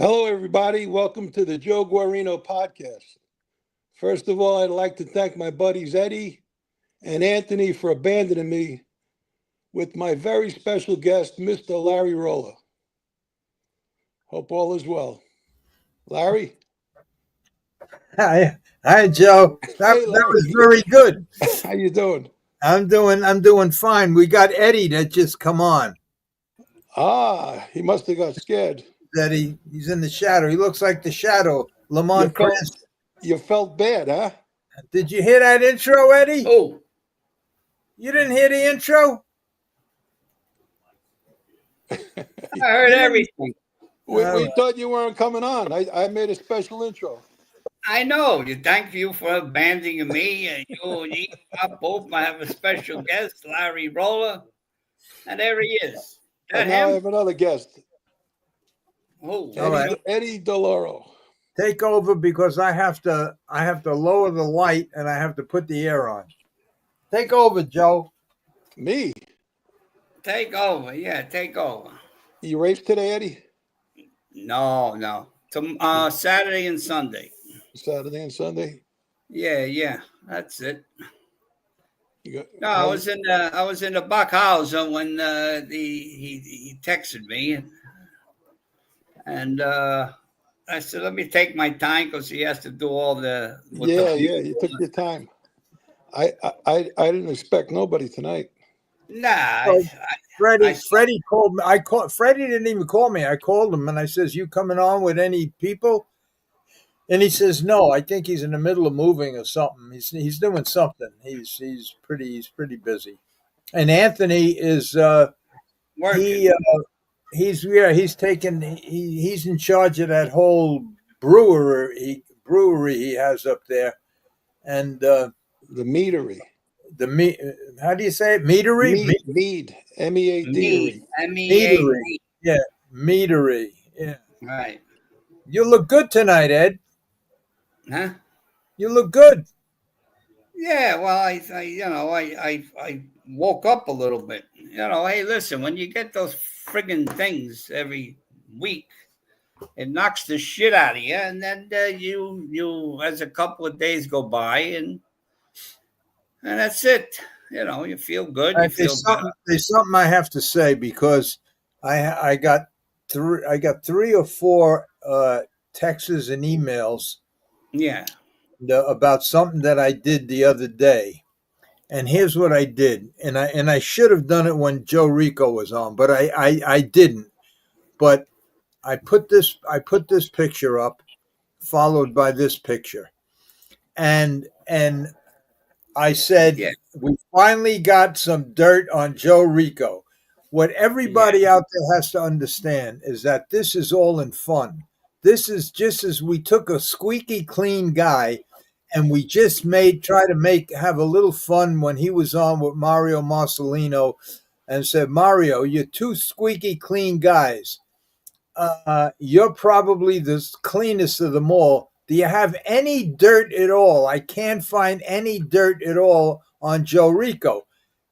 Hello, everybody. Welcome to the Joe Guarino podcast. First of all, I'd like to thank my buddies Eddie and Anthony for abandoning me with my very special guest, Mr. Larry Rolla. Hope all is well. Larry? Hi, Joe. That Hey, Larry. was very good. How you doing? I'm doing fine. We got Eddie that just come on. He must have got scared. That he's in the shadow. He looks like the shadow. Lamont Chris. You felt bad, huh? Did you hear that intro, Eddie? Oh, You didn't hear the intro? I heard everything. We thought you weren't coming on. I made a special intro. I know. Thank you for abandoning me. And you and he both have a special guest, Larry Rolla. And there he is. And now I have another guest, Oh, All right. Eddie DeLauro. Take over because I have to lower the light and I have to put the air on. Take over, Joe. Me? take over. Yeah, take over. You raced today, Eddie? No. Saturday and Sunday. Saturday and Sunday? Yeah. That's it. You No, I was in the Buck House when he texted me, and I said, "Let me take my time because he has to do all the." You took your time. I didn't expect nobody tonight. Nah, Freddie called me. Freddie didn't even call me. I called him and I says, "You coming on with any people?" And he says, "No, I think he's in the middle of moving or something. He's doing something. He's pretty busy." And Anthony is working. he's in charge of that whole brewery he has up there, and The meadery. how do you say it? Meadery? Mead. MEAD. MEA. Yeah, meadery. Yeah. Right. You look good tonight, Ed. Huh? You look good. Yeah. Well, I woke up a little bit. Hey, listen, when you get those friggin' things every week, it knocks the shit out of you, and then you as a couple of days go by, and that's it. You feel good. You feel better. There's something I have to say because I got three or four texts and emails Yeah. about something that I did the other day. And here's what I did. And I should have done it when Joe Rico was on, but I didn't. But I put this picture up, followed by this picture. And I said, Yeah. we finally got some dirt on Joe Rico. What everybody out there has to understand is that this is all in fun. This is just as we took a squeaky clean guy and we just have a little fun when he was on with Mario Marcelino and said, "Mario, you're two squeaky clean guys. You're probably the cleanest of them all. Do you have any dirt at all? I can't find any dirt at all on Joe Rico."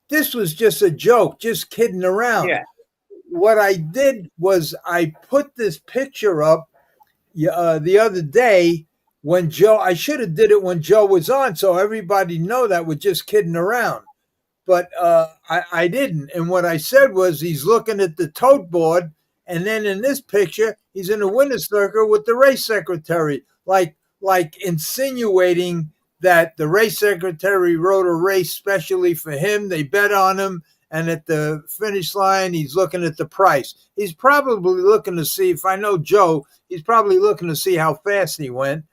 This was just a joke, just kidding around. Yeah. What I did was I put this picture up the other day when I should have did it when Joe was on, so everybody know that we're just kidding around. But I didn't. And what I said was he's looking at the tote board, and then in this picture, he's in a winner's circle with the race secretary, like insinuating that the race secretary wrote a race specially for him. They bet on him. And at the finish line, he's looking at the price. He's probably looking to see, if I know Joe, he's probably looking to see how fast he went.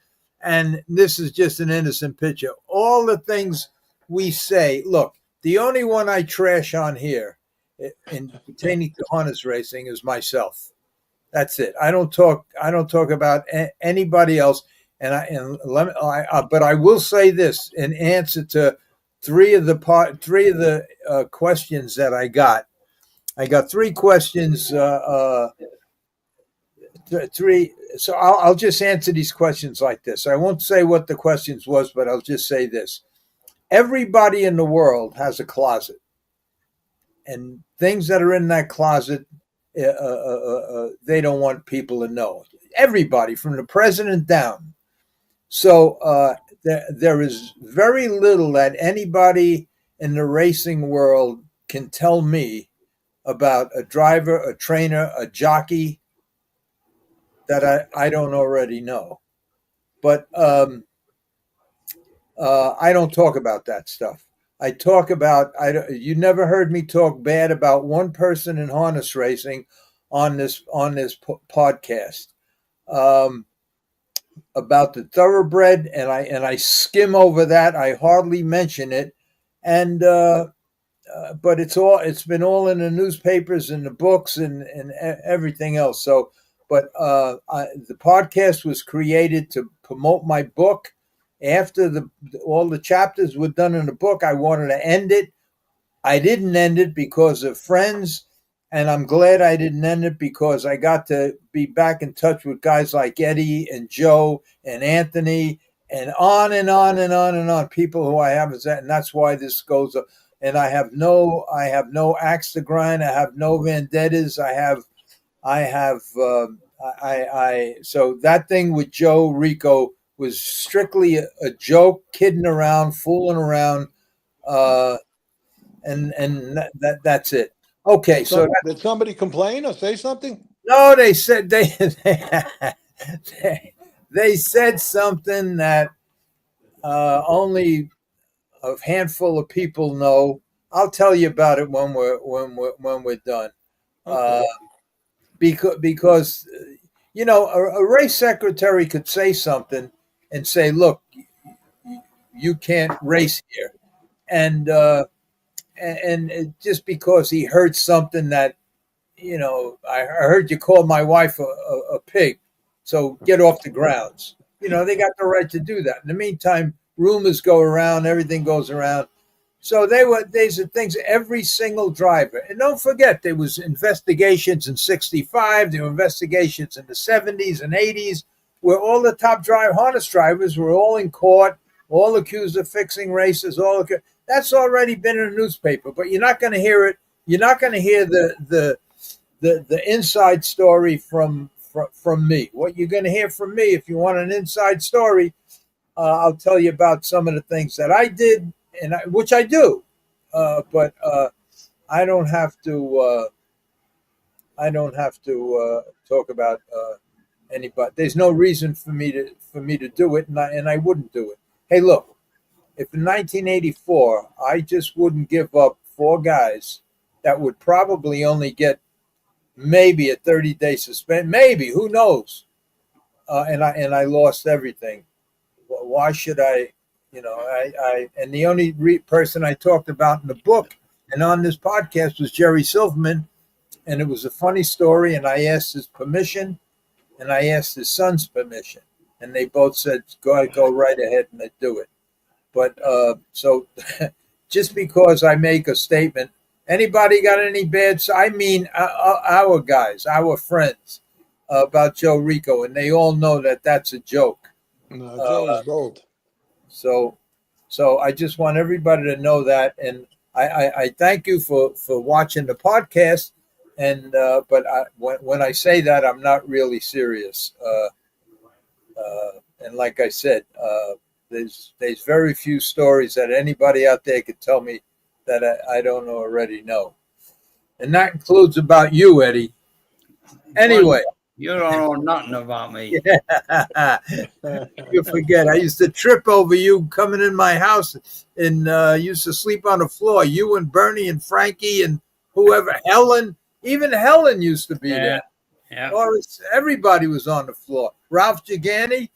And this is just an innocent picture. All the things we say, look, the only one I trash on here in pertaining to harness racing is myself. That's it. I don't talk about anybody else. But I will say this in answer to three of the questions that I got. I got three questions. Three. So I'll just answer these questions like this. I won't say what the questions was, but I'll just say this. Everybody in the world has a closet, and things that are in that closet, they don't want people to know. everybody from the president down. So there is very little that anybody in the racing world can tell me about a driver, a trainer, a jockey that I don't already know. But I don't talk about that stuff. I talk about you never heard me talk bad about one person in harness racing on this podcast. About the thoroughbred, and I skim over that. I hardly mention it, and but it's been all in the newspapers and the books and everything else. So, but the podcast was created to promote my book. After all the chapters were done in the book, I wanted to end it. I didn't end it because of friends, and I'm glad I didn't end it because I got to be back in touch with guys like Eddie and Joe and Anthony and on and on and on and on. People who I haven't met, and that's why this goes up. And I have no axe to grind. I have no vendettas. So that thing with Joe Rico was strictly a joke, kidding around, fooling around, and that's it. Okay, so did somebody complain or say something? no, they said they said something that only a handful of people know. I'll tell you about it when we're done. Okay. Because a race secretary could say something and say, "Look, you can't race here," and just because he heard something that I heard you call my wife a pig, so get off the grounds. They got the right to do that. In the meantime, rumors go around, everything goes around. So these are things every single driver. And don't forget, there was investigations in '65, there were investigations in the '70s and '80s, where all the top harness drivers were all in court, all accused of fixing races. That's already been in the newspaper, but you're not going to hear it. You're not going to hear the inside story from me. What you're going to hear from me, if you want an inside story, I'll tell you about some of the things that I did, which I do, but I don't have to. I don't have to talk about anybody. There's no reason for me to do it, and I wouldn't do it. Hey, look, if in 1984 I just wouldn't give up 4 guys that would probably only get maybe a 30-day suspension, maybe, who knows? And I lost everything. Why should I? And the only person I talked about in the book and on this podcast was Jerry Silverman, and it was a funny story. And I asked his permission, and I asked his son's permission, and they both said, "Go right ahead and do it." But so, just because I make a statement, anybody got any bad? I mean, our guys, our friends, about Joe Rico, and they all know that that's a joke. No, Joe is gold. So I just want everybody to know that, and I thank you for watching the podcast. And but when I say that, I'm not really serious. And like I said, there's very few stories that anybody out there could tell me that I don't already know, and that includes about you, Eddie. Anyway. You don't know nothing about me. You forget. I used to trip over you coming in my house and used to sleep on the floor. You and Bernie and Frankie and whoever, Helen, even Helen used to be there. Yeah. Everybody was on the floor. Ralph Gigani.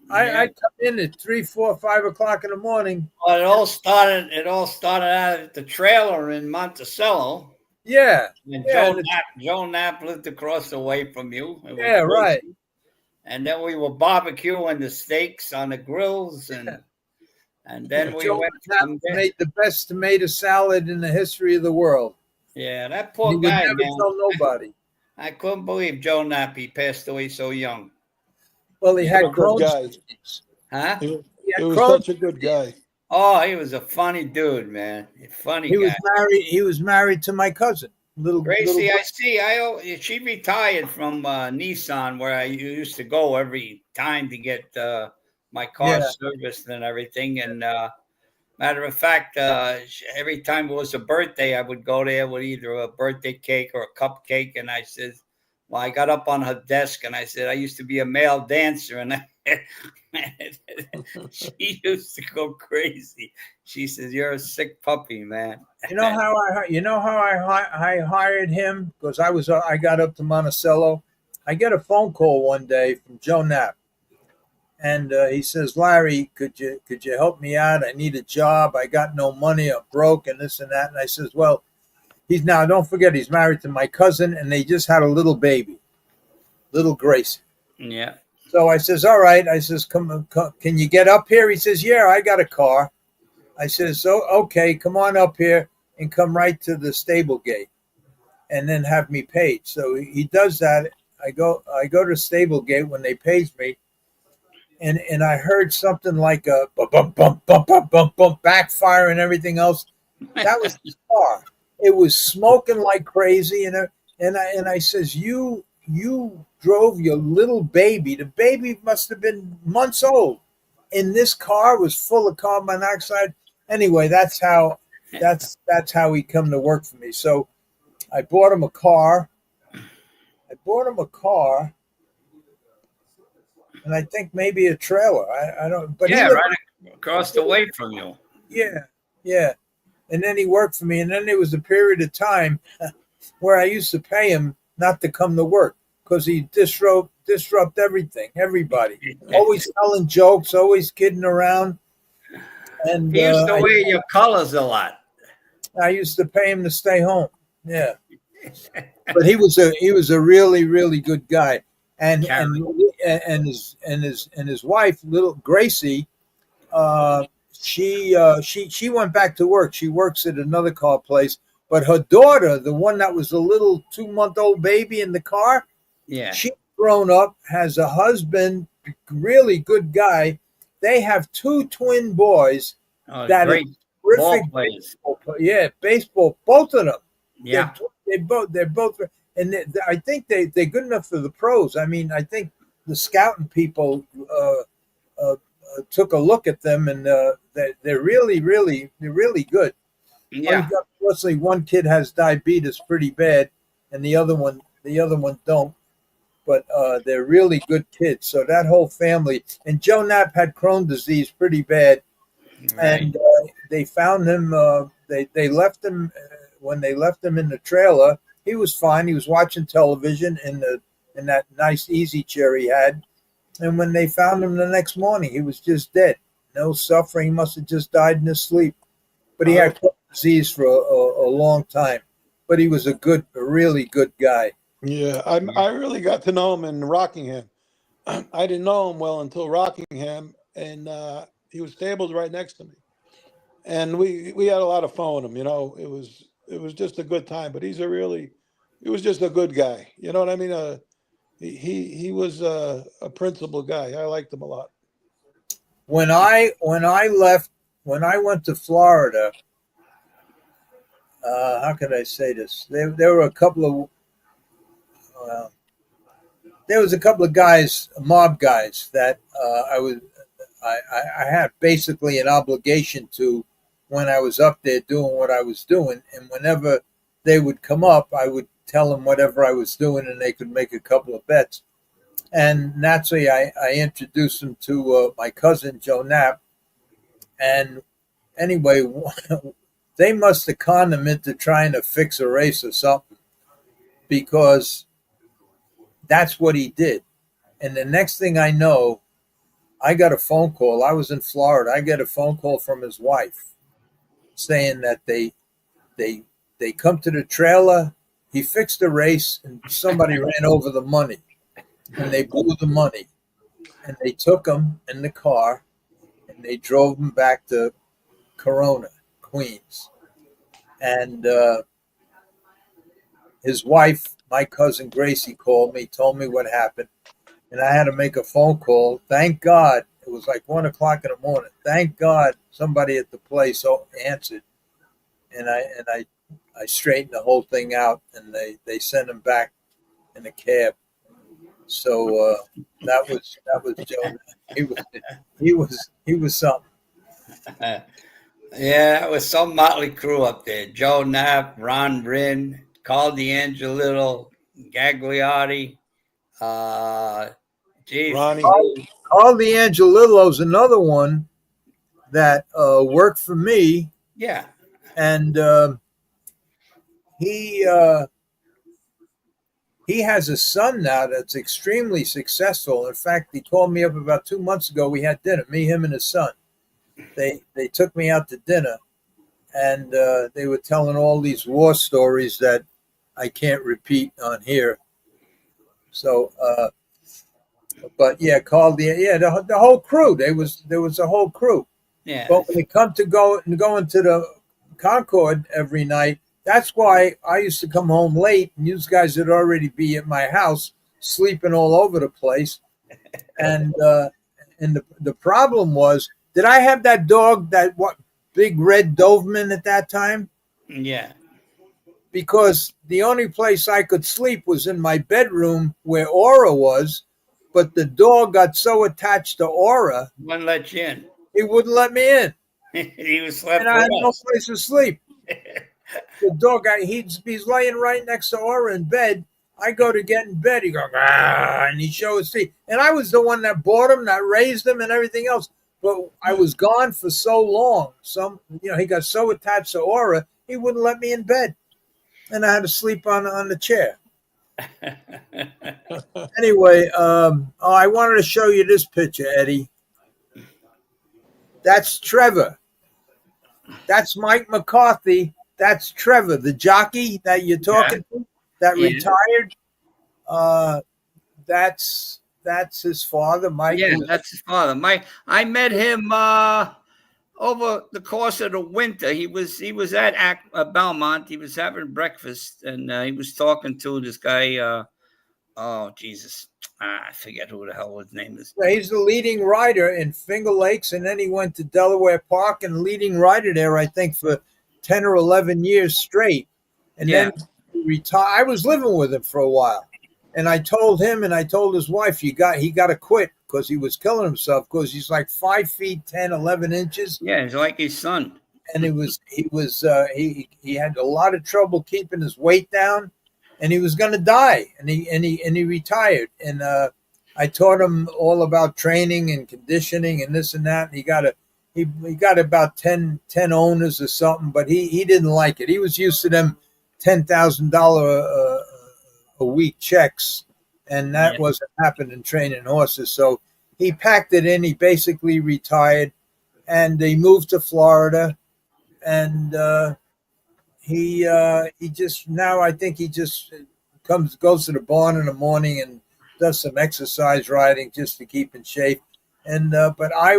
I come in at 3, 4, 5 o'clock in the morning. Well, it all started out at the trailer in Monticello. Yeah. And Joe Knapp lived across the way from you. Yeah, right. And then we were barbecuing the steaks on the grills, and then we made the best tomato salad in the history of the world. Yeah, that poor he guy, would never tell nobody. I couldn't believe Joe Knapp. He passed away so young. Well, he had Crohn's disease. Huh? He was such a good guy. Oh, he was a funny dude, man. Funny guy. He was married to my cousin. Gracie, I see. She retired from Nissan, where I used to go every time to get my car serviced and everything. And matter of fact, every time it was a birthday, I would go there with either a birthday cake or a cupcake. And I said, well, I got up on her desk and I said, I used to be a male dancer. And she used to go crazy. She says, "You're a sick puppy, man." You know how I hired him, because I got up to Monticello. I get a phone call one day from Joe Knapp, and he says, "Larry, could you help me out? I need a job. I got no money. I'm broke, and this and that." And I says, "Well, don't forget he's married to my cousin, and they just had a little baby, little Gracie." Yeah. So I says, "All right." I says, come, "Can you get up here?" He says, "Yeah, I got a car." I says, "So okay, come on up here and come right to the stable gate, and then have me paid." So he does that. I go to stable gate when they pays me, and I heard something like a bump bump bump bump bump bump bump backfire and everything else. That was his car. It was smoking like crazy, and I says, "You drove your little baby. The baby must have been months old. And this car was full of carbon monoxide." Anyway, that's how he come to work for me. So I bought him a car. And I think maybe a trailer. I don't. But yeah, right across the way from you. Yeah. And then he worked for me. And then there was a period of time where I used to pay him not to come to work, because he disrupt everything, everybody. Always telling jokes, always kidding around. And he used to wear your colors a lot. I used to pay him to stay home. Yeah. But he was a really, really good guy. And his wife, little Gracie, she went back to work. She works at another car place. But her daughter, the one that was a little 2-month-old baby in the car, she's grown up, has a husband, really good guy. They have 2 twin boys that are terrific baseball. Yeah, baseball, both of them. Yeah, they're both, and I think they're good enough for the pros. I mean, I think the scouting people took a look at them, and they're really good. Yeah. Unfortunately, one kid has diabetes pretty bad, and the other one don't. But they're really good kids. So that whole family. And Joe Knapp had Crohn's disease pretty bad, right. And they found him. They left him when they left him in the trailer. He was fine. He was watching television in that nice easy chair he had. And when they found him the next morning, he was just dead. No suffering. He must have just died in his sleep. But he had Crohn's disease for a long time. But he was a really good guy. Yeah, I really got to know him in Rockingham. I didn't know him well until Rockingham, and he was stabled right next to me, and we had a lot of fun with him. You know, it was just a good time. But he was just a good guy. You know what I mean? He was a principled guy. I liked him a lot. When I went to Florida, how could I say this? There were a couple of. There was a couple of guys, mob guys, that I had basically an obligation to when I was up there doing what I was doing. And whenever they would come up, I would tell them whatever I was doing, and they could make a couple of bets. And naturally, I introduced them to my cousin, Joe Knapp. And anyway, they must have conned them into trying to fix a race or something, because that's what he did. And the next thing I know, I got a phone call. I was in Florida. I get a phone call from his wife saying that they come to the trailer. He fixed the race, and somebody ran over the money, and they blew the money, and they took him in the car, and they drove him back to Corona, Queens. And his wife, my cousin Gracie, called me, told me what happened, and I had to make a phone call. Thank God. It was like 1:00 in the morning. Thank God somebody at the place answered. And I I straightened the whole thing out, and they sent him back in a cab. So that was Joe. He was something. Yeah, it was some motley crew up there. Joe Knapp, Ron Bryn, Carl D'Angelillo, Gagliotti, uh, geez, Ronnie. Carl D'Angelillo's another one that worked for me, yeah, and he he has a son now that's extremely successful. In fact, he called me up about 2 months ago. We had dinner, me, him, and his son. They took me out to dinner, and they were telling all these war stories that I can't repeat on here. So, but yeah, the whole crew. There was a whole crew. yeah. But when it come to going to the Concord every night, that's why I used to come home late, and you guys would already be at my house sleeping all over the place. And the problem was, did I have that dog, that big red Doberman at that time? Yeah. Because the only place I could sleep was in my bedroom where Aura was, but the dog got so attached to Aura, Wouldn't let you in. he wouldn't let me in, He was slept and I had with no us. place to sleep. The dog, he's laying right next to Aura in bed. I go to get in bed, he goes, ah, and he shows his teeth. And I was the one that bought him, that raised him, and everything else. But I was gone for so long. He got so attached to Aura, he wouldn't let me in bed, and I had to sleep on the chair. Anyway, I wanted to show you this picture, Eddie. That's Trevor. That's Mike McCarthy. That's Trevor, the jockey that you're talking to, that retired. That's his father, Mike. Yeah, that's his father. I met him over the course of the winter. He was at Belmont. He was having breakfast, and he was talking to this guy. Oh Jesus, I forget who the hell his name is. He's the leading rider in Finger Lakes, and then he went to Delaware Park and leading rider there, I think, for 10 or 11 years straight. And then he retired. I was living with him for a while, and I told him and I told his wife, he got to quit because he was killing himself, because he's like 5 feet 10, 11 inches. Yeah, he's like his son. And he had a lot of trouble keeping his weight down, and he was going to die, and he retired. And I taught him all about training and conditioning and this and that. And he got about 10 owners or something, but he didn't like it. He was used to them $10,000 a week checks, and that wasn't happening training horses. So he packed it in. He basically retired, and he moved to Florida, and he just, now I think he just goes to the barn in the morning and does some exercise riding just to keep in shape. And but I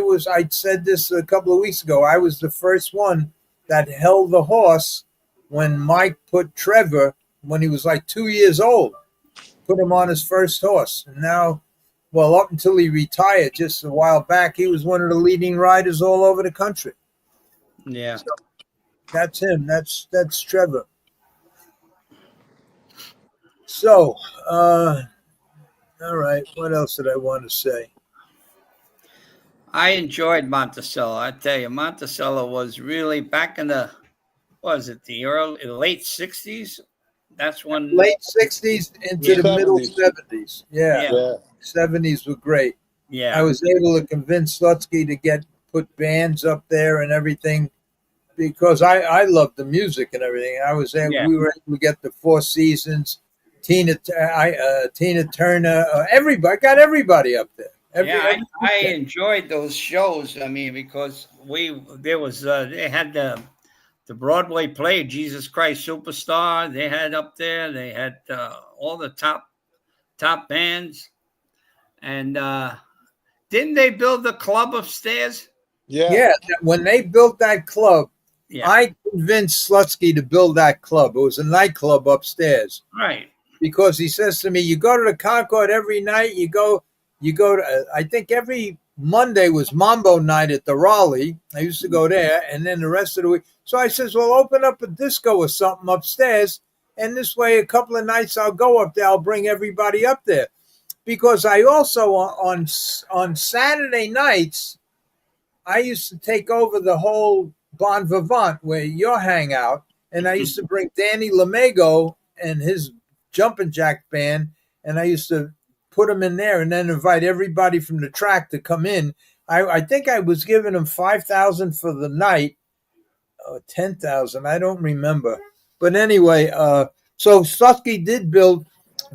said this a couple of weeks ago. I was the first one that held the horse when Mike put Trevor, when he was like 2 years old, put him on his first horse. And now, well, up until he retired just a while back, he was one of the leading riders all over the country. Yeah. So that's him. That's Trevor. So, all right. What else did I want to say? I enjoyed Monticello. I tell you, Monticello was really back in the late 60s. That's when Late 60s into the middle 70s. Yeah. 70s were great. Yeah. I was able to convince Slutsky to put bands up there and everything, because I loved the music and everything. We were able to get the Four Seasons, Tina Turner, everybody, got everybody up there. I enjoyed those shows. I mean, because they had the Broadway play, Jesus Christ Superstar. They had up there. They had all the top bands, and didn't they build the club upstairs? Yeah. When they built that club, I convinced Slutsky to build that club. It was a nightclub upstairs. Right. Because he says to me, you go to the Concord every night. You go to, I think every Monday was Mambo night at the Rolla. I used to go there. And then the rest of the week, So I says, well, open up a disco or something upstairs. And this way, a couple of nights I'll go up there. I'll bring everybody up there. Because I also, on Saturday nights, I used to take over the whole Bon Vivant where you hang out. And I used to bring Danny Lamego and his jumping jack band. And I used to put them in there and then invite everybody from the track to come in. I think I was giving them $5,000 for the night, 10,000. I don't remember, but anyway, so Stucky did build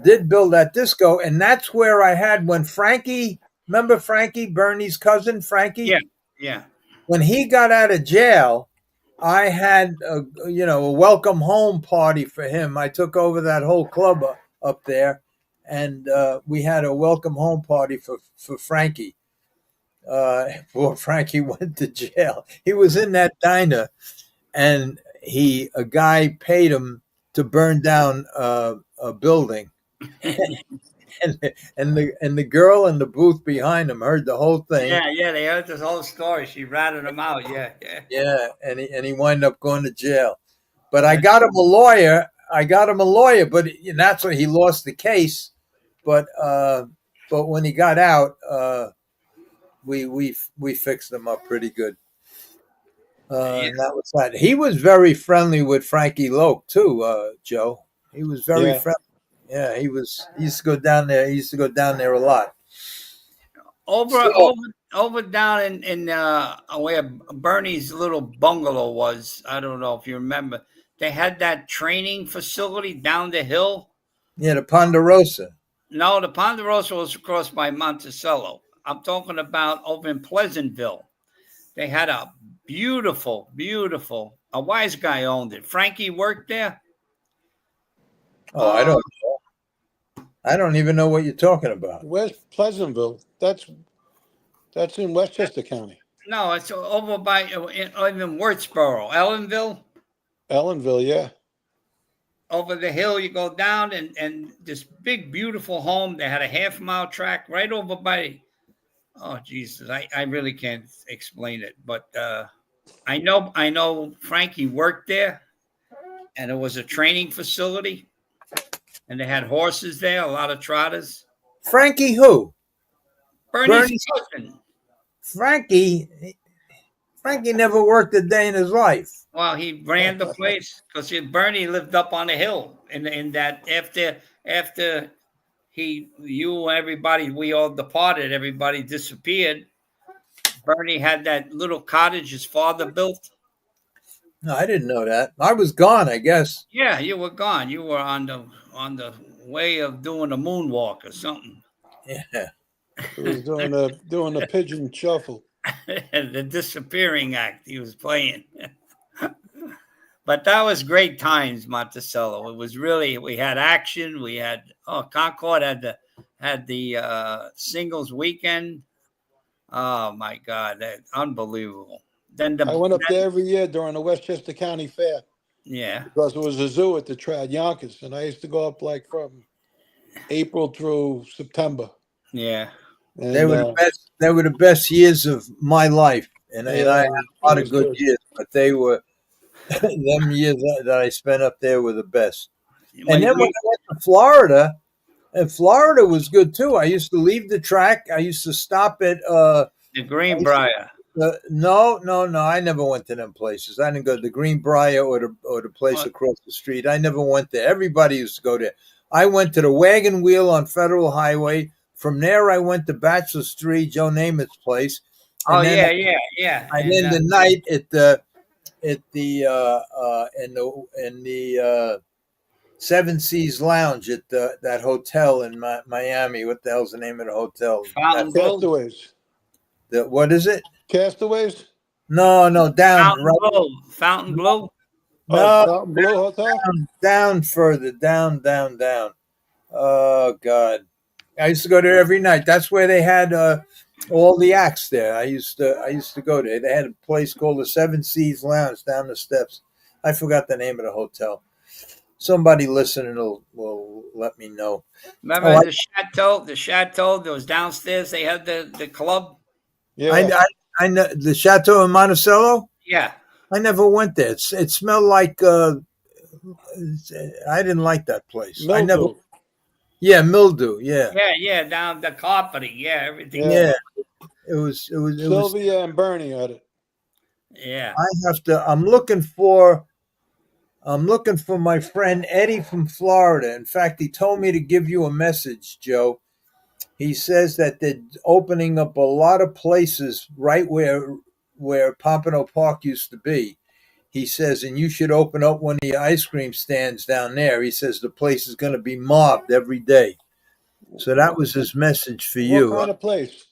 that disco, and that's where I had when Frankie. Remember Frankie, Bernie's cousin, Frankie? Yeah, yeah. When he got out of jail, I had a welcome home party for him. I took over that whole club up there, and we had a welcome home party for Frankie. Before Frankie went to jail, he was in that diner, and a guy paid him to burn down a building, and the girl in the booth behind him heard the whole thing. Yeah, they heard this whole story. She ratted him out. Yeah, and he wound up going to jail. But I got him a lawyer. But that's when he lost the case. But when he got out, we fixed him up pretty good. And that was that. He was very friendly with Frankie Loke too, Joe. He was very friendly. Yeah, he used to go down there. He used to go down there a lot. Over down in where Bernie's little bungalow was. I don't know if you remember. They had that training facility down the hill. Yeah, the Ponderosa. No, the Ponderosa was across by Monticello. I'm talking about over in Pleasantville. They had a beautiful, a wise guy owned it. Frankie worked there. Oh, I don't know. I don't even know what you're talking about. West Pleasantville. That's in Westchester County. No, it's over by even Wurtsboro, Ellenville, yeah. Over the hill, you go down and this big, beautiful home. They had a half-mile track right over by. Oh Jesus, I really can't explain it, but I know Frankie worked there, and it was a training facility, and they had horses there, a lot of trotters. Frankie who? Bernie's cousin. Frankie never worked a day in his life. Well, he ran the place because Bernie lived up on the hill, in that after you and everybody, we all departed, everybody disappeared. Bernie had that little cottage his father built. No, I didn't know that. I was gone, I guess. Yeah, you were gone. You were on the way of doing a moonwalk or something. Yeah. He was doing a pigeon shuffle. The disappearing act he was playing. But that was great times, Monticello. It was really, we had action. We had Concord had the singles weekend. Oh my God, unbelievable. Then I went up there every year during the Westchester County Fair. Yeah, because it was a zoo at the Trad Yonkers, and I used to go up like from April through September. Yeah, and they were the best years of my life, and I had a lot of good years, but they were. Them years that I spent up there were the best. And then when I went to Florida, and Florida was good too. I used to leave the track. I used to stop at the Greenbrier. No. I never went to them places. I didn't go to the Greenbrier or the place across the street. I never went there. Everybody used to go there. I went to the Wagon Wheel on Federal Highway. From there, I went to Bachelor Street, Joe Namath's place. And yeah. And then the night at the Seven Seas Lounge at that hotel in Miami. What the hell's the name of the hotel? Castaways. What is it? Castaways? No, down. Fountain Blue? No, Fountain Blue Hotel? Down further. Down. Oh, God. I used to go there every night. That's where they had all the acts there. I used to go there. They had a place called the Seven Seas Lounge down the steps. I forgot the name of the hotel. Somebody listening will let me know. Remember the Chateau that was downstairs? They had the club. Yeah, I know the Chateau in Monticello. Yeah. I never went there. It smelled like I didn't like that place. I never. Mildew. Yeah, mildew. Yeah, Yeah, down the carpeting. Yeah, everything. Yeah. yeah. It was. Sylvia and Bernie had it. Yeah. I have to. I'm looking for my friend Eddie from Florida. In fact, he told me to give you a message, Joe. He says that they're opening up a lot of places right where Pompano Park used to be. He says, and you should open up one of the ice cream stands down there. He says the place is going to be mobbed every day. So that was his message for What you. kind of place?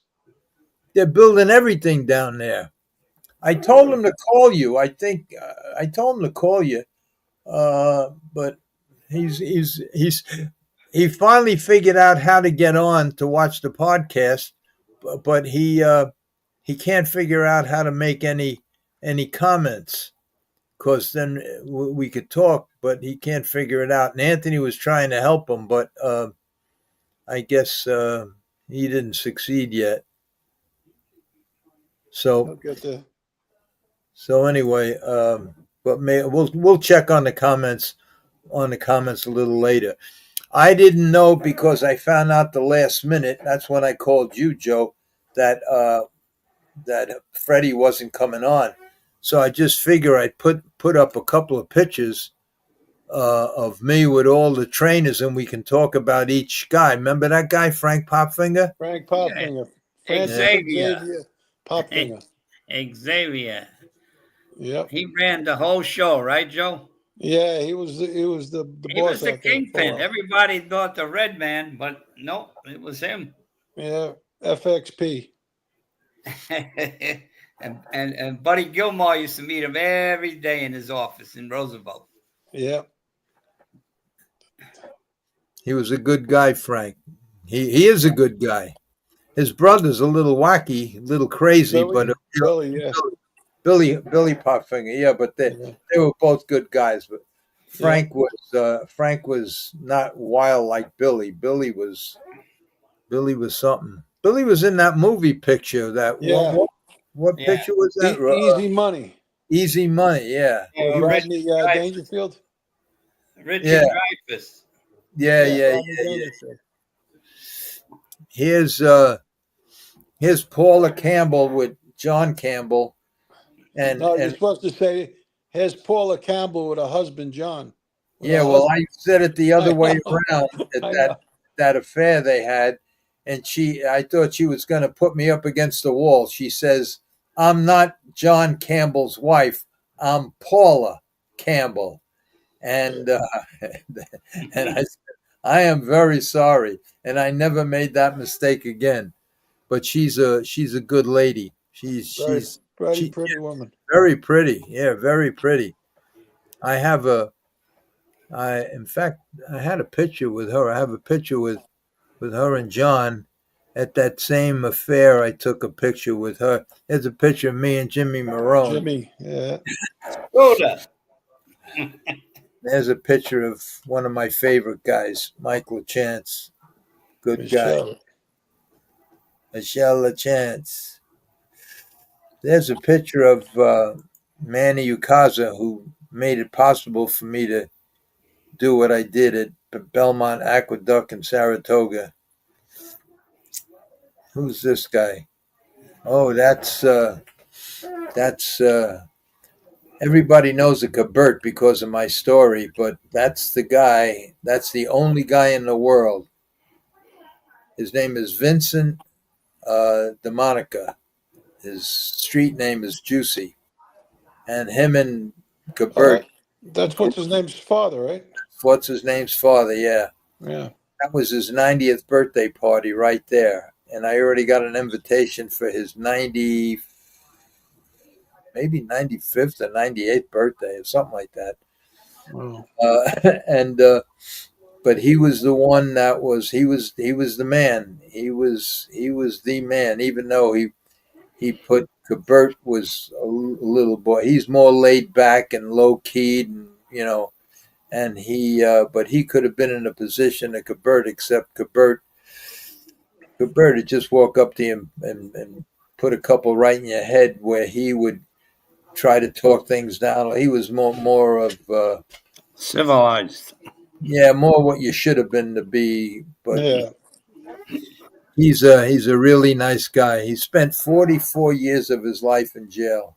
They're building everything down there. I told him to call you. I think I told him to call you, but he finally figured out how to get on to watch the podcast, but he can't figure out how to make any comments because then we could talk, but he can't figure it out. And Anthony was trying to help him, but I guess he didn't succeed yet. I'll So get the. anyway, but we'll check on the comments a little later. I didn't know because I found out the last minute. That's when I called you, Joe, that that Freddie wasn't coming on. So I just figure I'd put up a couple of pictures of me with all the trainers, and we can talk about each guy. Remember that guy, Frank Popfinger? Frank Popfinger. Francis Xavier. Xavier Popfinger. Xavier. Yep. He ran the whole show, right, Joe? Yeah, he was the He boss was the out there. kingpin. Everybody thought the red man, but no, it was him. Yeah, FXP. and Buddy Gilmore used to meet him every day in his office in Roosevelt. Yeah. He was a good guy, Frank. He is a good guy. His brother's a little wacky, a little crazy, Billy, but Billy, yeah. Billy Popfinger, yeah, but they were both good guys. But Frank was not wild like Billy. Billy was something. Billy was in that movie picture. What picture was that? Easy Money. Easy Money. Yeah. With Rodney Dangerfield. Richard Dreyfuss. Yeah. Here's Paula Campbell with John Campbell. You're supposed to say, here's Paula Campbell with her husband, John. Yeah, well, I said it the other way around at that affair they had. And I thought she was going to put me up against the wall. She says, I'm not John Campbell's wife. I'm Paula Campbell. And and I said, I am very sorry. And I never made that mistake again. But she's a good lady. She's pretty woman. Very pretty. Yeah, very pretty. In fact, I had a picture with her. I have a picture with her and John at that same affair. I took a picture with her. There's a picture of me and Jimmy Marone. Jimmy, yeah. Rolla. There's a picture of one of my favorite guys, Mike LaChance. Good guy. Michelle LaChance. There's a picture of Manny Ukaza, who made it possible for me to do what I did at Belmont Aqueduct in Saratoga. Who's this guy? Oh, that's everybody knows a Cabert because of my story, but that's the guy. That's the only guy in the world. His name is Vincent DeMonica. His street name is Juicy. And him and Cabert. That's what's his name's father, right? What's his name's father, yeah. Yeah. That was his 90th birthday party right there. And I already got an invitation for his maybe 95th or 98th birthday or something like that. Wow. But he was the one that he was the man. He was the man, even though he put Cabert was a little boy. He's more laid back and low keyed, and and but he could have been in a position of Cabert, except Cabert would just walk up to him and put a couple right in your head where he would try to talk things down. He was more of Civilized. more what you should have been to be. But Yeah. he's a really nice guy. He spent 44 years of his life in jail.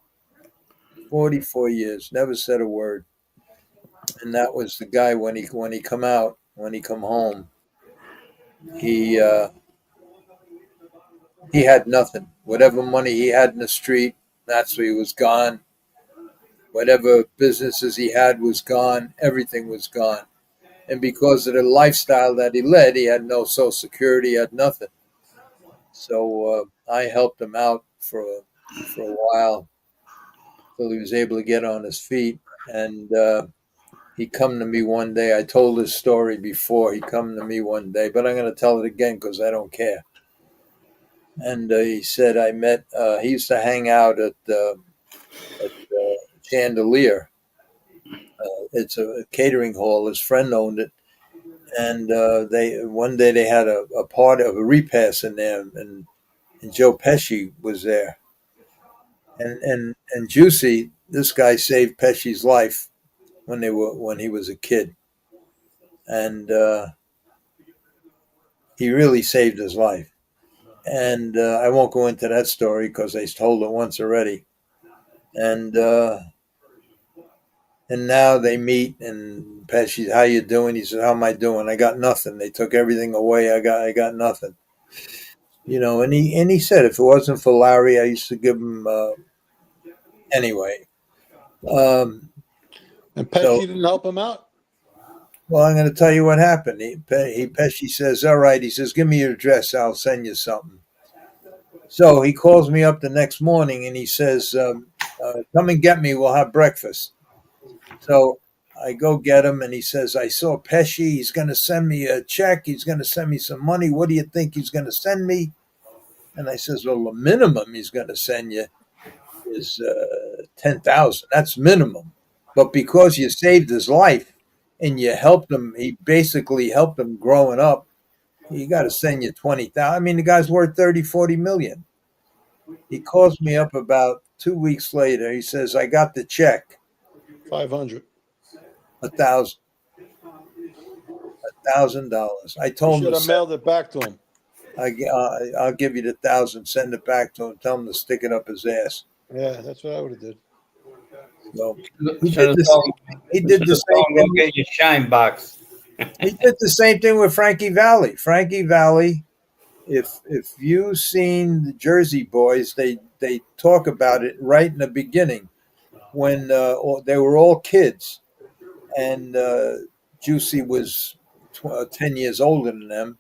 44 years, never said a word. And that was the guy when he come home, he he had nothing. Whatever money he had in the street, that's where he was gone. Whatever businesses he had was gone. Everything was gone. And because of the lifestyle that he led, he had no social security, he had nothing. So I helped him out for a while till he was able to get on his feet. And he come to me one day. I told this story before. He come to me one day, but I'm going to tell it again because I don't care. And he said I met. He used to hang out at Chandelier. It's a catering hall. His friend owned it, and they one day they had a part of a repast in there, and Joe Pesci was there, and Juicy. This guy saved Pesci's life when he was a kid, and he really saved his life. And I won't go into that story because I told it once already. And now they meet, and Pesci, how you doing? He said, how am I doing? I got nothing. They took everything away. I got nothing. And he said if it wasn't for Larry, I used to give him anyway. And Pesci So, didn't help him out? well, I'm going to tell you what happened. Pesci says, all right. He says, give me your address. I'll send you something. So he calls me up the next morning and he says, come and get me. We'll have breakfast. So I go get him and he says, I saw Pesci. He's going to send me a check. He's going to send me some money. What do you think he's going to send me? And I says, well, the minimum he's going to send you is $10,000. That's minimum. But because you saved his life and you helped him, he basically helped him growing up. You got to send you 20,000. I mean, the guy's worth 30, 40 million. He calls me up about 2 weeks later. He says, I got the check. 500. $1,000. $1,000. I You told him should to have mailed it back to him. I'll give you the 1,000. Send it back to him. Tell him to stick it up his ass. Yeah, that's what I would have did. So He did the same Go thing. get your shine box. He did the same thing with Frankie Valli. Frankie Valli. If you've seen the Jersey Boys, they talk about it right in the beginning when they were all kids, and Juicy was 10 years older than them,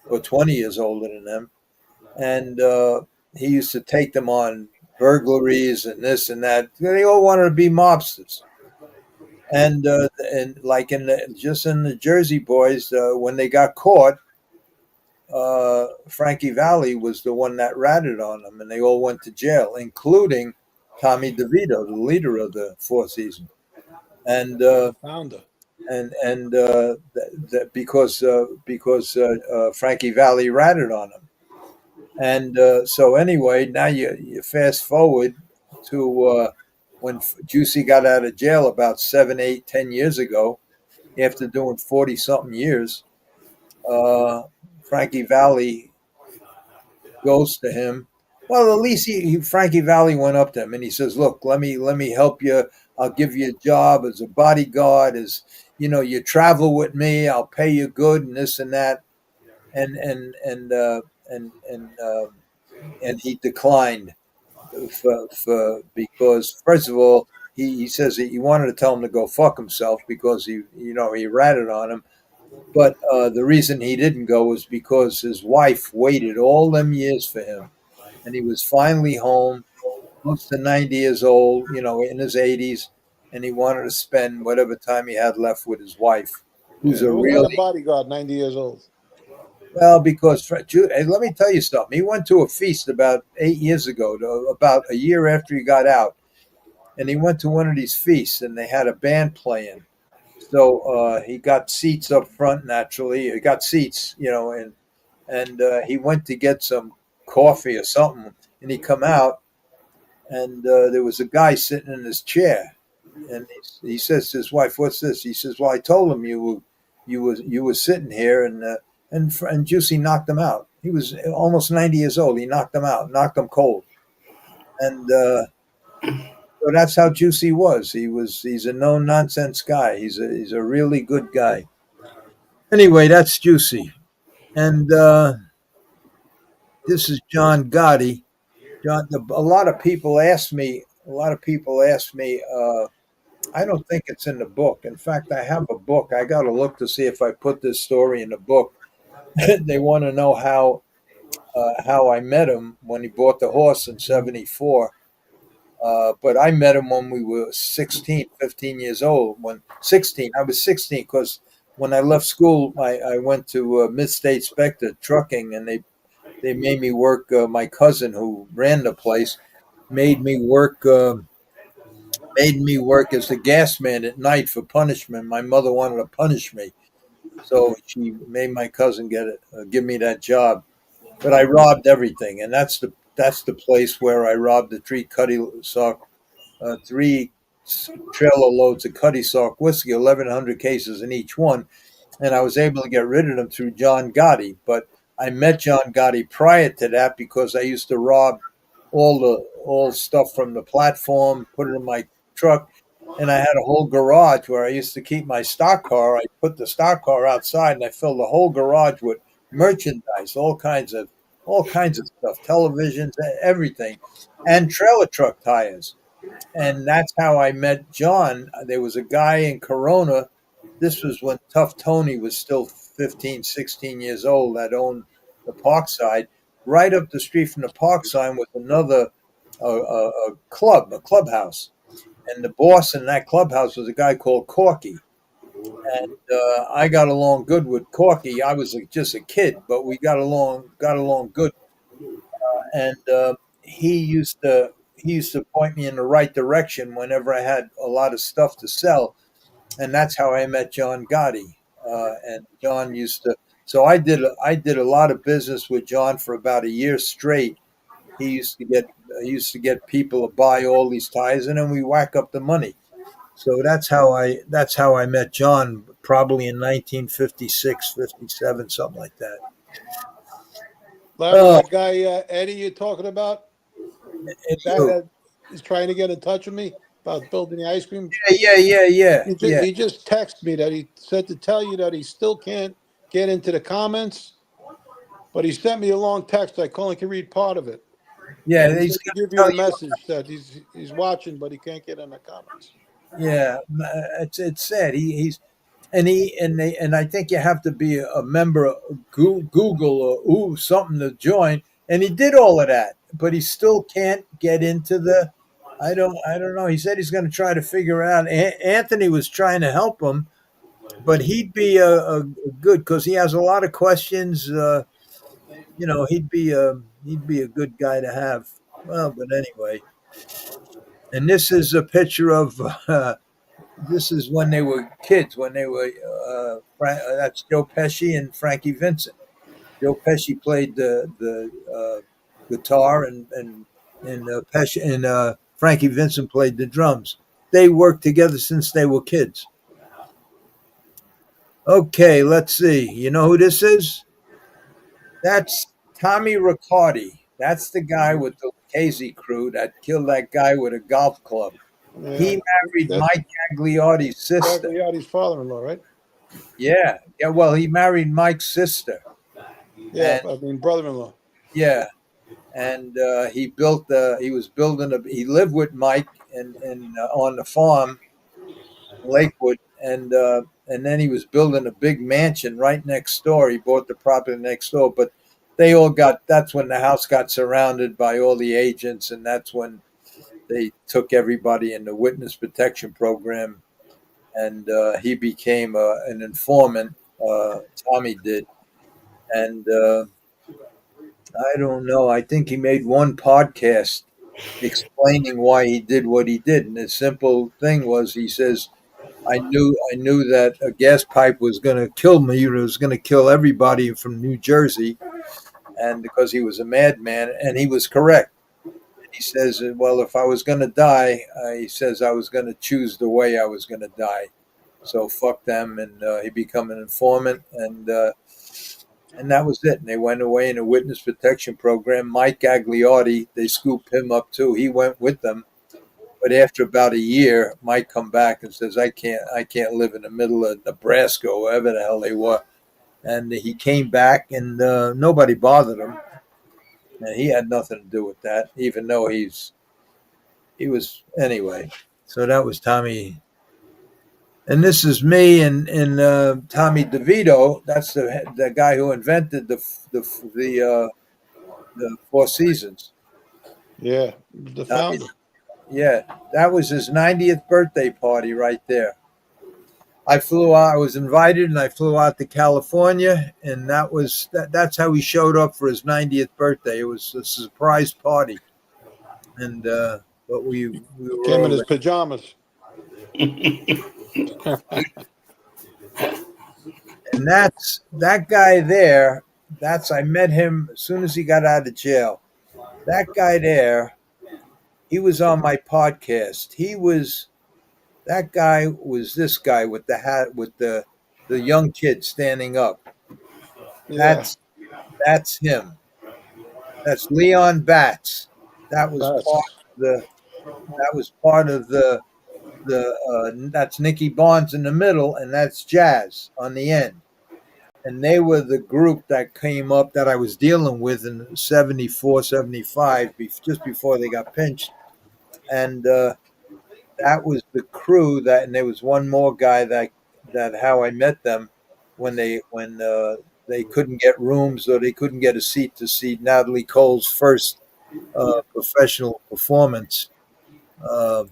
or 20 years older than them, and he used to take them on burglaries and this and that. They all wanted to be mobsters, and like in the Jersey Boys, when they got caught. Frankie Valli was the one that ratted on them, and they all went to jail, including Tommy DeVito, the leader of the Four Seasons, and Founder. because Frankie Valli ratted on him, and so anyway, now you fast forward to when Juicy got out of jail about 7, 8, 10 years ago, after doing 40 something years. Frankie Valli goes to him. Well, at least Frankie Valli went up to him and he says, "Look, let me help you. I'll give you a job as a bodyguard. As you travel with me. I'll pay you good and this and that." And he declined because first of all, he says that he wanted to tell him to go fuck himself because he ratted on him. But the reason he didn't go was because his wife waited all them years for him. And he was finally home, close to 90 years old, in his 80s. And he wanted to spend whatever time he had left with his wife, who's Yeah, a what kind of really, bodyguard, 90 years old? well, because, hey, let me tell you something. He went to a feast about 8 years ago, about a year after he got out. And he went to one of these feasts and they had a band playing. So he got seats up front naturally. He got seats, and he went to get some coffee or something, and he come out, and there was a guy sitting in his chair, and he says to his wife, "What's this?" He says, "Well, I told him you were sitting here," and Juicy knocked him out. He was almost 90 years old. He knocked him out, knocked him cold, and so that's how Juicy was. He's a no nonsense guy. He's a really good guy. Anyway, that's Juicy, and this is John Gotti. A lot of people ask me. A lot of people ask me. I don't think it's in the book. In fact, I have a book. I got to look to see if I put this story in the book. They want to know how I met him when he bought the horse in '74. But I met him when we were 16, 15 years old. When 16, I was 16 because when I left school, I went to Mid-State Spectre Trucking, and they made me work. My cousin who ran the place made me work. Made me work as the gas man at night for punishment. My mother wanted to punish me, so she made my cousin give me that job. But I robbed everything, and that's the place where I robbed the three trailer loads of Cuddy Sock whiskey, 1,100 cases in each one, and I was able to get rid of them through John Gotti. But I met John Gotti prior to that because I used to rob all stuff from the platform, put it in my truck, and I had a whole garage where I used to keep my stock car. I put the stock car outside, and I filled the whole garage with merchandise, all kinds of stuff, televisions, everything, and trailer truck tires. And that's how I met John. There was a guy in Corona. This was when Tough Tony was still 15, 16 years old that owned the Parkside. Right up the street from the Parkside was another a clubhouse. And the boss in that clubhouse was a guy called Corky. And I got along good with Corky. I was just a kid, but we got along good. And he used to point me in the right direction whenever I had a lot of stuff to sell, and that's how I met John Gotti. And John used to. So I did a lot of business with John for about a year straight. He used to get people to buy all these tires, and then we whack up the money. So that's how I met John, probably in 1956, 57, something like that. Larry, that guy Eddie you're talking about, the guy that is trying to get in touch with me about building the ice cream. Yeah. He just texted me that he said to tell you that he still can't get into the comments, but he sent me a long text. I only can read part of it. Yeah, he's going to give you a message that he's watching, but he can't get in the comments. Yeah, it's sad. And I think you have to be a member of Google or something to join. And he did all of that, but he still can't get into the. I don't know. He said he's going to try to figure out. Anthony was trying to help him, but he'd be a good because he has a lot of questions. He'd be a good guy to have. Well, but anyway, and this is a picture of. This is when they were kids, when they were, that's Joe Pesci and Frankie Vincent. Joe Pesci played the guitar and Pesci and Frankie Vincent played the drums. They worked together since they were kids. Okay, let's see. You know who this is? That's Tommy Riccardi. That's the guy with the Casey crew that killed that guy with a golf club. Yeah, he married Mike Gagliardi's sister. Gagliardi's father-in-law, right? Yeah. Well, he married Mike's sister. Yeah, brother-in-law. Yeah, and he lived with Mike and on the farm, Lakewood, and then he was building a big mansion right next door. He bought the property next door, but that's when the house got surrounded by all the agents, and that's when they took everybody in the witness protection program, and he became an informant. Tommy did, and I don't know. I think he made one podcast explaining why he did what he did, and the simple thing was, he says, "I knew that a gas pipe was going to kill me. It was going to kill everybody from New Jersey, and because he was a madman, and he was correct." he says, well, if I was going to die, he says I was going to choose the way I was going to die. So fuck them. And he became an informant. And that was it. And they went away in a witness protection program. Mike Gagliotti, they scooped him up too. He went with them. But after about a year, Mike come back and says, I can't live in the middle of Nebraska or wherever the hell they were. And he came back, and nobody bothered him. And he had nothing to do with that, even though he was anyway. So that was Tommy. And this is me and Tommy DeVito. That's the guy who invented the Four Seasons. Yeah, the founder. Yeah, that was his 90th birthday party right there. I flew out. I was invited, and I flew out to California, and that's how he showed up for his 90th birthday. It was a surprise party, and but we were Came in all his pajamas. and that's that guy there. I met him as soon as he got out of jail. That guy there, he was on my podcast. That guy was this guy with the hat with the young kid standing up. Yeah, That's him. That's Leon Batts. That was part of the that's Nicky Barnes in the middle, and that's Jazz on the end. And they were the group that came up that I was dealing with in 74, 75, just before they got pinched. And that was the crew and there was one more guy that how I met them when they couldn't get rooms or they couldn't get a seat to see Natalie Cole's first professional performance at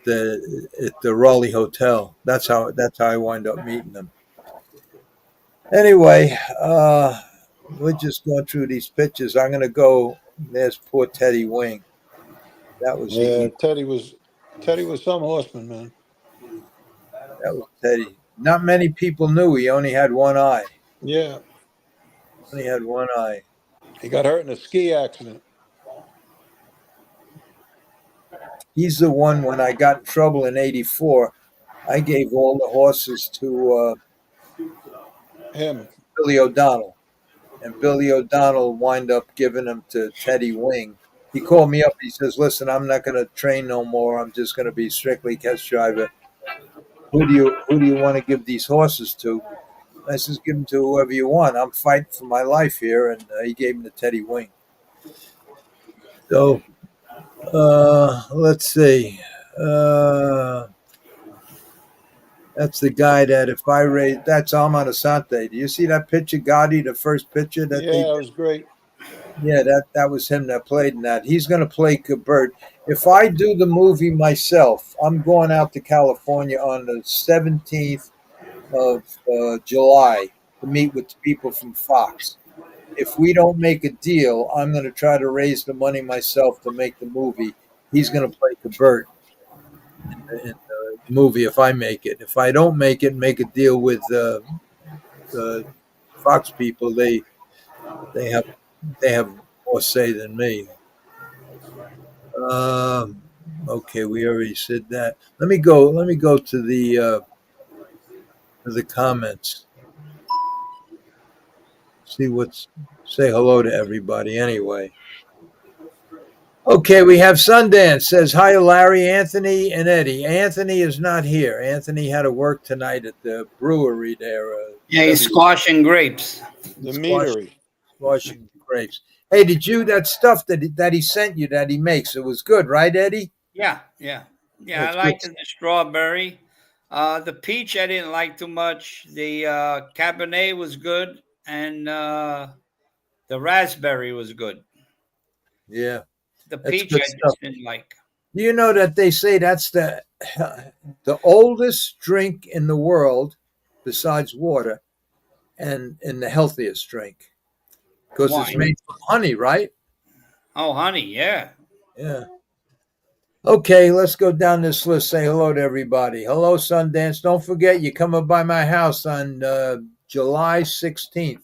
the Raleigh Hotel. That's how I wound up meeting them. Anyway, we're just going through these pictures. I'm going to go. There's poor Teddy Wing. That was Teddy was some horseman, man. That was Teddy. Not many people knew he only had one eye. Yeah, Only had one eye. he got hurt in a ski accident. He's the one when I got in trouble in '84. I gave all the horses to Him. Billy O'Donnell, and Billy O'Donnell wound up giving them to Teddy Wing. He called me up. He says, "Listen, I'm not going to train no more. I'm just going to be strictly catch driver. Who do you want to give these horses to?" I says, "Give them to whoever you want. I'm fighting for my life here." And he gave them to Teddy Wing. So let's see. That's the guy that if I raise, that's Alman Asante. Do you see that picture, Gotti, the first picture that it was great. Yeah, that was him that played in that. He's going to play Kabert. If I do the movie myself, I'm going out to California on the 17th of July to meet with the people from Fox. If we don't make a deal, I'm going to try to raise the money myself to make the movie. He's going to play Kabert in the movie if I make it. If I don't make it, make a deal with the Fox people. They have more say than me. Okay, we already said that. Let me go to the comments. Say hello to everybody anyway. Okay, we have Sundance says, "Hi, Larry, Anthony, and Eddie." Anthony is not here. Anthony had to work tonight at the brewery there. Yeah, he's squashing grapes. The meadery. Squashing grapes. Hey, that stuff that he sent you that he makes, it was good, right, Eddie? Yeah. I liked the strawberry. The peach I didn't like too much. The Cabernet was good, and the raspberry was good. Yeah. The peach I just didn't like. Do you know that they say that's the oldest drink in the world besides water and the healthiest drink? Because it's made from honey, right? Oh, honey, yeah. Yeah. Okay, let's go down this list. Say hello to everybody. Hello, Sundance. Don't forget, you're coming by my house on July 16th.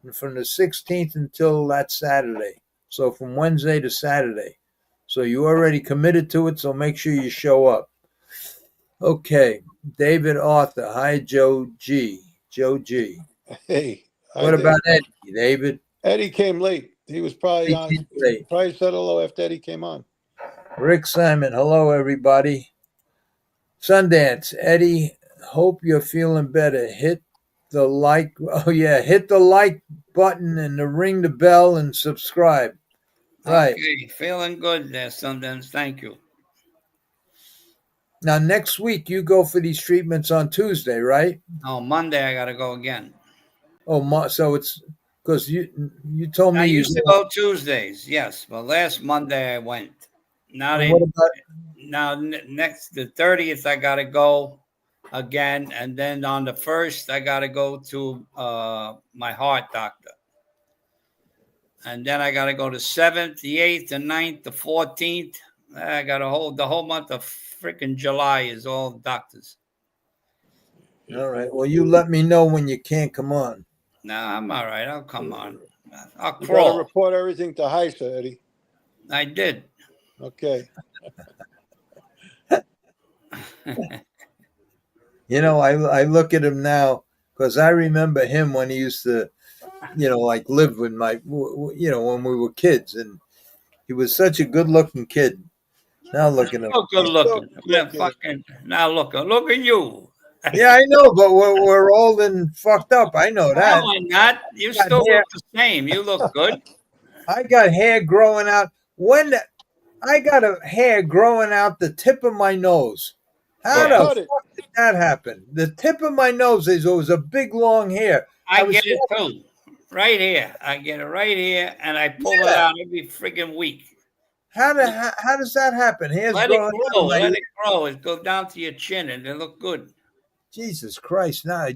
And from the 16th until that Saturday. So from Wednesday to Saturday. So you already committed to it, so make sure you show up. Okay. David Arthur. Hi, Joe G. Joe G. Hey, hi, What about Dave. Eddie, David? Eddie came late. He was probably He on. came late. Probably said hello after Eddie came on. Rick Simon. Hello, everybody. Sundance. Eddie, hope you're feeling better. Hit the like. Oh, yeah. Hit the like button and ring the bell and subscribe. Right. Okay, feeling good there, Sundance. Thank you. Now, next week, you go for these treatments on Tuesday, right? Oh, Monday I got to go again. Oh, so it's because you told I me you used to go Tuesdays, yes, but last Monday I went. Now And what they about next the 30th I got to go again, and then on the 1st I got to go to my heart doctor. And then I got to go to 7th, the 8th, the 9th, the 14th. I got to hold the whole month of freaking July is all doctors. all right? Well, you let me know when you can't come on. Nah, I'm all right. I'll come on. I'll You got to crawl. report everything to Heisa, Eddie. I did. Okay. You know, I look at him now because I remember him when he used to, like live with when we were kids, and he was such a good-looking kid. Now look at him. Oh, good He's looking. still Yeah, looking. fucking. Now look at you. Yeah, I know, but we're old and fucked up. I know No, that. I'm not. You got still hair. look the same. You look good. I got hair growing out. I got a hair growing out the tip of my nose. How Well, Yeah. the cut it. fuck did that happen? The tip of my nose is always a big long hair. I was get it too. Right here. I get it right here, and I pull it Yeah. out every freaking week. How does that happen? Hair's Let it growing out grow. of my Let it grow. It goes down to your chin, and they look good. Jesus Christ! Now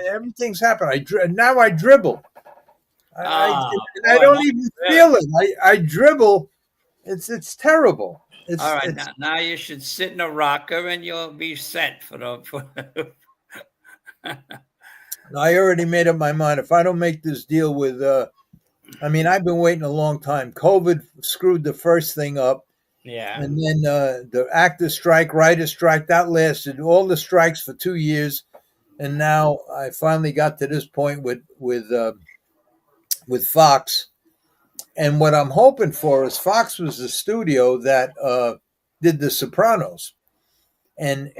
everything's happened. Now I dribble. Ah, I boy, don't now, even really. feel it. I dribble. It's terrible. All right, It's now you should sit in a rocker, and you'll be set for the. I already made up my mind. If I don't make this deal with, I've been waiting a long time. COVID screwed the first thing up, Yeah. and then the actor strike, writer strike, that lasted all the strikes for 2 years, and now I finally got to this point with Fox. And what I'm hoping for is Fox was the studio that did The Sopranos. And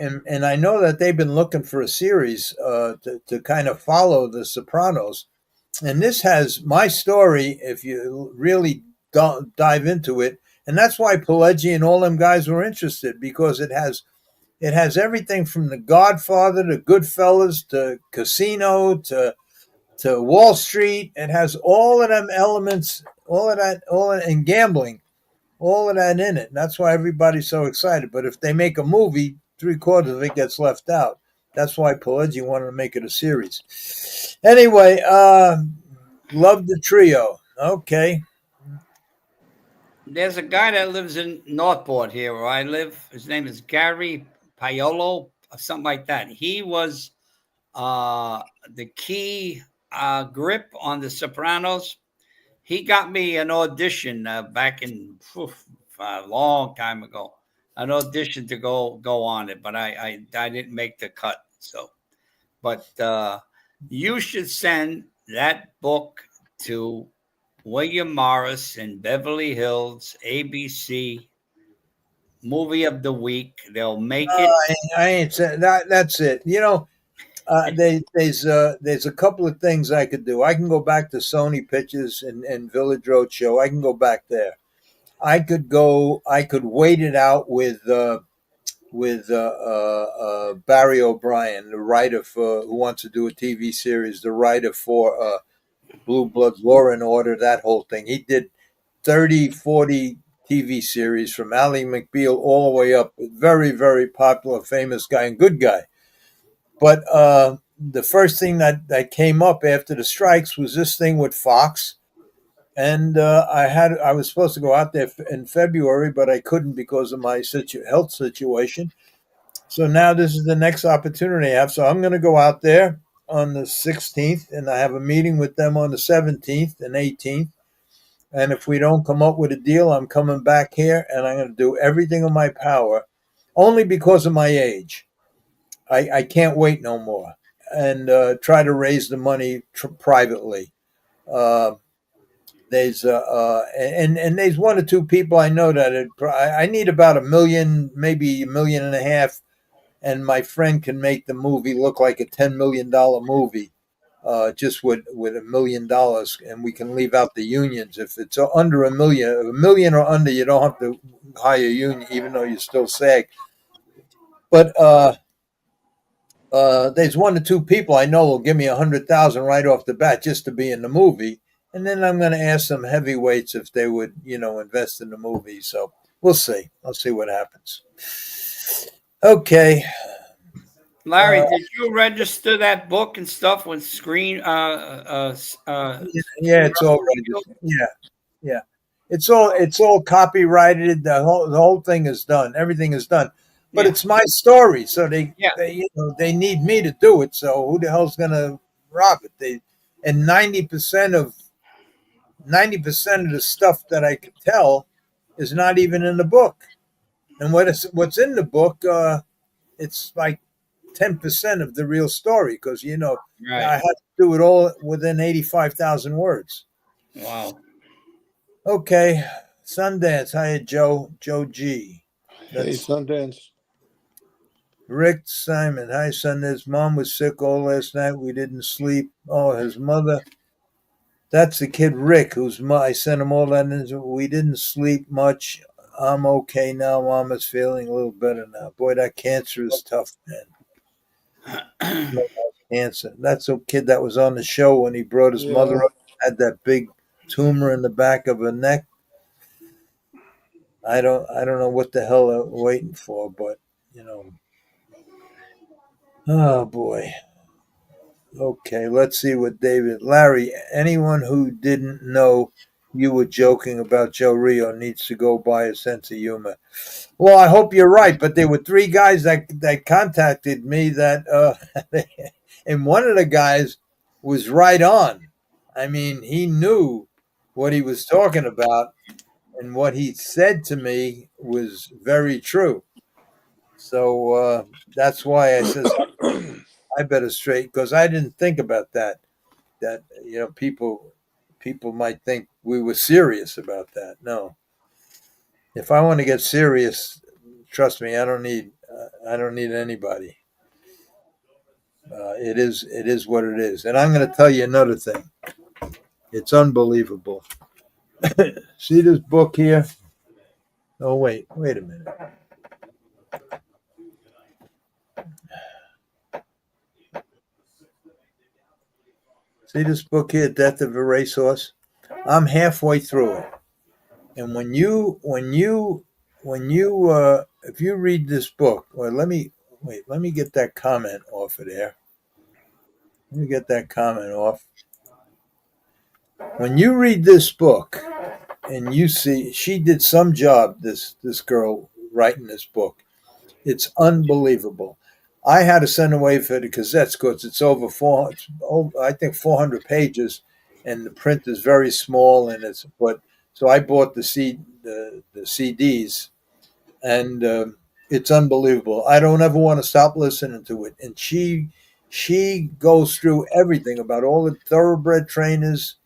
I know that they've been looking for a series to kind of follow The Sopranos. And this has my story, if you really dive into it. And that's why Pileggi and all them guys were interested, because it has everything from The Godfather to Goodfellas to Casino to Wall Street. It has all of them elements, and gambling, all of that in it. And that's why everybody's so excited. But if they make a movie, 3/4 of it gets left out. That's why Pileggi wanted to make it a series. Anyway, love the trio. Okay. There's a guy that lives in Northport here where I live. His name is Gary Paolo, or something like that. He was the key grip on The Sopranos. He got me an audition back in a long time ago. An audition to go on it, but I didn't make the cut. So, but you should send that book to William Morris in Beverly Hills, ABC, movie of the week. They'll make it. I ain't saying that. That's it. There's a couple of things I could do. I can go back to Sony Pictures and Village Roadshow. I can go back there. I could wait it out with Barry O'Brien, the writer for Who Wants to Do a TV Series, the writer for Blue Bloods, Law and Order, that whole thing. He did 30, 40 TV series from Ally McBeal all the way up. Very, very popular, famous guy and good guy. But the first thing that came up after the strikes was this thing with Fox. And I was supposed to go out there in February, but I couldn't because of my health situation. So now this is the next opportunity I have. So I'm going to go out there on the 16th, and I have a meeting with them on the 17th and 18th. And if we don't come up with a deal, I'm coming back here and I'm going to do everything in my power, only because of my age. I can't wait no more, and try to raise the money privately. Uh, and there's one or two people I know that I need about 1 million, maybe 1.5 million, and my friend can make the movie look like a $10 million movie, just with $1 million, and we can leave out the unions. If it's under a million or under, you don't have to hire a union, even though you still SAG. But there's one or two people I know will give me 100,000 right off the bat just to be in the movie, and then I'm going to ask some heavyweights if they would, invest in the movie. So we'll see. I'll see what happens. Okay. Larry, did you register that book and stuff with screen? Yeah, it's all registered. Yeah, yeah. It's all copyrighted. The whole thing is done. Everything is done. But Yeah. it's my story, so Yeah. they need me to do it. So who the hell's gonna rob it? And 90% of the stuff that I could tell is not even in the book. And what's in the book, it's like 10% of the real story, because I Right. had to do it all within 85,000 words. Wow. Okay, Sundance. Hi, Joe G. Hey, That's Sundance. Rick Simon. Hi, Sundance. Mom was sick all last night. We didn't sleep. Oh, his mother. That's the kid Rick, I sent him all that. We didn't sleep much. I'm okay now. Mama's feeling a little better now. Boy, that cancer is tough, man. Cancer. That's a kid that was on the show when he brought his mother Yeah. up. Had that big tumor in the back of her neck. I don't know what the hell they're waiting for, but oh boy. Okay, let's see what Larry, anyone who didn't know you were joking about Joe Rio needs to go by a sense of humor. Well, I hope you're right, but there were 3 guys that contacted me and one of the guys was right on. I mean, he knew what he was talking about, and what he said to me was very true. So that's why I says I better straight, because I didn't think about that. That people might think we were serious about that. No, if I want to get serious, trust me, I don't need anybody. It is what it is, and I'm going to tell you another thing. It's unbelievable. See this book here? Oh wait a minute. See this book here, Death of a Racehorse? I'm halfway through it. And if you read this book, or let me get that comment off of there. Let me get that comment off. When you read this book and you see she did some job, this girl writing this book, it's unbelievable. I had to send away for the cassettes because it's over I think 400 pages, and the print is very small, and so I bought the CDs, and it's unbelievable. I don't ever want to stop listening to it. And she goes through everything about all the thoroughbred trainers,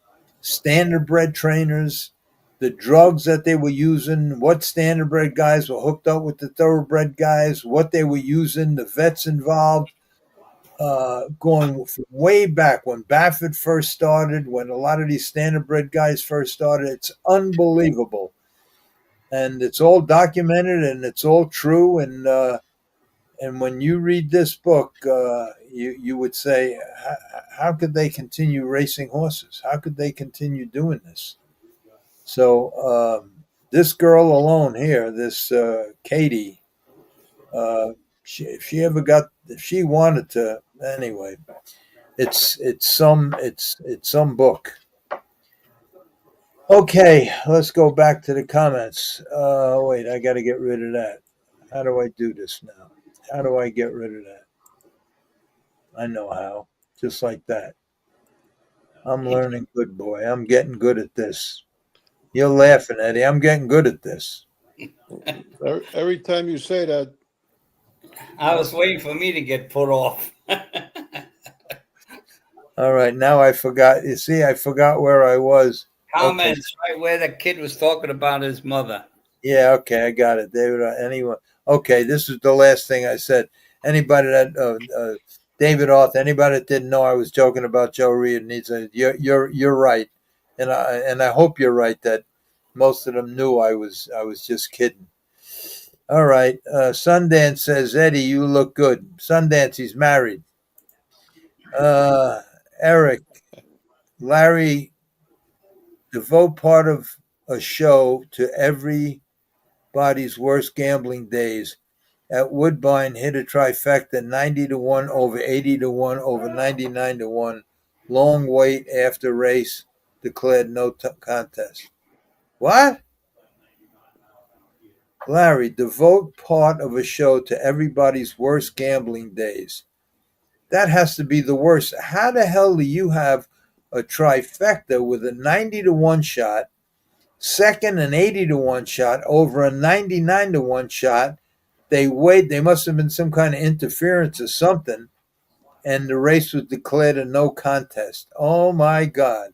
standardbred trainers, the drugs that they were using, what standardbred guys were hooked up with the thoroughbred guys, what they were using, the vets involved, going way back when Baffert first started, when a lot of these standardbred guys first started. It's unbelievable. And it's all documented and it's all true. And when you read this book, you would say, how could they continue racing horses? How could they continue doing this? So this girl alone here, this Katie, if she wanted to, anyway, it's some book. Okay, let's go back to the comments. Wait, I got to get rid of that. How do I do this now? How do I get rid of that? I know how. Just like that. I'm learning, good boy. I'm getting good at this. You're laughing, Eddie. I'm getting good at this. Every time you say that, I was waiting for me to get put off. All right, now I forgot. You see, I forgot where I was. Okay. Comments right where the kid was talking about his mother. Yeah, okay, I got it, David. Anyone? Okay, this is the last thing I said. Anybody that David Arth, anybody that didn't know I was joking about Joe Rico needs a. You're right, and I hope you're right that most of them knew I was just kidding. All right, Sundance says Eddie, you look good. Sundance, he's married. Eric, Larry, devote part of a show to everybody's worst gambling days. At Woodbine, hit a trifecta 90 to 1, over 80 to 1, over 99 to 1. Long wait after race, declared no contest. What? Larry, devote part of a show to everybody's worst gambling days. That has to be the worst. How the hell do you have a trifecta with a 90 to 1 shot, second an 80 to 1 shot, over a 99 to 1 shot? They must have been some kind of interference or something, and the race was declared a no contest. Oh my God.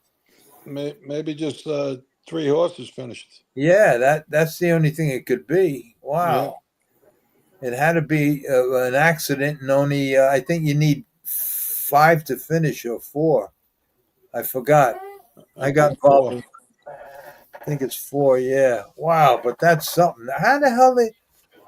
maybe just 3 horses finished. Yeah, that's the only thing it could be. Yeah. Wow. It had to be an accident, and only I think you need 5 to finish, or 4. I forgot. I got involved. 4. I think it's 4. Yeah. Wow. But that's something. How the hell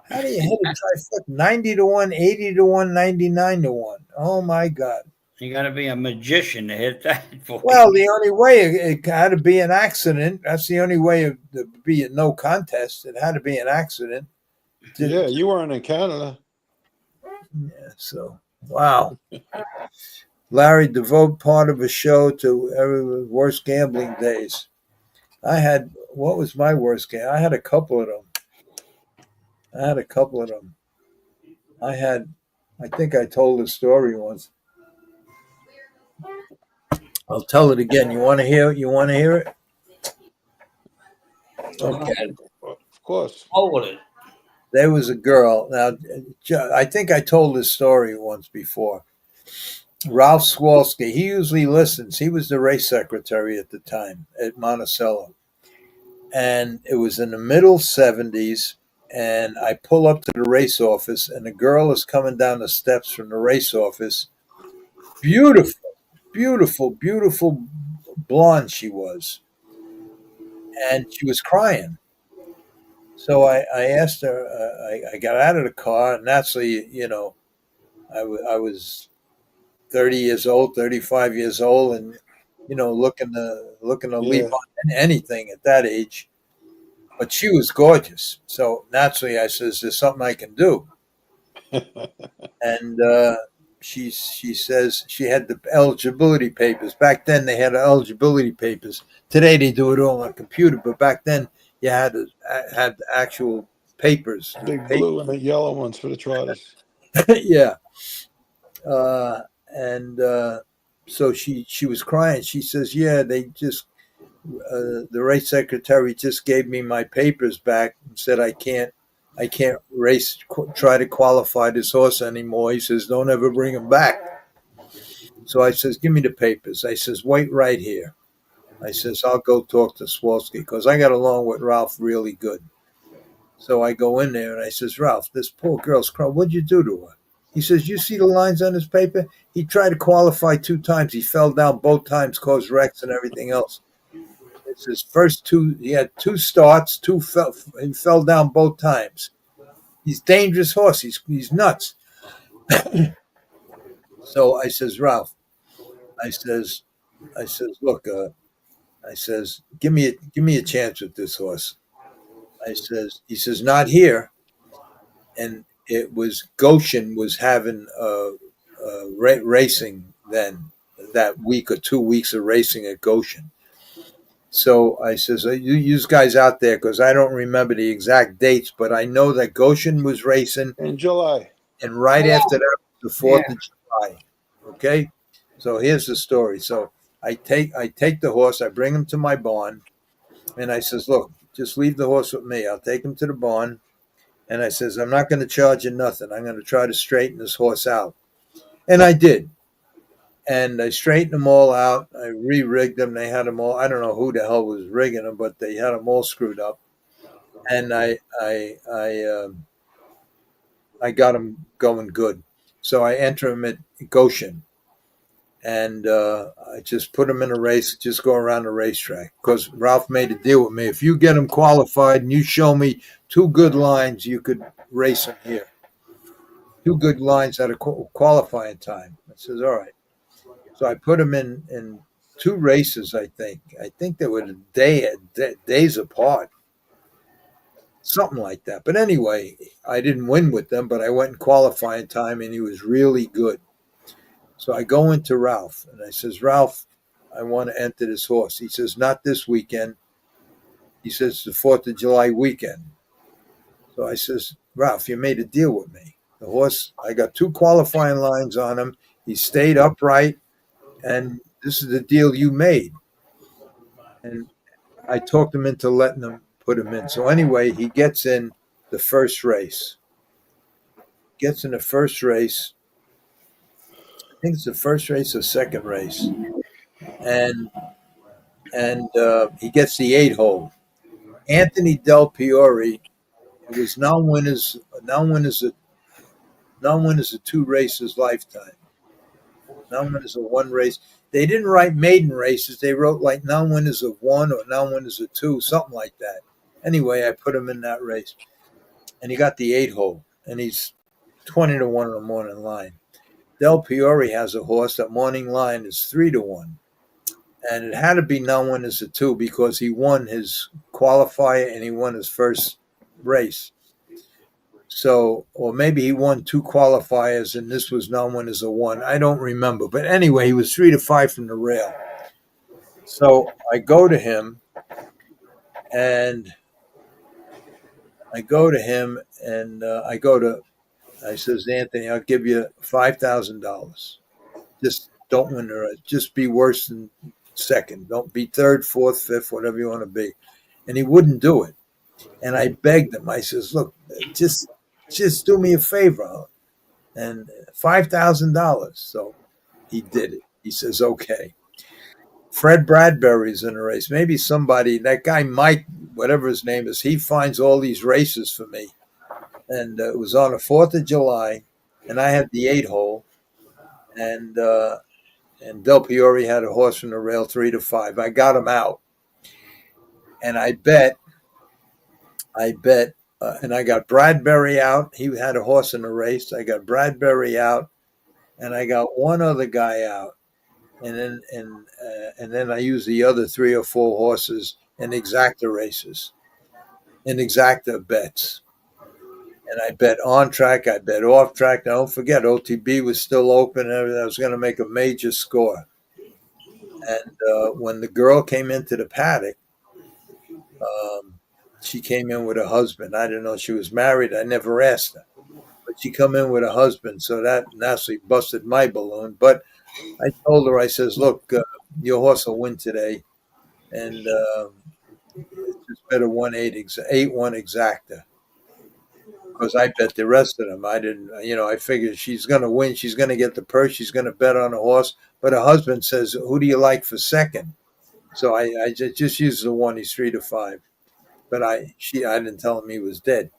how do you hit a trifecta? 90 to 1, 80 to 1, 99 to 1. Oh my God. You got to be a magician to hit that. Well, the only way it had to be an accident. That's the only way to be a no contest. It had to be an accident. Yeah, you weren't in Canada. Yeah, so, wow. Larry, devote part of a show to everyone's worst gambling days. What was my worst game? I had a couple of them. I think I told the story once. I'll tell it again. You want to hear it? Okay. Of course. Hold it. There was a girl. Now, I think I told this story once before. Ralph Swalski, he usually listens. He was the race secretary at the time at Monticello. And it was in the middle 70s. And I pull up to the race office, and a girl is coming down the steps from the race office. Beautiful, beautiful, beautiful blonde she was. And she was crying. So I asked her, I got out of the car, and naturally, I was 30 years old, 35 years old, and, looking to leap on anything at that age. But she was gorgeous. So naturally, I says, there's something I can do. And she says she had the eligibility papers. Back then, they had eligibility papers. Today, they do it all on a computer. But back then, you had actual papers. Big blue and the yellow ones for the trotters. Yeah. So she was crying. She says, yeah, they just, the race secretary just gave me my papers back and said I can't try to qualify this horse anymore. He says, don't ever bring him back. So I says, give me the papers. I says, wait right here. I says, I'll go talk to Swalski, because I got along with Ralph really good. So I go in there and I says, Ralph, this poor girl's crying. What'd you do to her? He says, you see the lines on his paper? He tried to qualify 2 times. He fell down both times, caused wrecks and everything else. It's his first 2. He had 2 starts. He fell down both times. He's a dangerous horse. He's nuts. So I says, Ralph, I says, look, I says, give me a chance with this horse. He says, not here. And it was Goshen was having racing then, that week or 2 weeks of racing at Goshen. So I says, you guys out there, because I don't remember the exact dates, but I know that Goshen was racing in July. And right after that, the 4th of July. Okay? So here's the story. So I take the horse, I bring him to my barn, And I says, look, just leave the horse with me. I'll take him to the barn. And I says, I'm not going to charge you nothing. I'm going to try to straighten this horse out. And I did. And I straightened them all out. I re-rigged them. They had them all. I don't know who the hell was rigging them, but they had them all screwed up. And I got them going good. So I enter them at Goshen. And I just put them in a race, just go around the racetrack. Because Ralph made a deal with me. If you get them qualified and you show me 2 good lines, you could race them here. 2 good lines at a qualifying time. I says, all right. So I put them in 2 races, I think. I think they were days apart. Something like that. But anyway, I didn't win with them, but I went in qualifying time, and he was really good. So I go into Ralph, and I says, Ralph, I want to enter this horse. He says, not this weekend. He says, the 4th of July weekend. So I says, Ralph, you made a deal with me. The horse, I got 2 qualifying lines on him. He stayed upright, and this is the deal you made. And I talked him into letting him put him in. So anyway, he gets in the first race. Gets in the first race. I think it's the first race or second race. And he gets the 8 hole. Anthony Del Piore, it was now winners of 2 races lifetime. Now winners of 1 race. They didn't write maiden races. They wrote like now winners of 1 or now winners of 2, something like that. Anyway, I put him in that race. And he got the 8 hole. And he's 20 to 1 on the morning line. Del Piore has a horse. That morning line is 3 to 1. And it had to be now winners of 2 because he won his qualifier and he won his first race. So, or maybe he won 2 qualifiers and this was now winners of 1. I don't remember. But anyway, he was 3 to 5 from the rail. So I go to him and I says, Anthony, I'll give you $5,000. Just don't win the race. Just be worse than second. Don't be third, fourth, fifth, whatever you want to be. And he wouldn't do it. And I begged him. I says, look, just do me a favor. And $5,000. So he did it. He says, okay. Fred Bradbury's in a race. Maybe somebody, that guy Mike, whatever his name is, he finds all these races for me. And it was on the 4th of July. And I had the 8 hole. And Del Piore had a horse from the rail 3 to 5. I got him out. And I bet, and I got Bradbury out. He had a horse in the race. I got Bradbury out, and I got one other guy out. And then I used the other 3 or 4 horses in exacta races, in exacta bets. And I bet on track, I bet off track. Now, don't forget, OTB was still open, and I was going to make a major score. And when the girl came into the paddock, she came in with her husband. I didn't know she was married. I never asked her. But she come in with her husband, so that naturally busted my balloon. But I told her, I says, look, your horse will win today. And it's better 8-1 exacta. Because I bet the rest of them. I didn't, I figured she's going to win. She's going to get the purse. She's going to bet on the horse. But her husband says, who do you like for second? So I just used the one. He's 3 to 5. But I didn't tell him he was dead.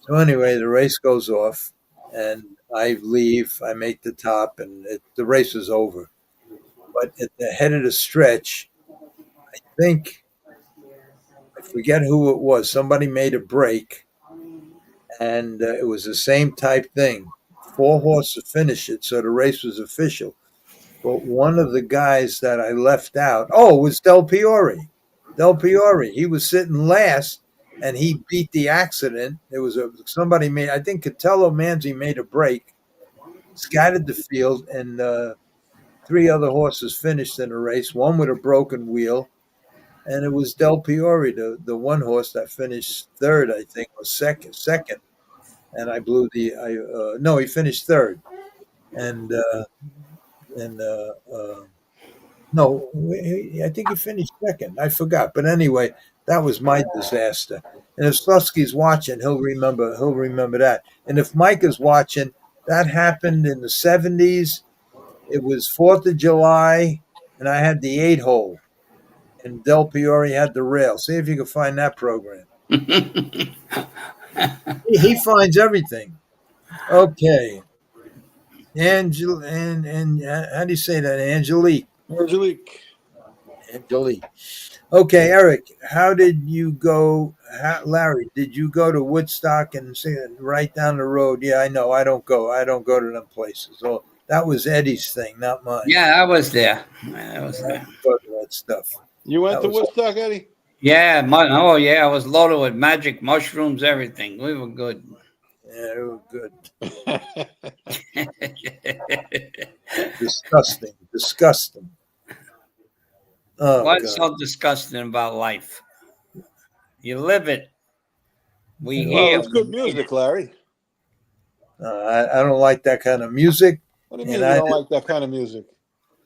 So anyway, the race goes off, and I leave. I make the top, and the race is over. But at the head of the stretch, I forget who it was. Somebody made a break, and it was the same type thing. 4 horses finished it, so the race was official. But one of the guys that I left out, it was Del Piore. Del Piore, he was sitting last, and he beat the accident. There was somebody made, I think Catello Manzi made a break, scattered the field, and 3 other horses finished in the race, one with a broken wheel, and it was Del Piore, the one horse that finished third, I think, or second, and I blew he finished third, and No, I think he finished second. I forgot, but anyway, that was my disaster. And if Slusky's watching, he'll remember. He'll remember that. And if Mike is watching, that happened in the '70s. It was 4th of July, and I had the 8-hole, and Del Piore had the rail. See if you can find that program. He finds everything. Okay, Angel and how do you say that? Angelique. Angelique. Okay, Eric, how did you go? Larry, did you go to Woodstock and see it right down the road? Yeah, I know. I don't go. I don't go to them places. Oh, that was Eddie's thing, not mine. Yeah, I was there. I was I there. don't go to that stuff. You went That to was Woodstock, Eddie? Yeah, oh yeah, I was loaded with magic mushrooms, everything. We were good. yeah, it was good. Disgusting, disgusting. Oh What's God. so disgusting about life? You live it. We Well, here. it's good We made music, Larry. I don't like that kind of music, What do you and mean you don't like that kind of music?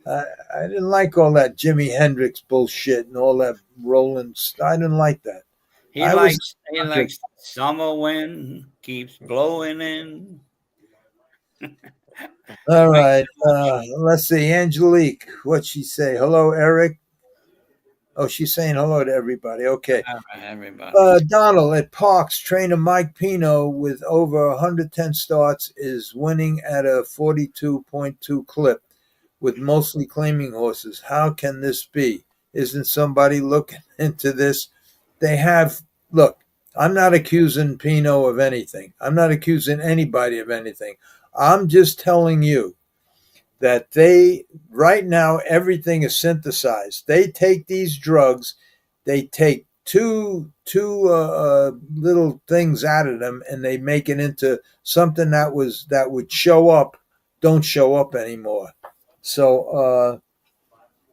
I, I didn't like all that Jimi Hendrix bullshit and all that Rolling. I didn't like that. He I was likes he a sucker. likes summer wind keeps blowing in. All Thank right. you so much. Let's see. Angelique, what'd she say? Hello, Eric. Oh, she's saying hello to everybody. Okay. All right, everybody. Donald at Parks, trainer Mike Pino with over 110 starts is winning at a 42.2 clip with mostly claiming horses. How can this be? Isn't somebody looking into this? They have, look, I'm not accusing Pino of anything. I'm not accusing anybody of anything. I'm just telling you that they right now everything is synthesized. They take these drugs, they take two little things out of them, and they make it into something that would show up, don't show up anymore. So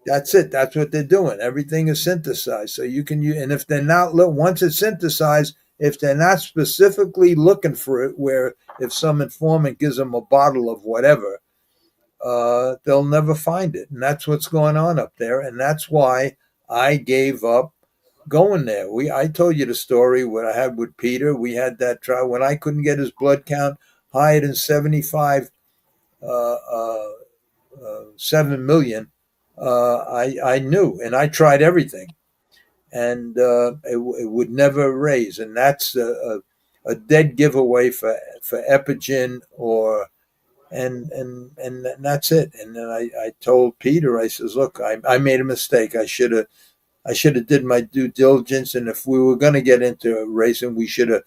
that's it. That's what they're doing. Everything is synthesized, so you can use. And if they're not once it's synthesized, if they're not specifically looking for it, where if some informant gives them a bottle of whatever, they'll never find it. And that's what's going on up there. And that's why I gave up going there. I told you the story what I had with Peter. We had that trial when I couldn't get his blood count higher than 75, 7 million. I knew, and I tried everything, and it would never raise. And that's a dead giveaway for Epigen or and that's it. And then I told Peter, I says, look, I made a mistake. I should have did my due diligence, and if we were going to get into racing, we should have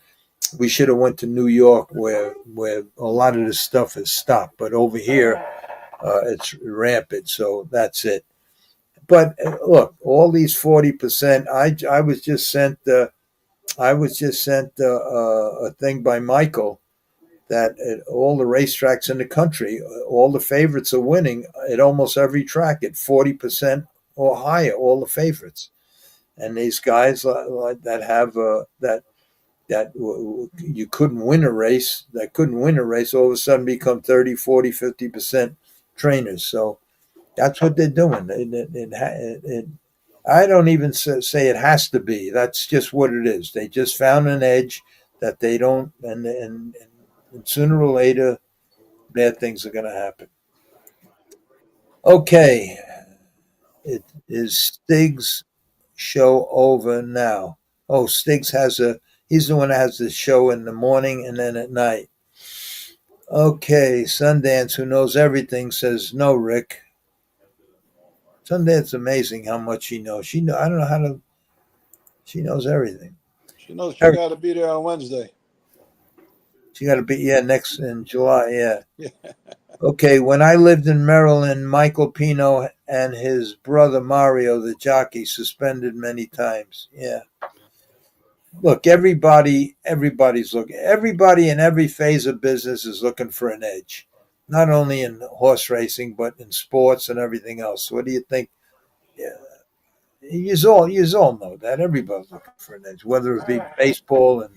went to New York where a lot of this stuff is stopped. But over here, it's rampant. So that's it. But look, all these 40%. I was just sent. A thing by Michael that at all the racetracks in the country, all the favorites are winning at almost every track at 40% or higher. All the favorites, and these guys like that have that you couldn't win a race, all of a sudden become 30, 40, 50% trainers. So that's what they're doing. I don't even say it has to be. That's just what it is. They just found an edge that they don't, and sooner or later, bad things are going to happen. Okay, it is Stig's show over now. Oh, he's the one that has the show in the morning and then at night. Okay, Sundance, who knows everything, says no, Rick. Sundance, amazing how much she knows. I don't know how to. She knows everything. She knows she Eric, got to be there on Wednesday. she got to be next in July. Yeah. Yeah. Okay, when I lived in Maryland, Michael Pino and his brother Mario, the jockey, suspended many times. Yeah. Look, everybody's looking. Everybody in every phase of business is looking for an edge, not only in horse racing but in sports and everything else. What do you think? Yeah, you all know that everybody's looking for an edge, whether it be baseball and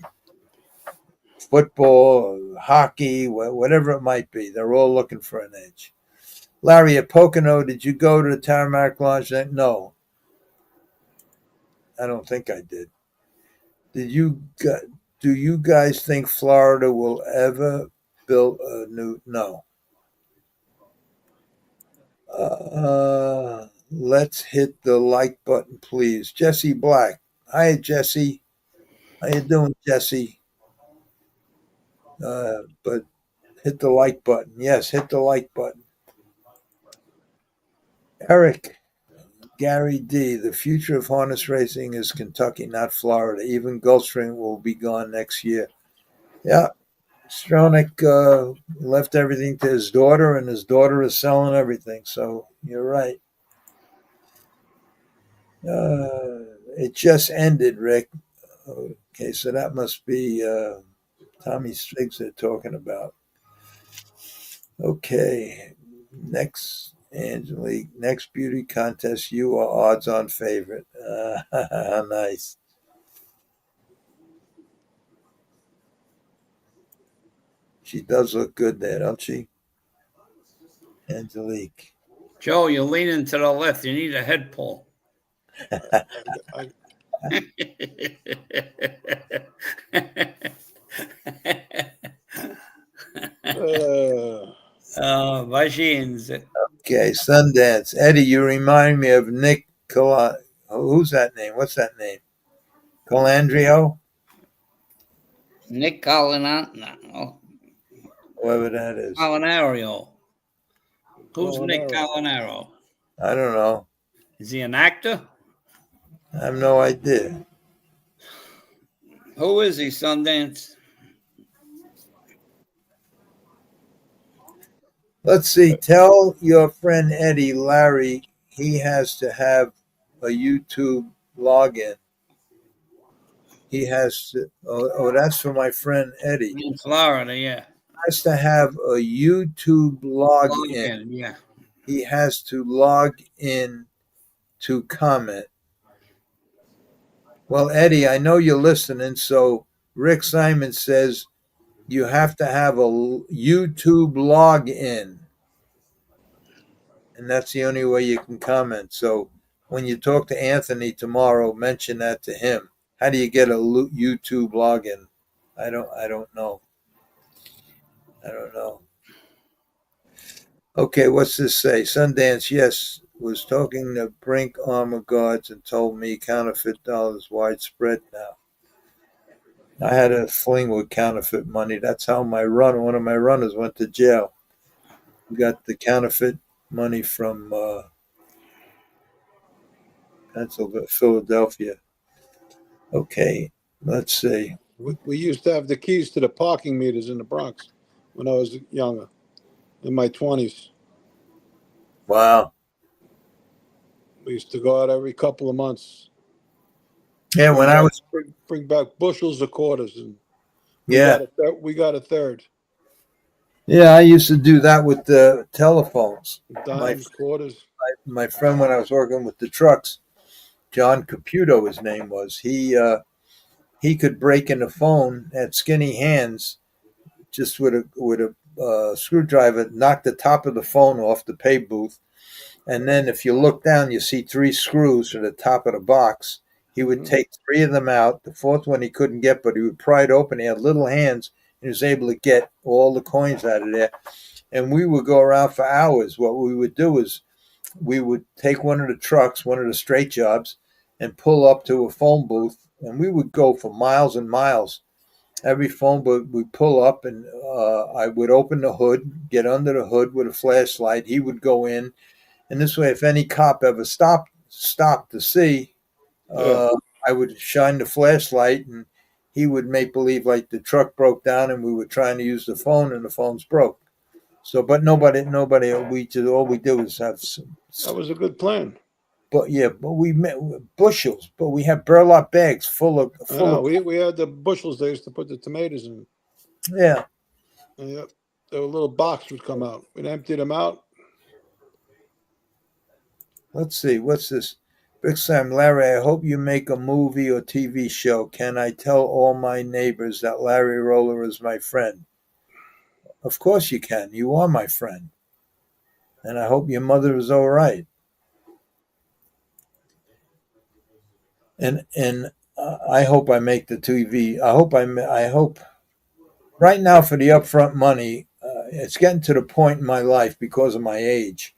football, or hockey, whatever it might be. They're all looking for an edge. Larry, at Pocono, did you go to the Tamarack Lodge? No, I don't think I did. Did you? Do you guys think Florida will ever build a new? No. Let's hit the like button, please. Jesse Black. Hi, Jesse. How you doing, Jesse? But hit the like button. Yes, hit the like button. Eric, Gary D. The future of harness racing is Kentucky, not Florida. Even Gulfstream will be gone next year. Yeah, Stronach left everything to his daughter, and his daughter is selling everything. So you're right. It just ended, Rick. Okay, so that must be Tommy Striggs they're talking about. Okay, next, Angelique, next beauty contest, you are odds-on favorite. Nice. She does look good there, don't she? Angelique. Joe, you're leaning to the left. You need a head pull. I, Machines. Okay, Sundance. Eddie, you remind me of Nick who's that name? What's that name? Colandrio? Nick Colinario. Whoever that is. Colinario. Who's Nick Colinario. Colinario? I don't know. Is he an actor? I have no idea. Who is he, Sundance? Let's see. Tell your friend Eddie, Larry, he has to have a YouTube login. He has to. Oh, that's for my friend Eddie. In Florida, yeah. Has to have a YouTube login. Yeah. He has to log in to comment. Well, Eddie, I know you're listening. So Rick Simon says you have to have a YouTube login. And that's the only way you can comment. So when you talk to Anthony tomorrow, mention that to him. How do you get a YouTube login? I don't know. I don't know. Okay, what's this say? Sundance, yes, was talking to Brink Armor Guards and told me counterfeit dollars widespread now. I had a fling with counterfeit money. That's how one of my runners went to jail. We got the counterfeit money from Philadelphia. Okay, let's see. we used to have the keys to the parking meters in the Bronx when I was younger, in my 20s. Wow. We used to go out every couple of months. Yeah, when I was bring back bushels of quarters, and we got a third. Yeah, I used to do that with the telephones. Dimes, quarters. My friend, when I was working with the trucks, John Caputo, his name was. He could break in the phone, had skinny hands, just with a screwdriver, knock the top of the phone off the pay booth, and then if you look down, you see 3 screws from the top of the box. He would take 3 of them out. The 4th one he couldn't get, but he would pry it open. He had little hands. He was able to get all the coins out of there. And we would go around for hours. What we would do is we would take one of the trucks, one of the straight jobs, and pull up to a phone booth. And we would go for miles and miles. Every phone booth we'd pull up, and I would open the hood, get under the hood with a flashlight. He would go in. And this way, if any cop ever stopped to see, I would shine the flashlight, and he would make believe like the truck broke down, and we were trying to use the phone, and the phone's broke. So, but nobody. All we do is have some. That was a good plan. But we met bushels. But we had burlap bags full of. We had the bushels they used to put the tomatoes in. Yeah. Yep. A little box would come out. We'd empty them out. Let's see. What's this? Big Sam, Larry, I hope you make a movie or TV show. Can I tell all my neighbors that Larry Rolla is my friend? Of course you can. You are my friend. and I hope your mother is all right. And I hope I make the TV. I hope right now for the upfront money. It's getting to the point in my life because of my age.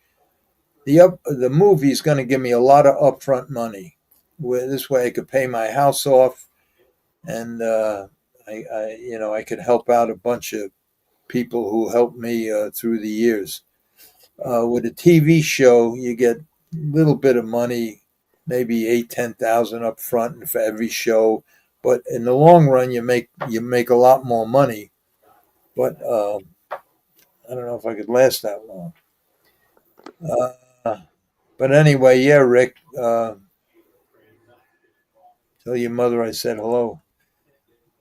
The movie is going to give me a lot of upfront money. Where this way I could pay my house off, and I could help out a bunch of people who helped me through the years. With a TV show, you get a little bit of money, maybe 8,000-10,000 up front for every show, but in the long run, you make a lot more money. But I don't know if I could last that long. But anyway, yeah, Rick. Tell your mother I said hello.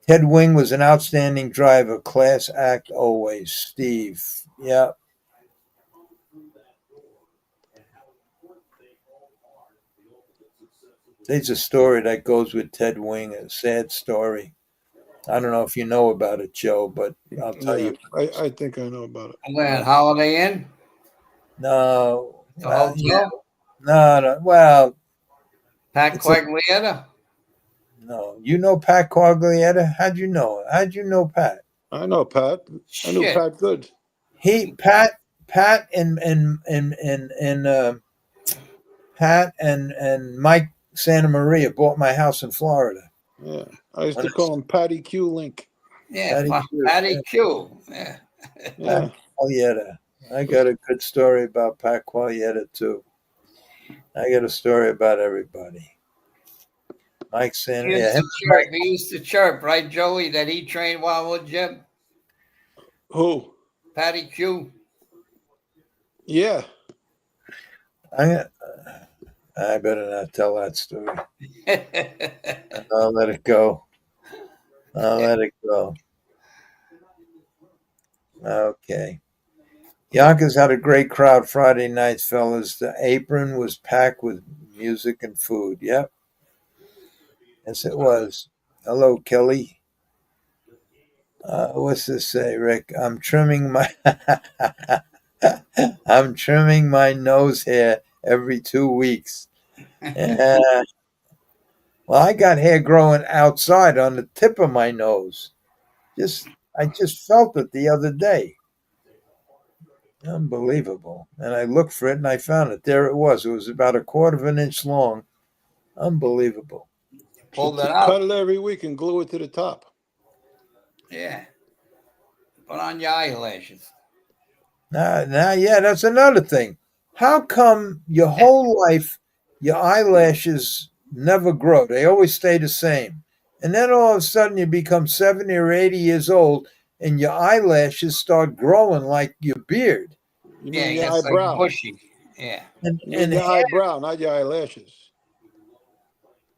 Ted Wing was an outstanding driver, class act always. Steve, yeah. There's a story that goes with Ted Wing, a sad story. I don't know if you know about it, Joe, but I'll tell Yeah, you. I think I know about it. When Holiday Inn, No, the hotel, no. Well, Pat it's a Quaglietta. no. You know Pat Quaglietta? How'd you know? How'd you know Pat? I know Pat. I knew Shit. Pat good. Pat and Mike Santa Maria bought my house in Florida. Yeah, I used to call him Patty Q Link. Yeah, Patty Q. Yeah. Yeah, Quaglietta. I got a good story about Pat Quaglietta too. I got a story about everybody. Mike Santa. He used to chirp, right, Joey, that he trained Wildwood Jim? who? Patty Q. Yeah, I better not tell that story. I'll let it go. Okay. Yonkers had a great crowd Friday nights, fellas. The apron was packed with music and food. Yep. Yes, it was. Hello, Kelly. What's this say, Rick? I'm trimming my nose hair every 2 weeks. Well, I got hair growing outside on the tip of my nose. I just felt it the other day. Unbelievable. And I looked for it and I found it. There it was. It was about a quarter of an inch long. Unbelievable. Pulled so it out. cut it every week and glue it to the top. Yeah. Put on your eyelashes. Now, yeah, that's another thing. How come your whole life your eyelashes never grow? They always stay the same. And then all of a sudden you become 70 or 80 years old and your eyelashes start growing like your beard. You Yeah, mean it your gets eyebrow? like bushy. Yeah. And You mean your eyebrow, not your eyelashes.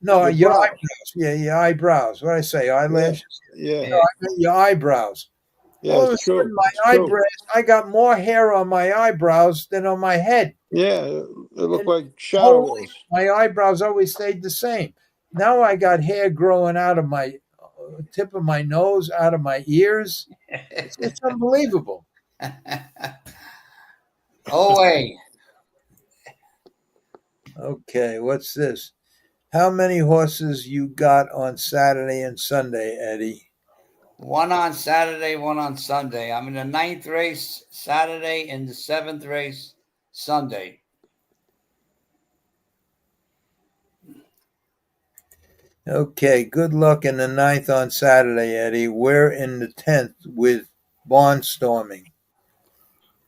no, Your your brow. eyebrows. Yeah, your eyebrows. What did I say? Eyelashes? Yeah, No, I meant your eyebrows. yeah, All of a it's true. sudden, my It's true. eyebrows, I got more hair on my eyebrows than on my head. Yeah, it looked And like shadow whole hills. my eyebrows always stayed the same. Now I got hair growing out of my tip of my nose, out of my ears. It's unbelievable. Oh, wait. Okay, what's this? How many horses you got on Saturday and Sunday, Eddie? One on Saturday, one on Sunday. I'm in the 9th race Saturday and the 7th race Sunday. Okay, good luck in the 9th on Saturday, Eddie. We're in the 10th with barnstorming.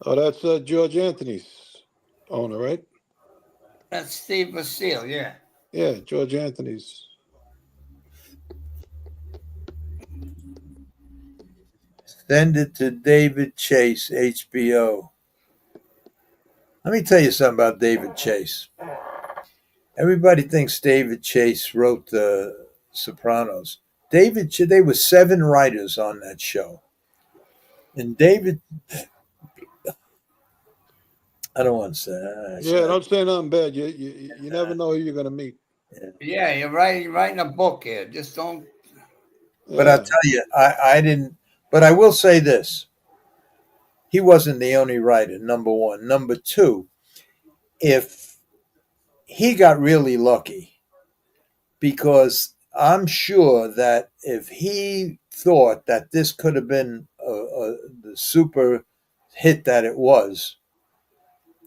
Oh, that's George Anthony's owner, right? That's Steve Basile, yeah. Yeah, George Anthony's. Send it to David Chase, HBO. Let me tell you something about David Chase. Everybody thinks David Chase wrote The Sopranos. There were 7 writers on that show. And David, I don't want to say. Yeah, don't say nothing bad. You never know who you're going to meet. Yeah, you're writing a book here. Just don't. But I'll Yeah. tell you, I didn't. But I will say this. he wasn't the only writer, number one. Number two, if he got really lucky, because I'm sure that if he thought that this could have been the super hit that it was,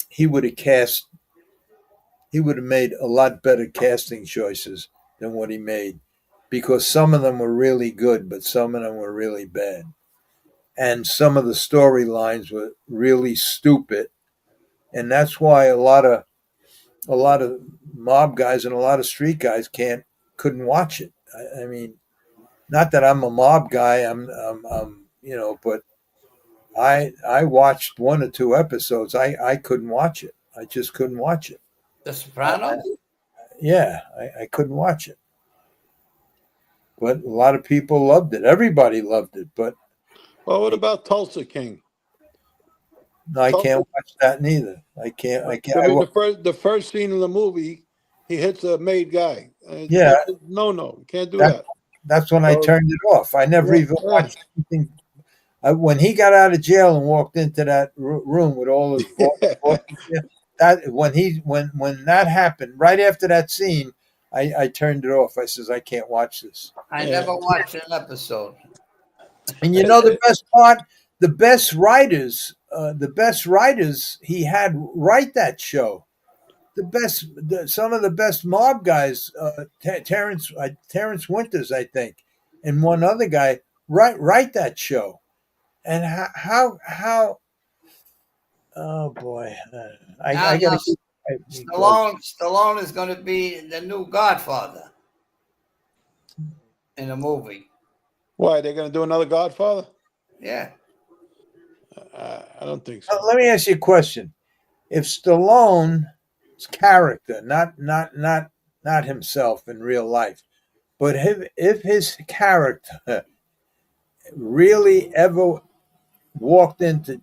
he would have cast. He would have made a lot better casting choices than what he made, because some of them were really good, but some of them were really bad, and some of the storylines were really stupid, and that's why a lot of mob guys and a lot of street guys couldn't watch it. I mean, not that I'm a mob guy. But I watched one or two episodes. I couldn't watch it. I just couldn't watch it. The Sopranos? Yeah, I couldn't watch it. But a lot of people loved it. Everybody loved it. But Well, what about Tulsa King? no, I can't watch that neither. I can't. I mean, the first scene in the movie, he hits a made guy. Yeah. No, can't do That- that. That's when I So- turned it off. I never Yeah, even yeah. watched anything. When he got out of jail and walked into that room with all his that when that happened, right after that scene, I turned it off. I says, I can't watch this. I Yeah. never watched an episode. And you know the best part, the best writers he had write that show. Some of the best mob guys, Terrence Winters, I think, and one other guy write that show. And how oh boy, I got to. Stallone is going to be the new Godfather in a movie. Why, they're going to do another Godfather? Yeah. I don't think so. Let me ask you a question: if Stallone's character, not himself in real life, but if his character really ever walked into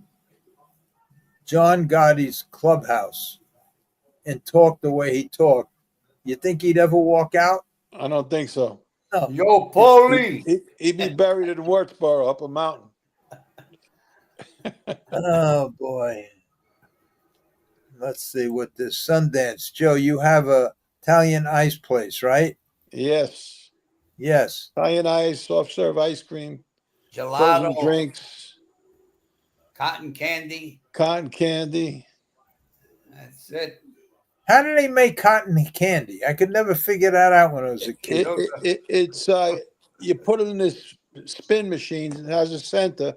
John Gotti's clubhouse and talked the way he talked, you think he'd ever walk out? I don't think so. No. Yo, Paulie. He'd be buried in Wurtsboro up a mountain. Oh boy. Let's see what this Sundance. Joe, you have a Italian ice place, right? Yes. Yes. Italian ice, soft serve ice cream, frozen Gelato. drinks, Cotton candy. cotton candy. That's it. How do they make cotton candy? I could never figure that out when I was a kid. It's you put it in this spin machine. It has a center.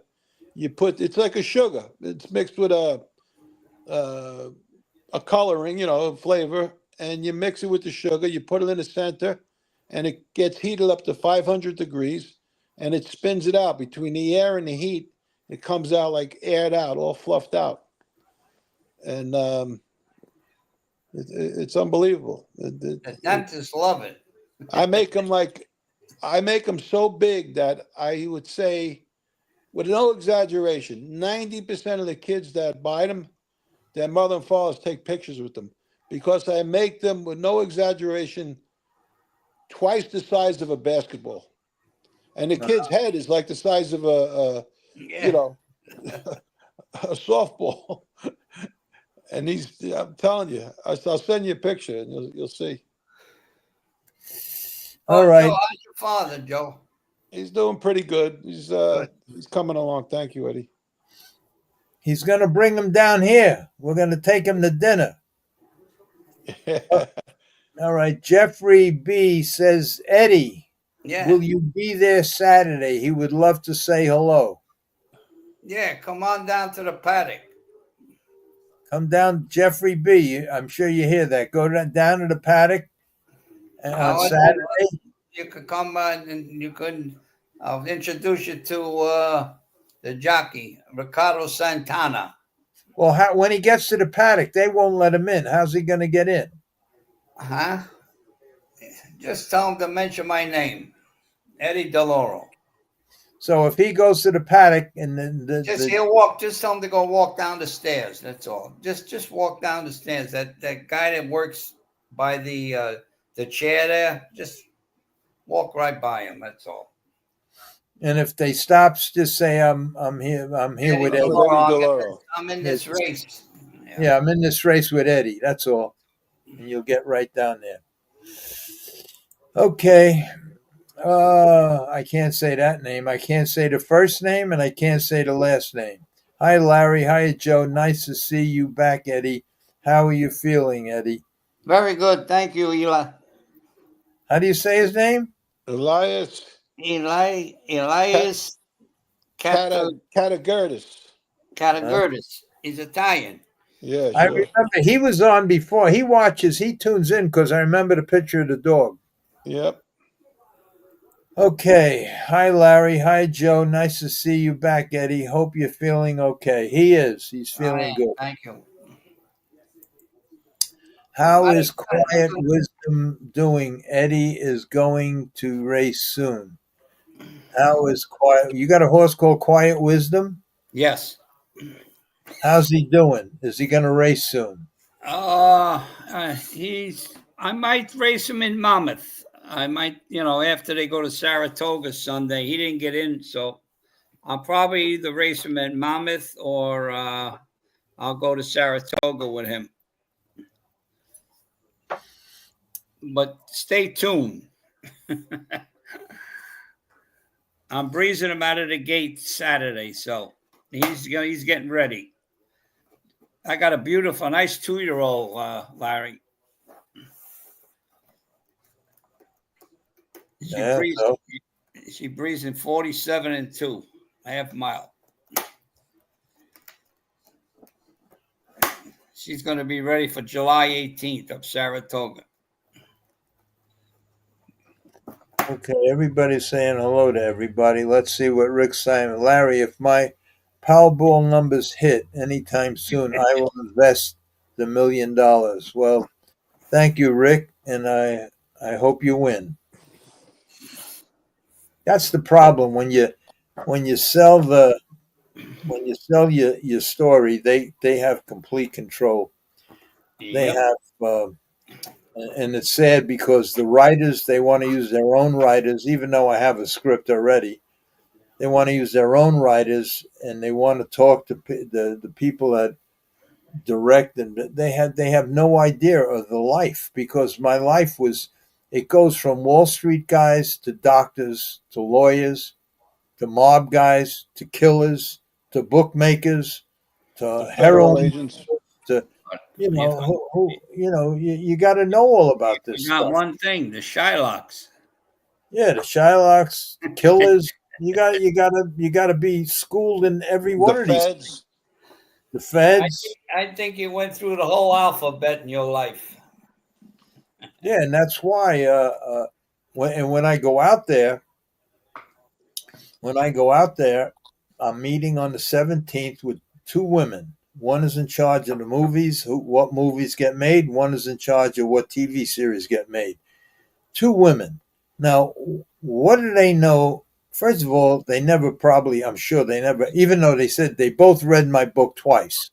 It's like a sugar. It's mixed with a coloring, a flavor, and you mix it with the sugar. You put it in the center, and it gets heated up to 500 degrees, and it spins it out between the air and the heat. It comes out like aired out, all fluffed out, and it's unbelievable. The dentists love it. I make them so big that I would say, with no exaggeration, 90% of the kids that buy them, their mother and fathers take pictures with them, because I make them, with no exaggeration, twice the size of a basketball, and the kid's head is like the size of a softball. And I'm telling you, I'll send you a picture, and you'll see. All right. Joe, how's your father, Joe? He's doing pretty good. He's coming along. Thank you, Eddie. He's going to bring him down here. We're going to take him to dinner. All right. Jeffrey B. says, Eddie, Yeah. will you be there Saturday? He would love to say hello. Yeah, come on down to the paddock. Come down, Jeffrey B. I'm sure you hear that. Go down to the paddock on Saturday. You could come and you could. I'll introduce you to the jockey, Ricardo Santana. Well, when he gets to the paddock, they won't let him in. How's he going to get in? Huh? Just tell him to mention my name, Eddie DeLauro. So if he goes to the paddock and then he'll walk. Just tell him to go walk down the stairs. That's all. Just walk down the stairs. That guy that works by the chair there, just walk right by him. That's all. And if they stops, just say I'm here. I'm here with I'm Eddie. with Eddie I'll get DeLauro. I'm in this race. Yeah, I'm in this race with Eddie. That's all. And you'll get right down there. Okay. I can't say that name. I can't say the first name and I can't say the last name. Hi, Larry. Hi, Joe. Nice to see you back, Eddie. How are you feeling, Eddie? Very good. Thank you, Eli. How do you say his name? Elias Cat- Elias Catagurtis. Uh, Catagurtis. He's Italian. Yeah, I sure. remember he was on before. He watches, he tunes in because I remember the picture of the dog. Yep. Okay. Hi, Larry. Hi, Joe. Nice to see you back, Eddie. Hope you're feeling okay. He is. He's I feeling am. good. Thank you. How I, is Quiet Wisdom doing? Eddie is going to race soon. How is Quiet? You got a horse called Quiet Wisdom? yes. How's he doing? Is he going to race soon? I might race him in Monmouth. I might, after they go to Saratoga Sunday. He didn't get in, so I'll probably either race him at Monmouth or I'll go to Saratoga with him. But stay tuned. I'm breezing him out of the gate Saturday, so he's getting ready. I got a nice 2-year-old, Larry. She Yeah. breezed. So She breezed in 47 and 2, a half mile. She's going to be ready for July 18th up Saratoga. okay, everybody's saying hello to everybody. Let's see what Rick's saying. Larry, if my Powerball numbers hit anytime soon, I will invest the $1 million. Well, thank you, Rick, and I hope you win. That's the problem when you sell your story, they have complete control. They Yep. have, and it's sad because the writers, they want to use their own writers, even though I have a script already. They want to use their own writers, and they want to talk to the people that direct, and they have no idea of the life, because my life it goes from Wall Street guys to doctors to lawyers to mob guys to killers to bookmakers The to federal heroin agents. to You, you got to know all you about this forgot stuff. one thing: the Shylocks. Yeah, the Shylocks, killers. You gotta be schooled in every The one of these things. feds. The feds. I think you went through the whole alphabet in your life. Yeah, and that's why when I go out there, I'm meeting on the 17th with two women. One is in charge of the movies, what movies get made. One is in charge of what TV series get made. Two women. Now, what do they know? First of all, I'm sure they never, even though they said they both read my book twice,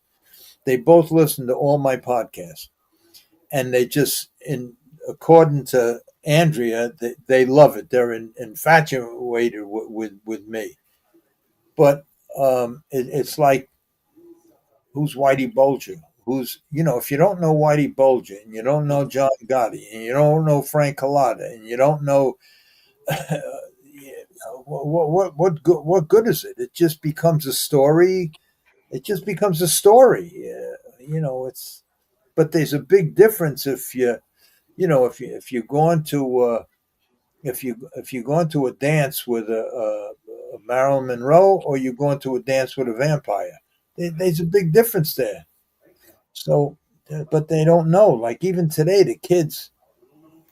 they both listened to all my podcasts. And they just, according to Andrea, they love it. They're infatuated with me. But it's like, who's Whitey Bulger? If you don't know Whitey Bulger and you don't know John Gotti and you don't know Frank Collada and you don't know, what good is it? It just becomes a story. It just becomes a story. But there's a big difference if you're going to if you're going to a dance with a Marilyn Monroe or you're going to a dance with a vampire. There's a big difference there. So, but they don't know. Like even today, the kids,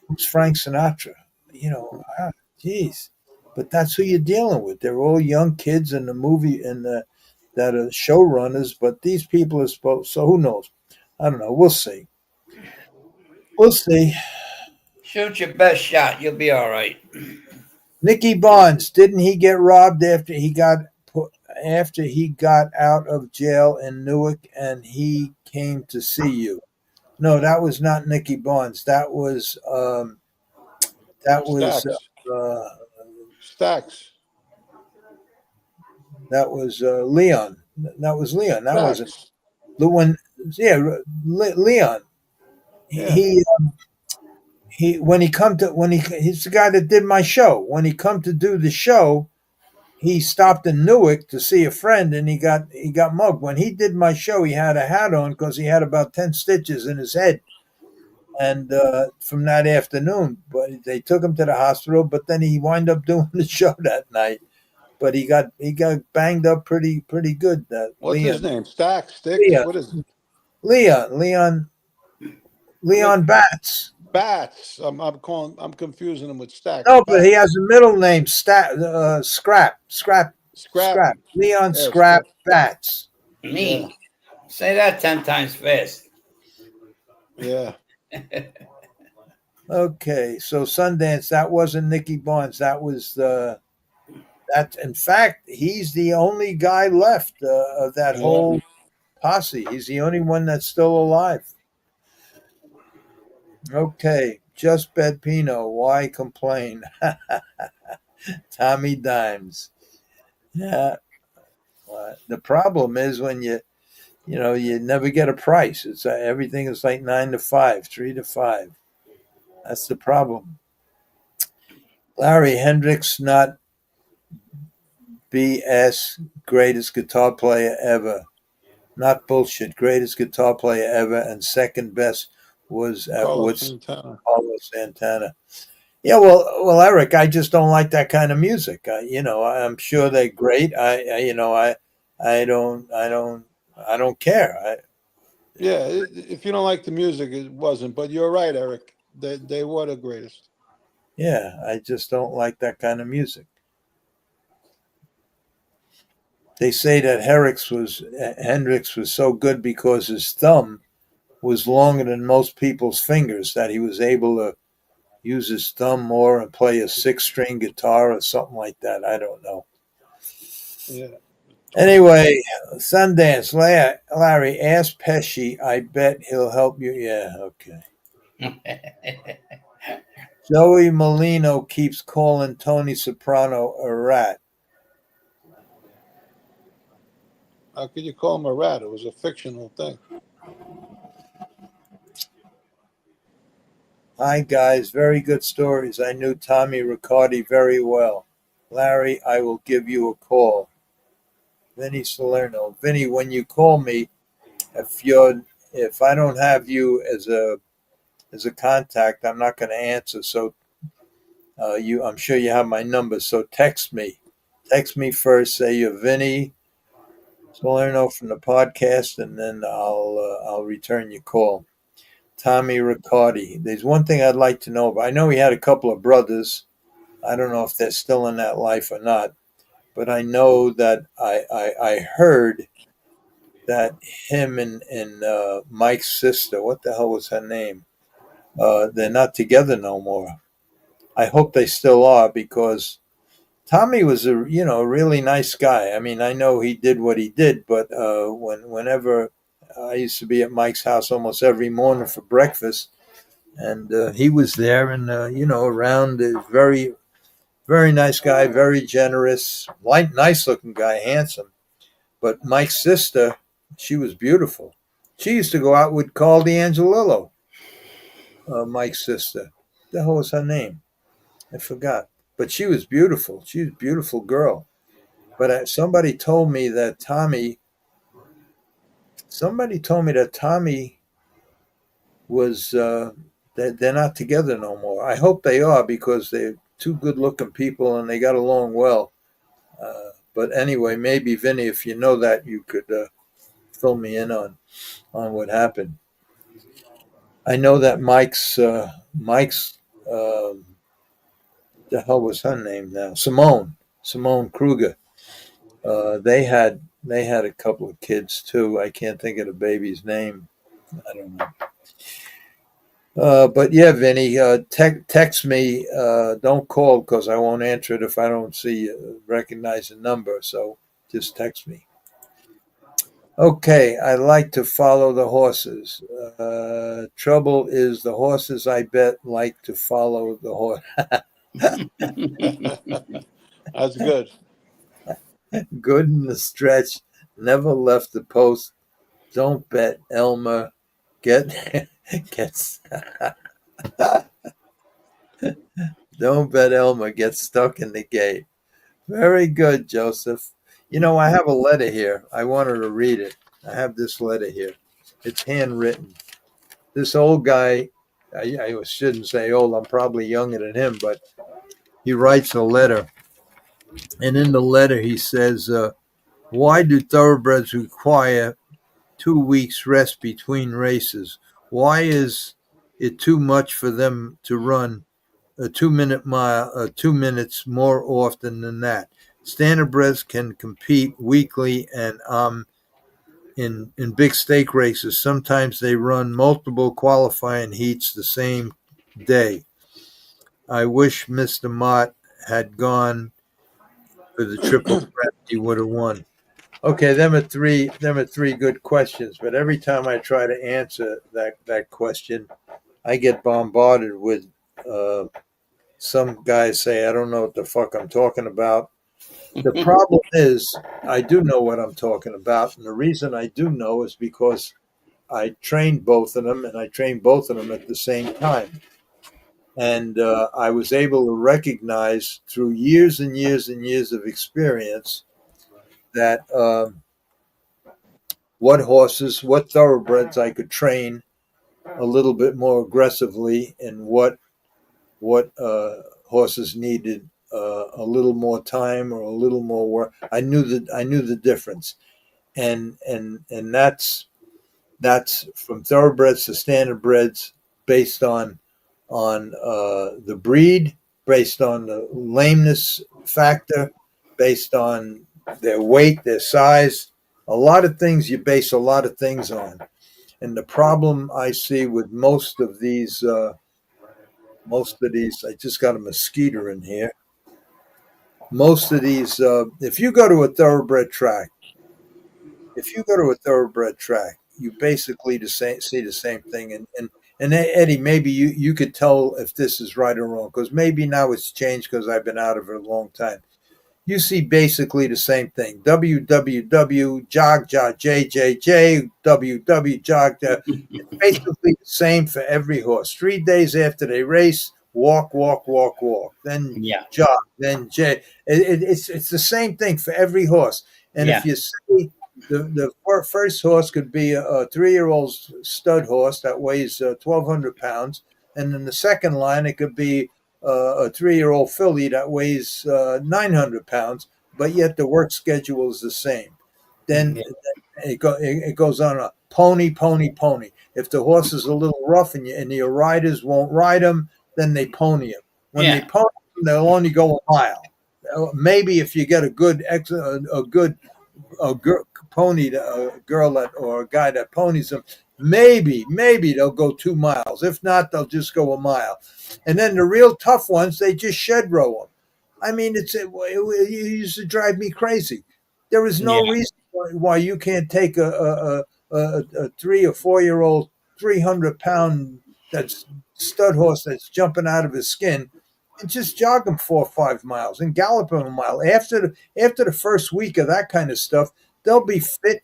who's Frank Sinatra? Geez. But that's who you're dealing with. They're all young kids in the movie that are showrunners. But these people are supposed. So who knows? I don't know. We'll see. We'll see. Shoot your best shot. You'll be all right. Nicky Barnes, didn't he get robbed after he got out of jail in Newark and he came to see you? No, that was not Nicky Barnes. That was Stacks. uh, Stacks. That was Leon. That was Leon. That wasn't Facts. the one. Yeah, Leon. Yeah. He when he come to when he's the guy that did my show. When he come to do the show, he stopped in Newark to see a friend, and he got mugged. When he did my show, he had a hat on because he had about 10 stitches in his head, and from that afternoon. But they took him to the hospital. But then he wound up doing the show that night. But he got banged up pretty good. That What's his name? Stack, Sticks? Leon What is it? Leon Leon What Leon Batts. Bats? I'm confusing him with Stacks. No, but he Bats. has a middle name, Scrap. Scrappy. Leon Yeah, Scrap Batts. yeah, Me. Say that 10 times fast. yeah. Okay, so Sundance, that wasn't Nicky Barnes. That was that. In fact, he's the only guy left of that Yeah. whole posse. He's the only one that's still alive. Okay, just Bedpino. Why complain? Tommy Dimes. Yeah. The problem is when you never get a price. It's everything is like 9 to 5, 3 to 5. That's the problem. Larry Hendricks, not BS, greatest guitar player ever. Not bullshit, greatest guitar player ever, and second best was at Carlos Woodstock, Santana. Carlos Santana. Yeah, well, Eric, I just don't like that kind of music. I'm sure they're great. I don't care. Yeah, if you don't like the music, it wasn't. But you're right, Eric. They were the greatest. Yeah, I just don't like that kind of music. They say that Hendrix was so good because his thumb was longer than most people's fingers, that he was able to use his thumb more and play a 6-string guitar or something like that. I don't know. Yeah. Anyway, Sundance, Larry, ask Pesci. I bet he'll help you. Yeah, okay. Joey Molino keeps calling Tony Soprano a rat. How could you call him a rat? It was a fictional thing. Hi, guys. Very good stories. I knew Tommy Riccardi very well. Larry, I will give you a call. Vinny Salerno. Vinny, when you call me, if I don't have you as a contact, I'm not going to answer. So I'm sure you have my number. So text me. Text me first. Say you're Vinny Salerno from the podcast, and then I'll return your call. Tommy Riccardi. There's one thing I'd like to know about. I know he had a couple of brothers. I don't know if they're still in that life or not, but I know that I heard that him and Mike's sister, what the hell was her name? They're not together no more. I hope they still are, because Tommy was a really nice guy. I mean, I know he did what he did, but whenever I used to be at Mike's house almost every morning for breakfast, and he was there, and around, very, very nice guy, very generous, nice looking guy, handsome. But Mike's sister, she was beautiful. She used to go out with Carl D'Angelillo, Mike's sister. The hell was her name? I forgot. But she was beautiful. She was a beautiful girl. But somebody told me that Tommy was, that they're not together no more. I hope they are, because they're two good looking people and they got along well. But anyway, maybe Vinny, if you know that, you could fill me in on what happened. I know that Mike's the hell was her name now? Simone Kruger. They had a couple of kids too. I can't think of the baby's name. I don't know. But yeah, Vinny, text me. Don't call, because I won't answer it if I don't recognize the number. So just text me. Okay, I like to follow the horses. Trouble is the horses, I bet, like to follow the horse. That's good. Good in the stretch. Never left the post. Don't bet Elmer. Gets. Don't bet Elmer gets stuck in the gate. Very good, Joseph. I have a letter here. I wanted to read it. I have this letter here. It's handwritten. This old guy, I shouldn't say old, I'm probably younger than him, but he writes a letter. And in the letter, he says, why do thoroughbreds require 2 weeks rest between races? Why is it too much for them to run a 2 minute mile, 2 minutes more often than that? Standardbreds can compete weekly and in big stake races. Sometimes they run multiple qualifying heats the same day. I wish Mr. Mott had gone for the triple threat. He would have won. Okay, them are three good questions. But every time I try to answer that question, I get bombarded with some guys say I don't know what the fuck I'm talking about. The problem is I do know what I'm talking about, and the reason I do know is because I trained both of them, and I trained both of them at the same time. And I was able to recognize through years and years and years of experience that what thoroughbreds I could train a little bit more aggressively, and what horses needed a little more time or a little more work. I knew the difference, and that's from thoroughbreds to standardbreds based on the breed, based on the lameness factor, based on their weight, their size. A lot of things you base a lot of things on. And the problem I see with I just got a mosquito in here. Most of these, if you go to a thoroughbred track, you basically see the same thing. And Eddie, maybe you could tell if this is right or wrong, because maybe now it's changed because I've been out of it a long time. You see basically the same thing. WWW, jog, jog, JJJ, WW, jog. It's basically the same for every horse. 3 days after they race, walk, walk, walk, walk. Then Yeah. jog, then J. It's the same thing for every horse. And Yeah. if you see the first horse could be a 3-year-old stud horse that weighs 1,200 pounds. And in the second line, it could be a 3-year-old filly that weighs 900 pounds, but yet the work schedule is the same. Then it goes on a pony, pony, pony. If the horse is a little rough and your riders won't ride him, then they pony him. When they pony him, they'll only go a mile. Maybe if you get a good pony, a girl that or a guy that ponies them, maybe they'll go 2 miles. If not, they'll just go a mile. And then the real tough ones, they just shed row them. I mean, it used to drive me crazy. There is no reason why you can't take a 3 or 4-year-old 300-pound that's stud horse that's jumping out of his skin and just jog him 4 or 5 miles and gallop him a mile. After the first week of that kind of stuff, they'll be fit.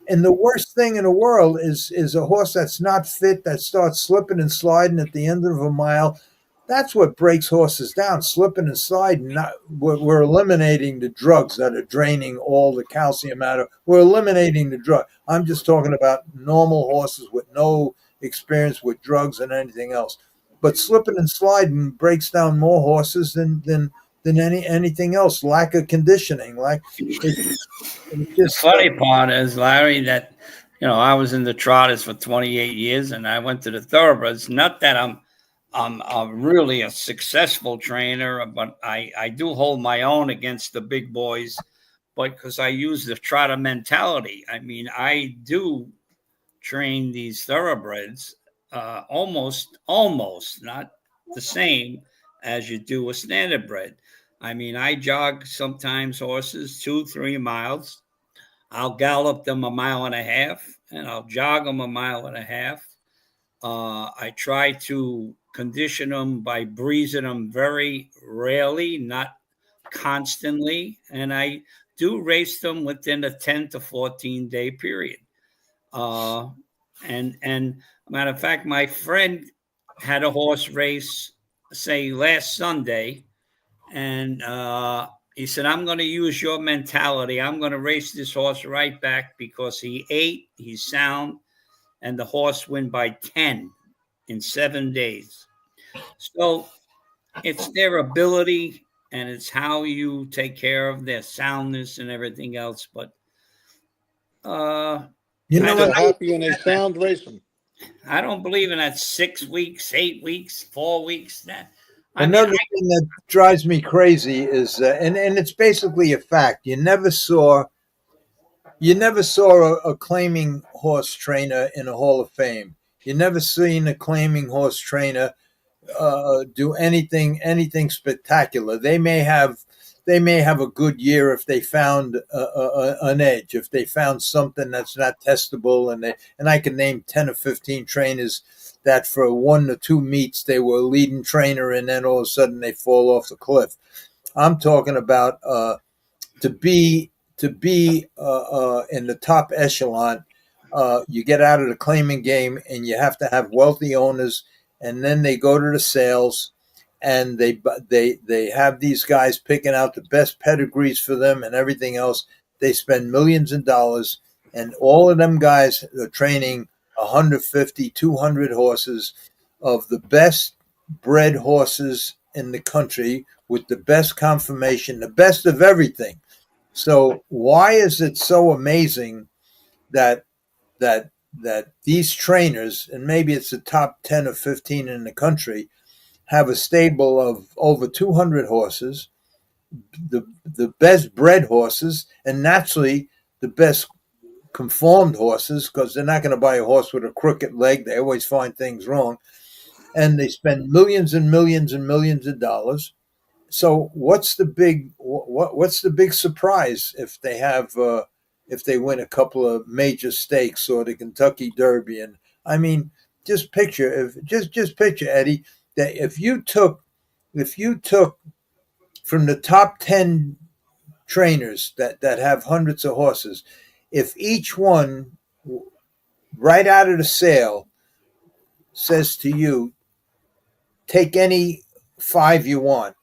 And the worst thing in the world is a horse that's not fit, that starts slipping and sliding at the end of a mile. That's what breaks horses down, slipping and sliding. We're eliminating the drugs that are draining all the calcium out of. We're eliminating the drug. I'm just talking about normal horses with no experience with drugs and anything else. But slipping and sliding breaks down more horses than anything else. Lack of conditioning, The funny part is, Larry, that I was in the trotters for 28 years, and I went to the thoroughbreds. Not that I'm really a successful trainer, but I do hold my own against the big boys, but because I use the trotter mentality. I mean, I do train these thoroughbreds almost not the same as you do a standardbred. I mean, I jog sometimes horses 2-3 miles. I'll gallop them a mile and a half, and I'll jog them a mile and a half. I try to condition them by breezing them very rarely, not constantly, and I do race them within a 10 to 14 day period. And matter of fact, my friend had a horse race, say last Sunday, and he said, "I'm going to use your mentality. I'm going to race this horse right back because he ate, he's sound, and the horse win by 10 in 7 days." So it's their ability and it's how you take care of their soundness and everything else. But You If know they're what? happy and they sound, race them. I don't believe in that 6 weeks, 8 weeks, 4 weeks. That I mean, Another thing that drives me crazy is, and it's basically a fact. You never saw a claiming horse trainer in a Hall of Fame. You never seen a claiming horse trainer do anything spectacular. They may have a good year if they found an edge, if they found something that's not testable, and I can name 10 or 15 trainers that for 1 or 2 meets they were a leading trainer, and then all of a sudden they fall off the cliff. I'm talking about to be in the top echelon. You get out of the claiming game, and you have to have wealthy owners, and then they go to the sales, and they have these guys picking out the best pedigrees for them and everything else. They spend millions of dollars, and all of them guys are training 150, 200 horses of the best bred horses in the country with the best conformation, the best of everything. So why is it so amazing that that these trainers, and maybe it's the top 10 or 15 in the country, have a stable of over 200 horses, the best bred horses, and naturally the best conformed horses, because they're not going to buy a horse with a crooked leg. They always find things wrong. And they spend millions and millions and millions of dollars. So what's the big surprise if they win a couple of major stakes or the Kentucky Derby? And I mean, just picture Eddie, that if you took from the top 10 trainers that have hundreds of horses, if each one right out of the sale says to you, take any 5 you want,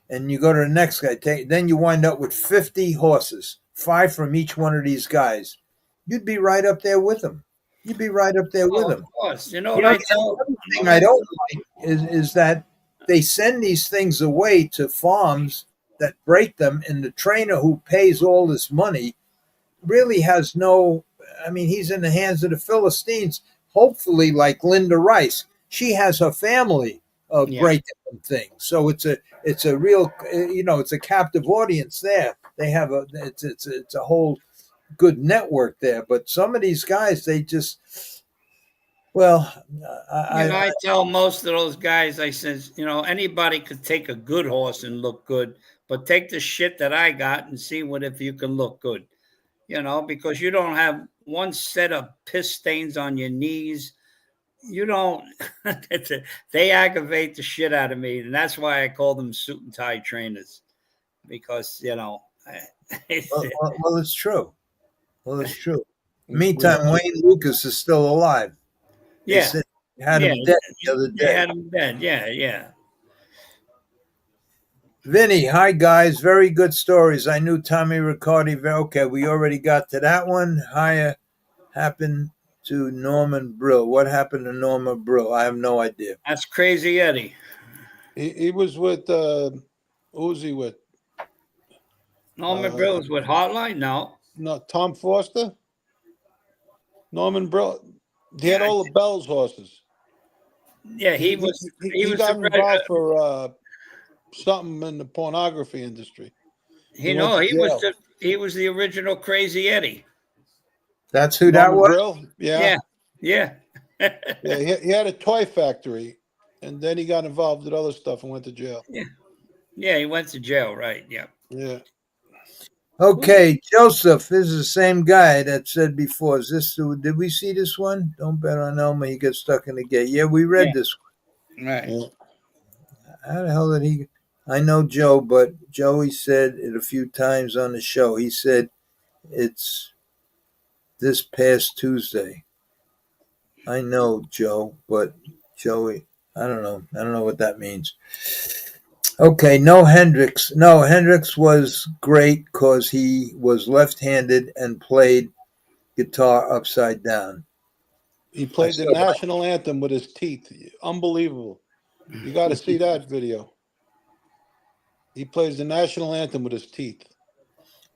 and you go to the next guy, then you wind up with 50 horses, 5 from each one of these guys. You'd be right up there with them. You'd be right up there with them. of course, you know what I tell. The thing I don't like is that they send these things away to farms that break them, and the trainer who pays all this money really has no. I mean, he's in the hands of the Philistines. Hopefully, like Linda Rice, she has her family Yeah. breaking them things. So it's a real, it's a captive audience there. They have it's a whole good network there. But some of these guys, they just, well, I tell most of those guys, I says, anybody could take a good horse and look good, but take the shit that I got and see what if you can look good. Because you don't have one set of piss stains on your knees. You don't. They aggravate the shit out of me, and that's why I call them suit and tie trainers, because well, it's true. Well, it's true. Meantime, Wayne Lucas is still alive. Yeah, They had him dead the other day. They had him dead. Yeah. Vinny, hi guys, very good stories. I knew Tommy Riccardi. Okay, we already got to that one. Hi, happened to Norman Brill. What happened to Norman Brill? I have no idea. That's Crazy Eddie. He was with who was he with? Norman Brill was with Hotline? No, Tom Foster. Norman Brill. He had all the Bell's horses. Yeah, he He was got the involved for something in the pornography industry. he was the original Crazy Eddie. That's who that Norman was? Brill? Yeah. Yeah. Yeah, he had a toy factory, and then he got involved with other stuff and went to jail. Yeah, he went to jail, right? Yeah. Yeah. Okay, Joseph, this is the same guy that said before. Is this? Did we see this one? Don't bet on Elmer. He gets stuck in the gate. Yeah, we read this one. Right. Yeah. How the hell did he? I know Joe, but Joey said it a few times on the show. He said it's this past Tuesday. I know Joe, but Joey, I don't know. I don't know what that means. Okay, no Hendrix. No, Hendrix was great because he was left-handed and played guitar upside down. He I played the saw that. national anthem with his teeth. Unbelievable. You got to see that video. He plays the national anthem with his teeth.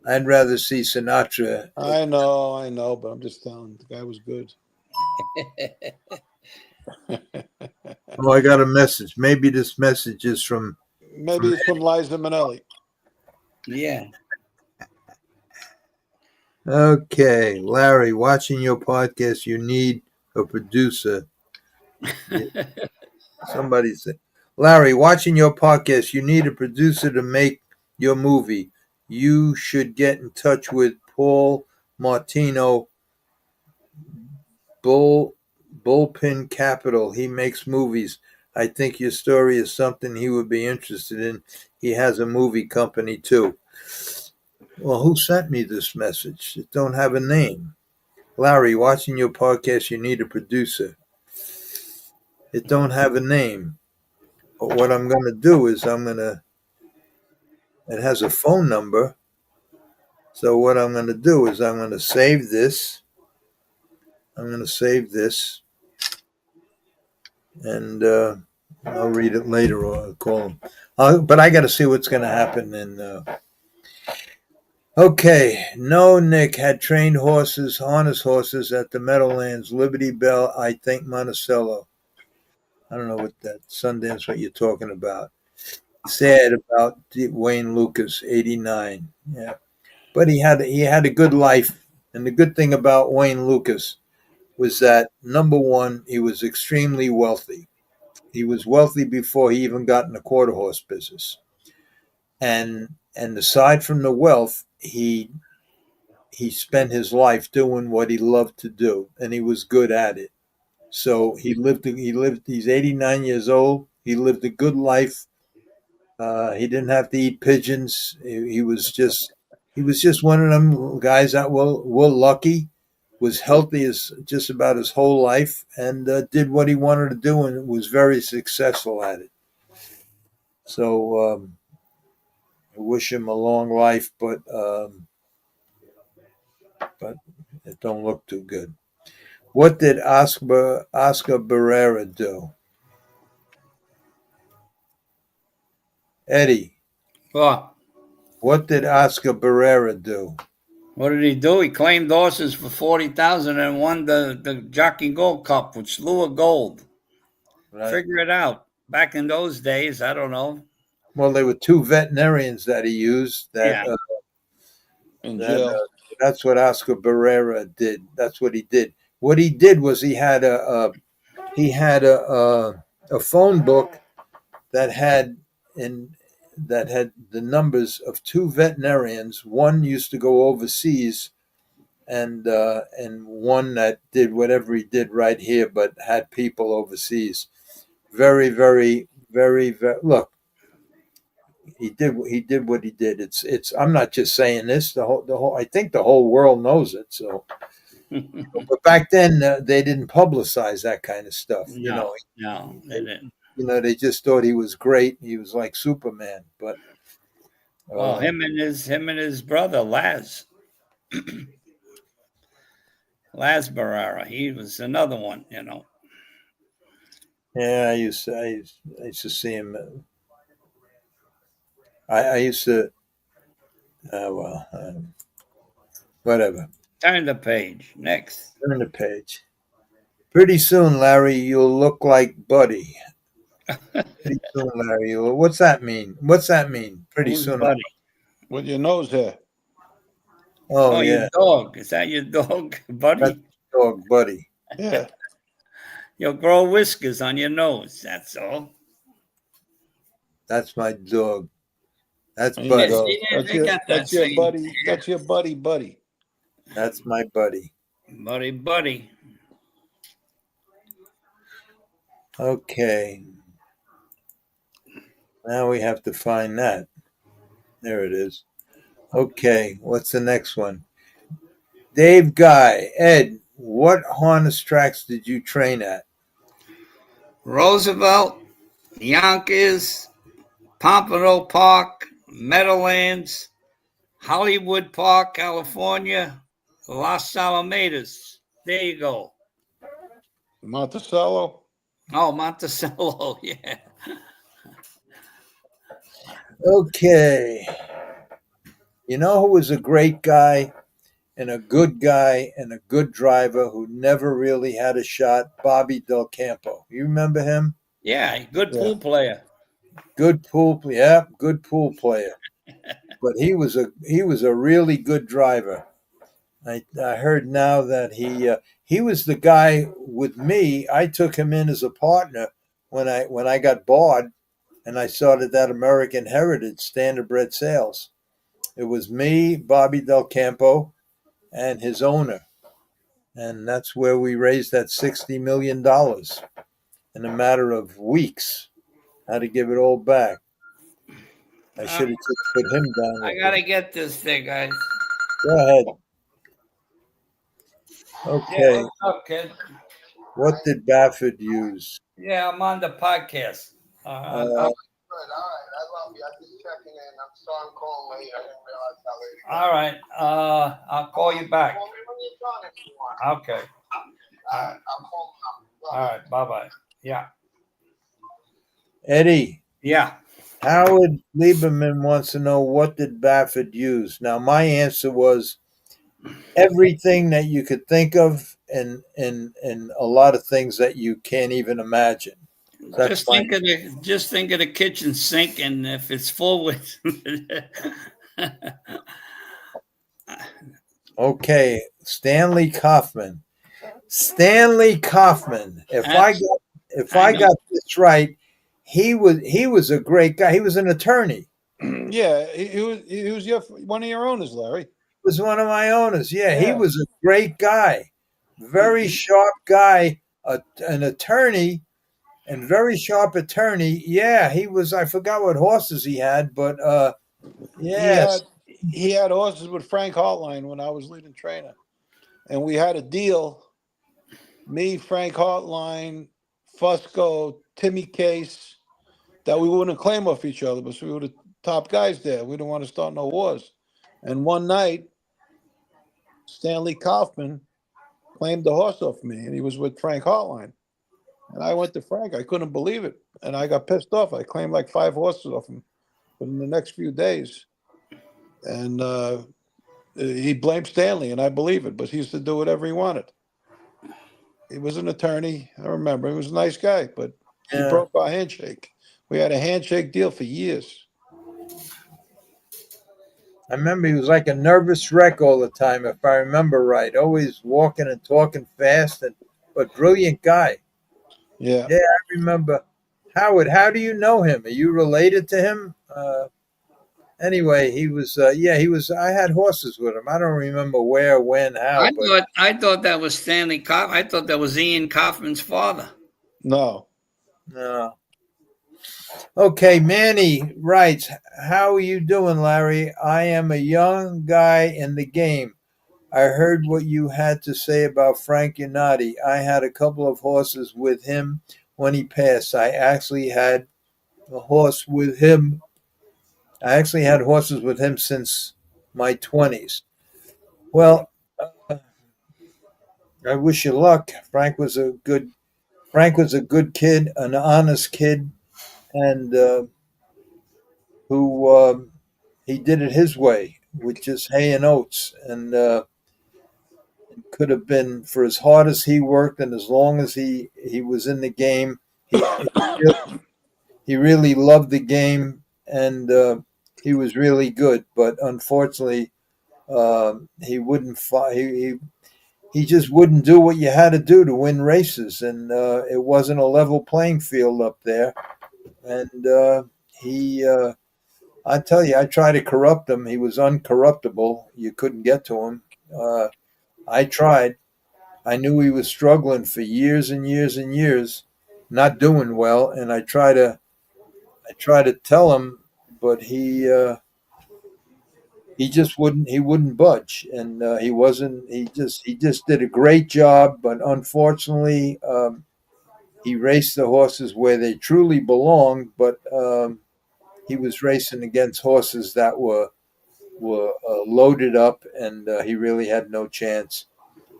I'd rather see Sinatra. I know, but I'm just telling. The guy was good. Oh, I got a message. Maybe this message is Maybe it's from Liza Minnelli. Yeah. Okay, Larry. Watching your podcast, you need a producer. Somebody said, Larry, watching your podcast, you need a producer to make your movie. You should get in touch with Paul Martino, Bullpen Capital. He makes movies. I think your story is something he would be interested in. He has a movie company too. Well, who sent me this message? It don't have a name. Larry, watching your podcast, you need a producer. It don't have a name. But what I'm going to do is it has a phone number. So what I'm going to do is I'm going to save this. I'm going to save this, and I'll read it later or I'll call him. But I got to see what's going to happen. And okay, no, Nick had trained horses, harness horses at the Meadowlands, Liberty Bell, I think Monticello. I don't know what that Sundance, what you're talking about. Sad about Wayne Lucas, 89. Yeah, but he had a good life, and the good thing about Wayne Lucas was that number one, he was extremely wealthy. He was wealthy before he even got in the quarter horse business, and aside from the wealth, he spent his life doing what he loved to do, and he was good at it. So he lived. He's 89 years old. He lived a good life. He didn't have to eat pigeons. He was just one of them guys that were lucky, was healthy as just about his whole life, and did what he wanted to do, and was very successful at it. So I wish him a long life, but it don't look too good. What did Oscar Barrera do? Eddie, Well, what did Oscar Barrera do? what did he do? He claimed horses for 40,000 and won the Jockey Gold Cup with slew of gold. Right. Figure it out. Back in those days, I don't know. Well, there were two veterinarians that he used. Yeah. In jail. That's what Oscar Barrera did. That's what he did. What he did was he had a phone book that had the numbers of two veterinarians. One used to go overseas, and one that did whatever he did right here, but had people overseas. Very, very, very, very. Look, he did what he did. It's. I'm not just saying this. The whole. I think the whole world knows it. So, but back then they didn't publicize that kind of stuff. No, they didn't. They just thought he was great. He was like Superman. But Well, him and his brother Laz Barrera, he was another one. yeah, I used to see him. I used to. Whatever. Turn the page. Next. Turn the page. Pretty soon, Larry, you'll look like Buddy. Pretty soon, Larry. What's that mean? What's that mean? Pretty Who's soon. Buddy? With your nose hair. Oh Your yeah, dog. Is that your dog, Buddy? that's dog, Buddy. Yeah. You'll grow whiskers on your nose. That's all. That's my dog. That's There you Buddy. go. See, they got that That's your saying. buddy. That's your buddy. That's my buddy. Buddy. Okay. Now we have to find that. There it is. Okay, what's the next one? Dave Guy. Ed, what harness tracks did you train at? Roosevelt, Yonkers, Pompano Park, Meadowlands, Hollywood Park, California, Las Alamedas. There you go. Monticello. Oh, Monticello. Yeah. Okay. You know who was a great guy and a good driver who never really had a shot? Bobby Del Campo. You remember him? Yeah, good Yeah. pool player. Good pool player. But he was a really good driver. I heard now that he was the guy with me. I took him in as a partner when I got bored and I started that American Heritage Standardbred sales. It was me, Bobby Del Campo, and his owner, and that's where we raised that $60 million in a matter of weeks. Had to give it all back. I should have just put him down. I gotta get this thing, guys. Go ahead. Yeah, Okay. what's up, kid? What did Baffert use? Yeah, I'm on the podcast. Uh, Good. All right. I love you. I'm just checking in. I'm sorry I'm calling late. I didn't realize how late it all right. I'll call you back. Call me when you're done if you want. Okay. I'm calling up. All right. Bye bye. Yeah. Eddie, Yeah. Howard Lieberman wants to know, what did Baffert use? Now, my answer was everything that you could think of and a lot of things that you can't even imagine. Just think of the kitchen sink, and if it's full with. Okay, Stanley Kaufman. If I got this right, he was a great guy. He was an attorney. Yeah, he was one of your owners, Larry. He was one of my owners. Yeah, he Yeah. was a great guy. Very sharp guy, an attorney, and very sharp attorney. Yeah, he was. I forgot what horses he had, but yes. He had horses with Frank Hartline when I was leading trainer, and we had a deal. Me, Frank Hartline, Fusco, Timmy Case, that we wouldn't claim off each other, but we were the top guys there. We didn't want to start no wars. And one night, Stanley Kaufman claimed the horse off me, and he was with Frank Hartline. And I went to Frank. I couldn't believe it, and I got pissed off. I claimed like 5 horses off him, but in the next few days, and he blamed Stanley, and I believe it. But he used to do whatever he wanted. He was an attorney. I remember he was a nice guy, but he broke our handshake. We had a handshake deal for years. I remember he was like a nervous wreck all the time, if I remember right. Always walking and talking fast, but brilliant guy. Yeah. Yeah, I remember. Howard, how do you know him? Are you related to him? Anyway, he was. He was. I had horses with him. I don't remember where, when, how. I thought that was Stanley Kaufman. I thought that was Ian Kaufman's father. No. Okay, Manny writes, how are you doing, Larry? I am a young guy in the game. I heard what you had to say about Frank Unati. I had a couple of horses with him when he passed. I actually had horses with him since my 20s. Well, I wish you luck. Frank was a good kid, an honest kid, and who he did it his way with just hay and oats, and could have been, for as hard as he worked and as long as he was in the game, he really loved the game, and he was really good. But unfortunately, he wouldn't he just wouldn't do what you had to do to win races, and it wasn't a level playing field up there. And I tell you, I tried to corrupt him. He was uncorruptible. You couldn't get to him. I tried. I knew he was struggling for years and years and years, not doing well, and I tried to I tried to tell him, but he just wouldn't budge, and he just did a great job, but unfortunately, he raced the horses where they truly belonged, but he was racing against horses that were loaded up, and he really had no chance.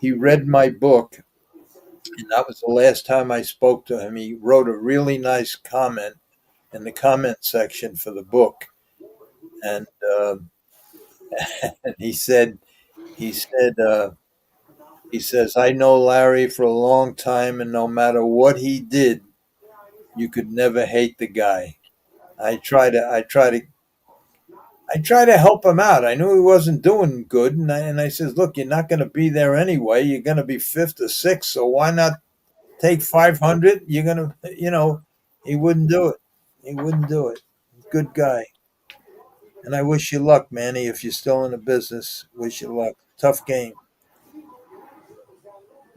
He read my book, and that was the last time I spoke to him. He wrote a really nice comment in the comment section for the book, and and he says, I know Larry for a long time, and no matter what he did, you could never hate the guy. I try to help him out. I knew he wasn't doing good, and I says, look, you're not going to be there anyway. You're going to be fifth or sixth, so why not take 500? You're going to. He wouldn't do it. He wouldn't do it. Good guy. And I wish you luck, Manny. If you're still in the business, wish you luck. Tough game.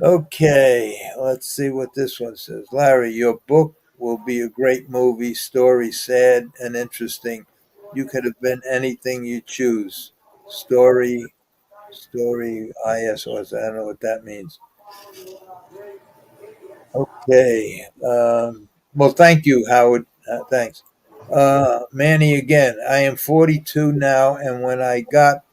Okay, let's see what this one says. Larry, your book will be a great movie, story sad and interesting. You could have been anything you choose. Story, ISOS. I don't know what that means. Okay. Well, thank you, Howard. Thanks. Manny, again, I am 42 now, and when I got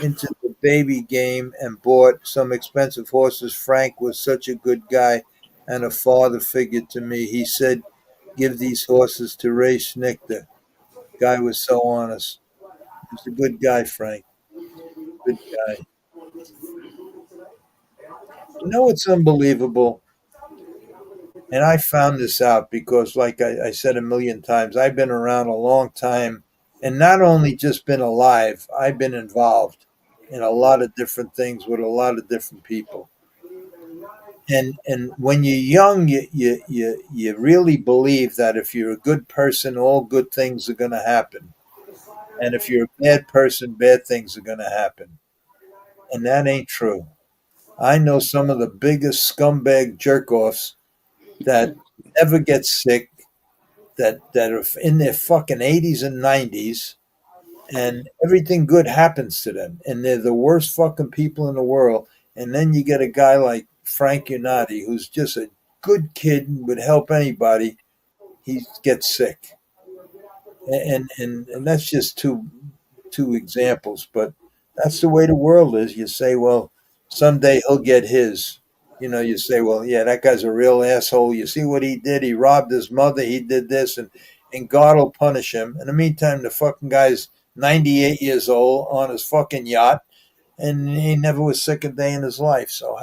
into the baby game and bought some expensive horses, Frank was such a good guy and a father figure to me. He said, give these horses to Ray Schnichter. Guy was so honest. He was a good guy, Frank. Good guy. You know what's unbelievable? And I found this out because, like I said a million times, I've been around a long time and not only just been alive, I've been involved in a lot of different things with a lot of different people. And when you're young, you really believe that if you're a good person, all good things are going to happen. And if you're a bad person, bad things are going to happen. And that ain't true. I know some of the biggest scumbag jerk offs that never get sick, that are in their fucking 80s and 90s, and everything good happens to them, and they're the worst fucking people in the world. And then you get a guy like Frank Unati, who's just a good kid and would help anybody. He gets sick, and that's just two examples, but that's the way the world is. You say, well, someday he'll get his. You say, well, yeah, that guy's a real asshole. You see what he did? He robbed his mother. He did this, and God will punish him. In the meantime, the fucking guy's 98 years old on his fucking yacht, and he never was sick a day in his life. So,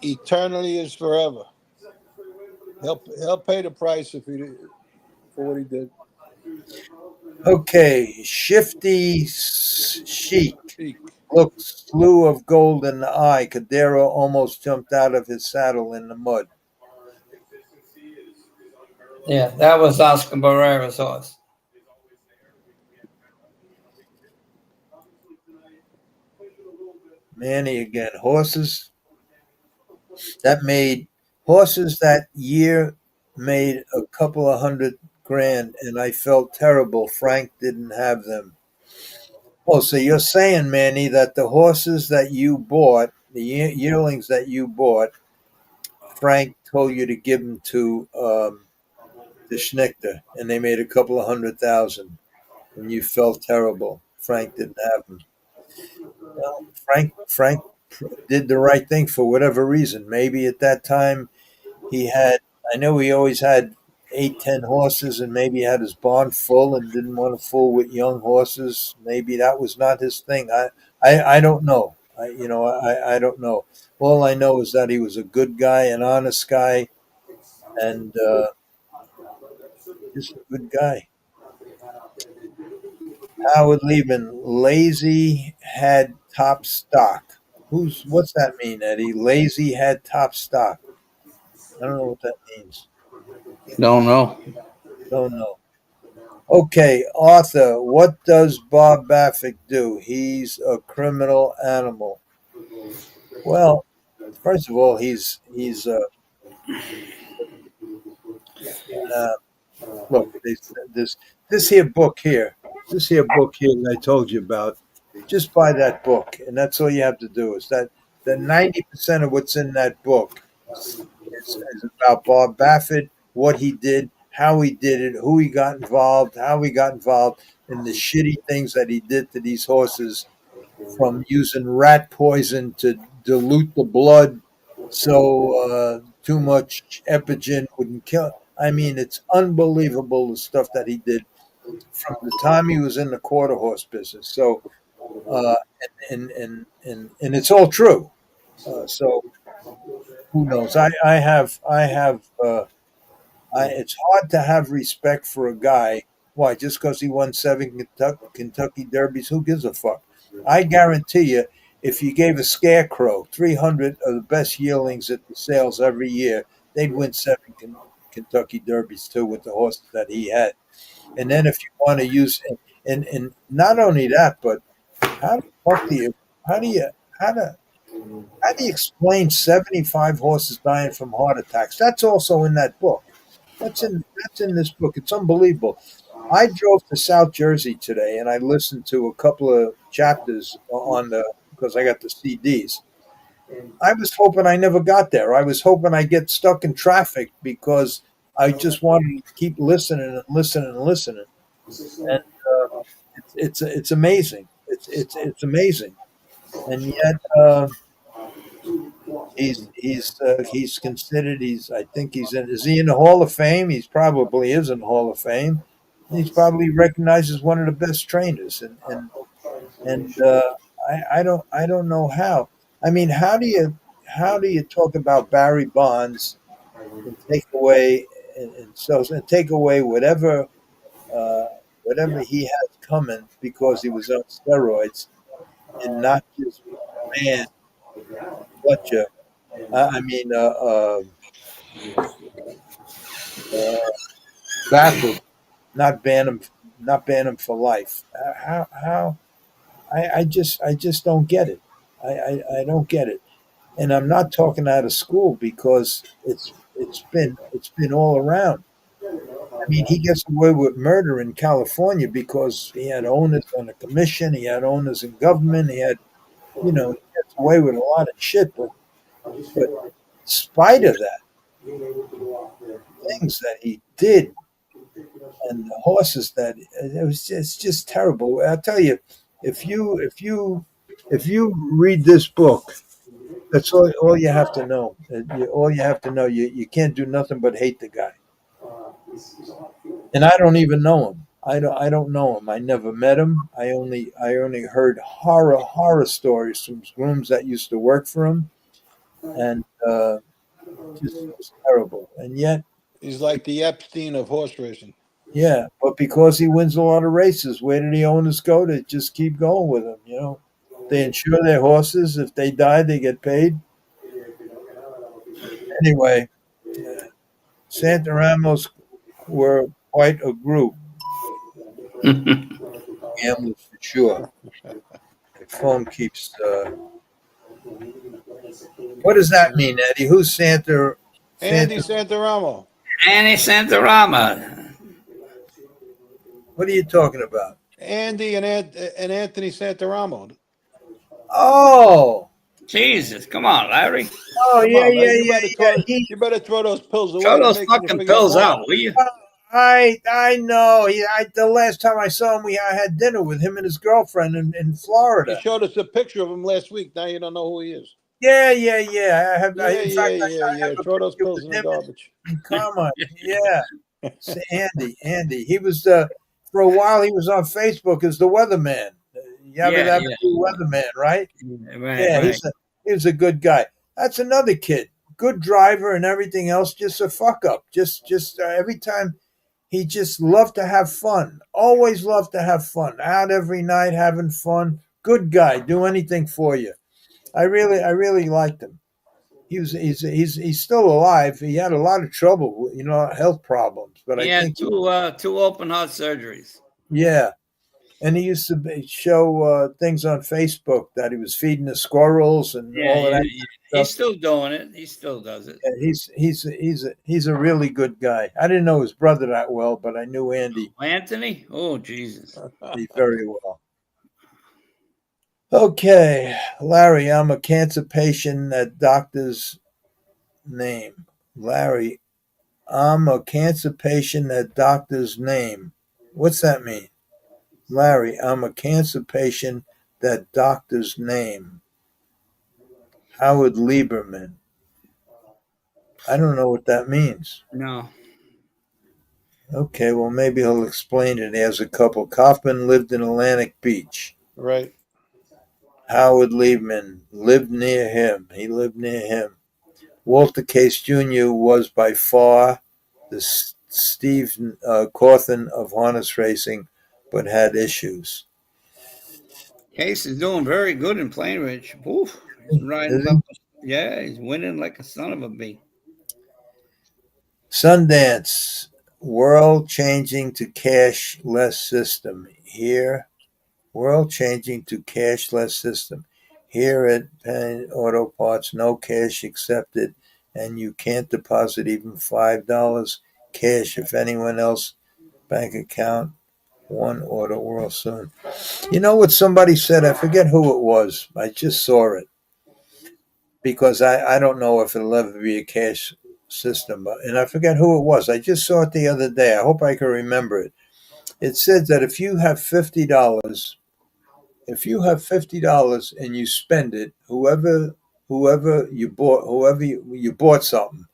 Eternally is forever. He'll pay the price if he for what he did. Okay, Shifty Sheik. Speak. Look, slew of gold in the eye. Cadero almost jumped out of his saddle in the mud. Yeah, that was Oscar Barrera's horse. Manny again. Horses that year made a couple of $100,000, and I felt terrible. Frank didn't have them. Oh, so you're saying, Manny, that the horses that you bought, the yearlings that you bought, Frank told you to give them to the Schnichter, and they made a couple of 100,000, and you felt terrible. Frank didn't have them. Well, Frank did the right thing for whatever reason. Maybe at that time he had. I know he always had 8, 10 horses, and maybe he had his barn full and didn't want to fool with young horses. Maybe that was not his thing. I don't know. I don't know. All I know is that he was a good guy, an honest guy, and just a good guy. Howard Lieben, lazy had top stock. What's that mean, Eddie? Lazy had top stock. I don't know what that means. Don't know. Don't know. Okay, Arthur, what does Bob Baffert do? He's a criminal animal. Well, first of all, he's Look, this here book here, that I told you about. Just buy that book, and that's all you have to do. Is that 90% of what's in that book is about Bob Baffert, what he did, how he did it, who he got involved, how he got involved, and the shitty things that he did to these horses, from using rat poison to dilute the blood so too much epigen wouldn't kill. I mean, it's unbelievable the stuff that he did from the time he was in the quarter horse business. So, uh, and it's all true. So who knows? It's hard to have respect for a guy. Why? Just because he won 7 Kentucky Derbies? Who gives a fuck? I guarantee you, if you gave a scarecrow 300 of the best yearlings at the sales every year, they'd win 7 Kentucky Derbies too with the horses that he had. And then if you want to use, and not only that, but how the fuck do you, how do you, how do you explain 75 horses dying from heart attacks? That's also in that book. That's in this book. It's unbelievable. I drove to South Jersey today and I listened to a couple of chapters on the because I got the CDs. I was hoping I never got there. I was hoping I get stuck in traffic because I just wanted to keep listening and listening and listening. And it's amazing. It's amazing. And yet he's considered. I think he's in. Is he in the Hall of Fame? He's probably is in the Hall of Fame. He's probably recognized as one of the best trainers, and I don't know how. I mean, how do you talk about Barry Bonds and take away and take away uh, whatever he has coming because he was on steroids and not just ban Fletcher. I mean, uh, Baffert, not ban him, not ban him for life. How? I just don't get it. I don't get it. And I'm not talking out of school because it's been all around. I mean, he gets away with murder in California because he had owners on the commission, he had owners in government, he gets away with a lot of shit. But in spite of that, things that he did and the horses that it's just terrible. I'll tell you, if you read this book, that's all you have to know. All you have to know, you can't do nothing but hate the guy. And I don't even know him. I don't know him. I never met him. I only heard horror stories from grooms that used to work for him, and just it was terrible. And yet, He's like the Epstein of horse racing. yeah, but because he wins a lot of races, where do the owners go to just keep going with him? They insure their horses. If they die, they get paid. Anyway, Santa Ramos were quite a group, gamblers for sure. The phone keeps. What does that mean, Eddie? Who's Santa? Andy Santa? Santaramo. Annie Santarama. What are you talking about? Andy and Anthony Santaramo. Oh, Jesus, come on, Larry. oh, Come yeah, on, man. yeah, yeah, yeah. You better throw those pills away. Throw You're those making you fucking forget pills more. out, will you? I know. The last time I saw him, I had dinner with him and his girlfriend in You Florida. showed us a picture of him last week. Now you don't know who he is. Yeah, yeah, yeah. In fact, I have a Throw those picture pills with in the him garbage. and Carmine. Yeah, it's Andy. He was for a while. He was on Facebook as the weatherman. You ever Yeah, have yeah. a weatherman, right? Right, Yeah, right. he was a good guy. That's another kid, good driver and everything else. Just a fuck up. Just every time he just loved to have fun. Always loved to have fun. Out every night having fun. Good guy. Do anything for you. I really liked him. He's still alive. He had a lot of trouble, health problems. But He I had think, two open heart surgeries. yeah, And he used to show things on Facebook that he was feeding the squirrels and Yeah, all of that he's stuff. still doing it. He still does it. Yeah, he's a really good guy. I didn't know his brother that well, but I knew Andy Anthony? Oh, Jesus. very well. Okay, Larry, I'm a cancer patient at doctor's name. Larry, I'm a cancer patient at doctor's name. What's that mean? Larry, I'm a cancer patient that doctor's name. Howard Lieberman. I don't know what that means. No. Okay, well, maybe he'll explain it. He has a couple. Kaufman lived in Atlantic Beach. Right. Howard Lieberman lived near him. He lived near him. Walter Case Jr. was by far the Steve Cawthon of harness racing, but had issues. Case is doing very good in Plain Ridge. Oof. He's riding Is up. he? Yeah, he's winning like a son of a bee. Sundance, world changing to cashless system. Here, world changing to cashless system. Here at Penn Auto Parts, no cash accepted, and you can't deposit even $5 cash if anyone else bank account. One Auto World soon. You know what somebody said? I forget who it was. I just saw it because I don't know if it'll ever be a cash system, and I forget who it was. I just saw it the other day. I hope I can remember it. It said that if you have $50, and you spend it, whoever you bought something,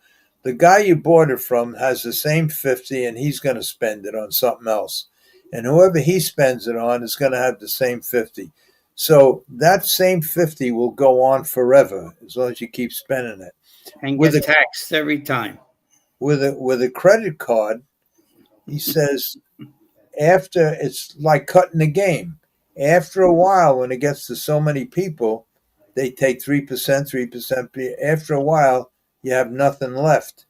the guy you bought it from has the same 50 and he's going to spend it on something else. And whoever he spends it on is going to have the same 50. So that same 50 will go on forever as long as you keep spending it. And With get a taxed every time. with a credit card, he says after it's like cutting the game. After a while, when it gets to so many people, they take 3%, 3%. After a while, you have nothing left.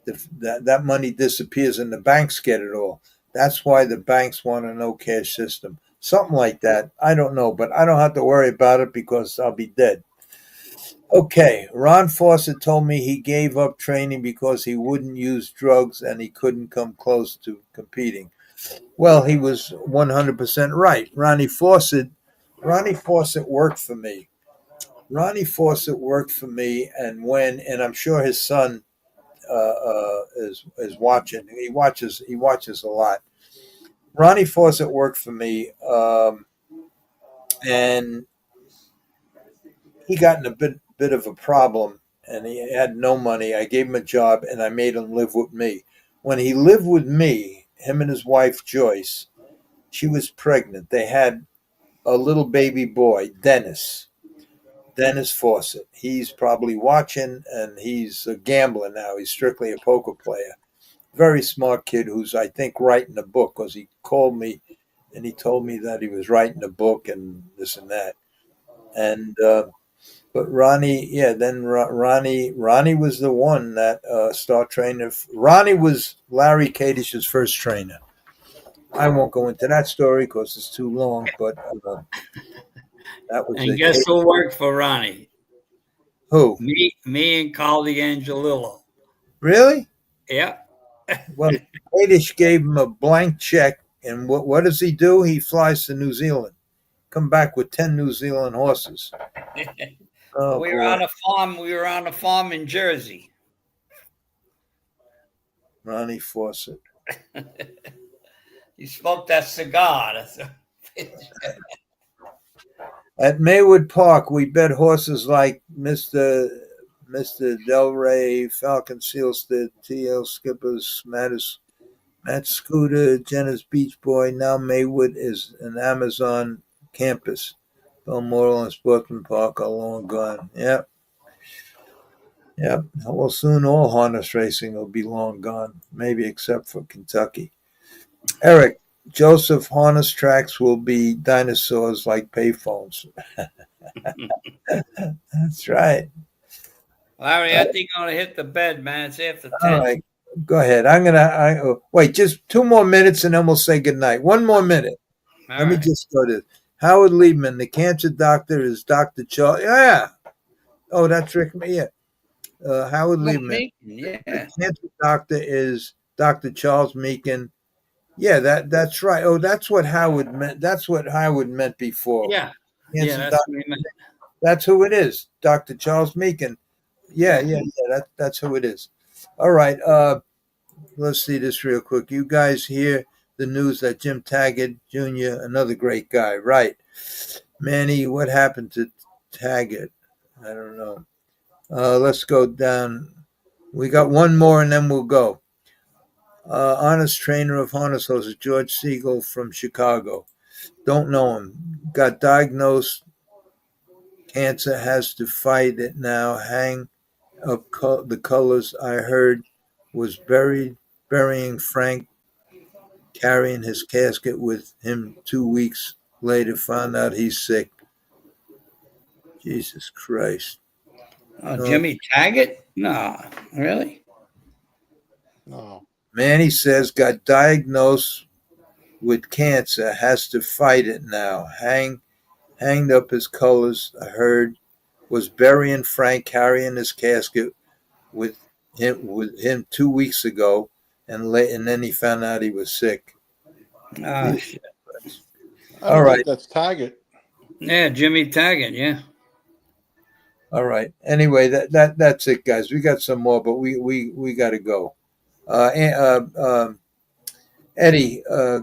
That money disappears and the banks get it all. That's why the banks want a no cash system. Something like that. I don't know, but I don't have to worry about it because I'll be dead. Okay, Ron Fawcett told me he gave up training because he wouldn't use drugs and he couldn't come close to competing. Well, he was 100% right. Ronnie Fawcett worked for me. Ronnie Fawcett worked for me, and I'm sure his son is watching. He watches a lot. Ronnie Fawcett worked for me, and he got in a bit of a problem, and he had no money. I gave him a job, and I made him live with me. When he lived with me, him and his wife Joyce, she was pregnant. They had a little baby boy, Dennis Fawcett. He's probably watching, and he's a gambler now. He's strictly a poker player. Very smart kid who's, I think, writing a book because he called me and he told me that he was writing a book and this and that. And but Ronnie, yeah, then Ronnie was the one that started training. Ronnie was Larry Kadish's first trainer. I won't go into that story because it's too long, but that was And guess who worked for Ronnie? Who? Me and Carl D'Angelillo. Really? Yeah. Well, Kadish gave him a blank check, and what does he do? He flies to New Zealand, come back with 10 New Zealand horses. Oh, we were on a farm. We were on a farm in Jersey. Ronnie Fawcett. He smoked that cigar. At Maywood Park, we bet horses like Mr. Del Rey, Falcon Sealstead, TL Skippers, Matt Scooter, Jenna's Beach Boy. Now Maywood is an Amazon campus. Balmoral and Sportsman Park are long gone. Yep. Well, soon all harness racing will be long gone, maybe except for Kentucky. Eric, Joseph, harness tracks will be dinosaurs like payphones. That's right. Larry, I think I'm going to hit the bed, man. It's after 10. All right. Go ahead. Wait, just 2 more minutes and then we'll say goodnight. 1 more minute. Let me right. just go to Howard Liebman. The cancer doctor is Dr. Charles. Yeah. Oh, that's Rick. Yeah. Howard Oh, Liebman. me? The Yeah. cancer doctor is Dr. Charles Meakin. Yeah, that's right. Oh, that's what Howard meant. That's what Howard meant before. Yeah. Yeah, Cancer that's doctor. what he meant. That's who it is. Dr. Charles Meakin. Yeah, Yeah. yeah, yeah. That's who it is. All right. Let's see this real quick. You guys hear the news that Jim Taggart Jr., another great guy, right? Manny, what happened to Taggart? I don't know. Let's go down. We got one more and then we'll go. Honest trainer of harness horses, George Siegel from Chicago. Don't know him. Got diagnosed cancer, has to fight it now. Hang up the colors. I heard was burying Frank, carrying his casket with him 2 weeks later. Found out he's sick. Jesus Christ. Oh, No. Jimmy Taggart? No, really? No. Manny says got diagnosed with cancer, has to fight it now. Hanged up his colors. I heard was burying Frank, carrying his casket with him 2 weeks ago, and then he found out he was sick. Oh, shit. I All don't right, think that's Taggart. Yeah, Jimmy Taggart. Yeah. all right. Anyway, that's it, guys. We got some more, but we got to go. Eddie,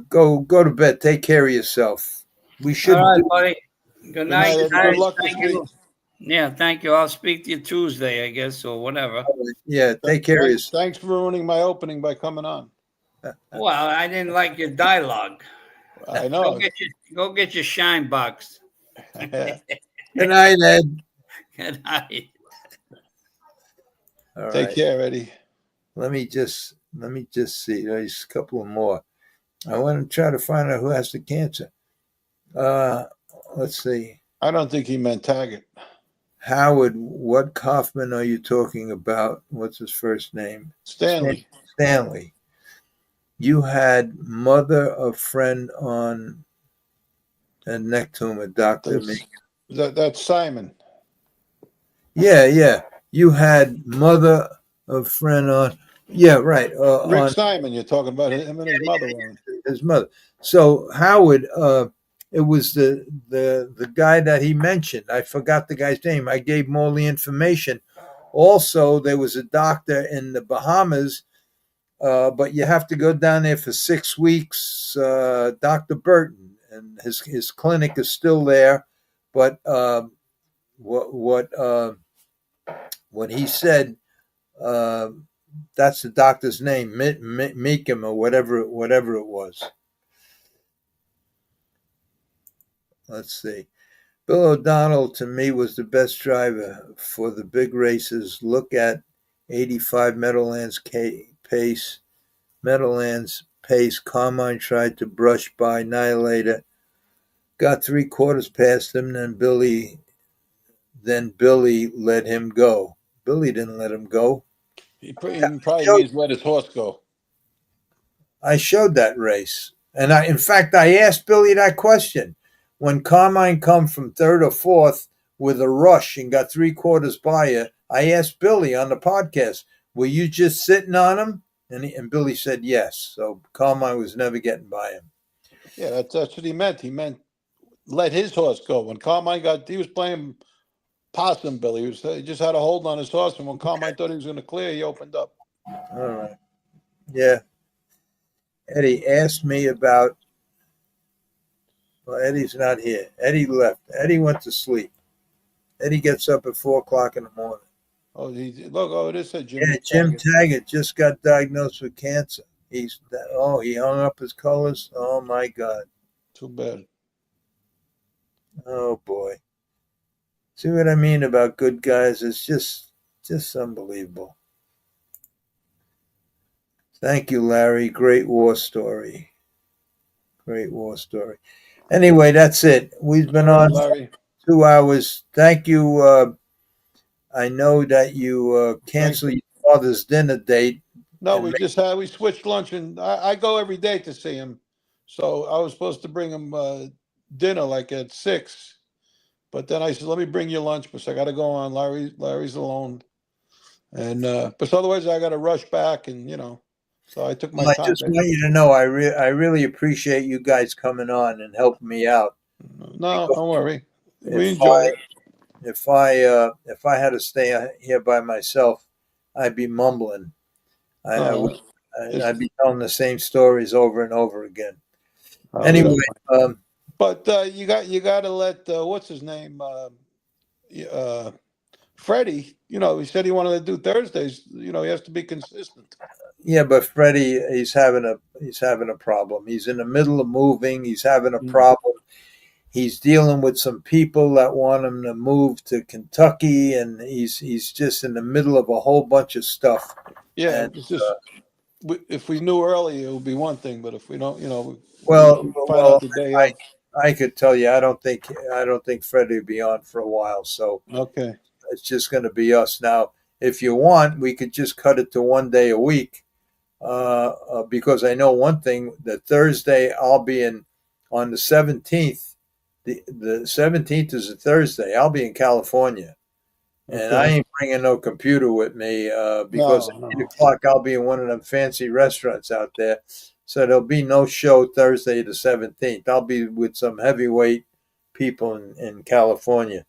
go to bed. Take care of yourself. We All should right, do. buddy. Good Good night, night, Eddie. Good guys. luck this Thank week. you. Yeah, thank you. I'll speak to you Tuesday, I guess, or whatever. Yeah, take care of yourself. Thanks for ruining my opening by coming on. Well, I didn't like your dialogue. I know. Go get your shine box. Good night, Ed. Good night. All Take right. care, Eddie. Let me just see. There's a couple of more. I want to try to find out who has the cancer. Let's see. I don't think he meant Taggart. Howard, what Kaufman are you talking about? What's his first name? Stanley. Stanley. You had mother of friend on a neck tumor, Dr. That's Simon. Yeah. You had mother of friend on. Yeah, right. Rick On Simon, you're talking about him and his mother. his mother. So Howard, it was the guy that he mentioned. I forgot the guy's name. I gave him all the information. Also, there was a doctor in the Bahamas, but you have to go down there for 6 weeks. Dr. Burton, and his clinic is still there. But what he said, that's the doctor's name, Meekum or whatever it was. Let's see. Bill O'Donnell, to me, was the best driver for the big races. Look at 85 Meadowlands pace. Meadowlands pace. Carmine tried to brush by Annihilator. Got 3/4 past him, then Billy let him go. Billy didn't let him go. He probably means let his horse go. I showed that race. And in fact, I asked Billy that question. When Carmine come from third or fourth with a rush and got 3/4 by you, I asked Billy on the podcast, were you just sitting on him? And Billy said yes. So Carmine was never getting by him. Yeah, that's what he meant. He meant let his horse go. When Carmine he was playing possum, Billy. He just had a hold on his horse, and when Carmine thought he was going to clear, he opened up. All right. Yeah. Eddie asked me about. Well, Eddie's not here. Eddie left. Eddie went to sleep. Eddie gets up at 4:00 in the morning. Oh, it is a Jimmy. Yeah, Jim Taggart just got diagnosed with cancer. He hung up his colors. Oh my God. Too bad. Oh boy. See what I mean about good guys? It's just unbelievable. Thank you, Larry. Great war story. Great war story. Anyway, that's it. We've been on Larry. 2 hours. Thank you. I know that you canceled your father's dinner date. No, we switched lunch, and I go every day to see him. So I was supposed to bring him dinner like at 6, but then I said, "Let me bring you lunch," because I got to go on. Larry's alone, and but otherwise I got to rush back, and so I took my Well, I time. just want you to know I really appreciate you guys coming on and helping me out. No, Because don't worry. We if enjoy I it. if I had to stay here by myself, I'd be mumbling. I would. No, it's, I'd be telling the same stories over and over again. that's Anyway, fine. But you got to let what's his name uh, Freddie. He said he wanted to do Thursdays. He has to be consistent. yeah, but Freddie, he's having a problem. He's in the middle of moving. He's having a Mm. problem. He's dealing with some people that want him to move to Kentucky, and he's just in the middle of a whole bunch of stuff. Yeah, And it's just if we knew early, it would be one thing. But if we don't, well, we find out well, the day I of. I could tell you, I don't think Freddie will be on for a while. So Okay. it's just going to be us now. If you want, we could just cut it to one day a week. Because I know one thing: that Thursday I'll be in on the 17th. The 17th is a Thursday. I'll be in California, and I Okay. ain't bringing no computer with me because No, at no. 8 o'clock I'll be in one of them fancy restaurants out there. So there'll be no show Thursday the 17th. I'll be with some heavyweight people in California.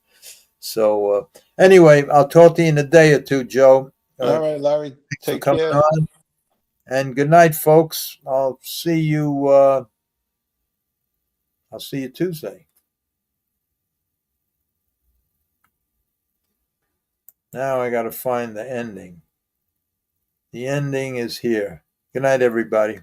So anyway, I'll talk to you in a day or two, Joe. All right, Larry. Thanks for Take coming care. on. And good night, folks. I'll see you. I'll see you Tuesday. Now I got to find the ending. The ending is here. Good night, everybody.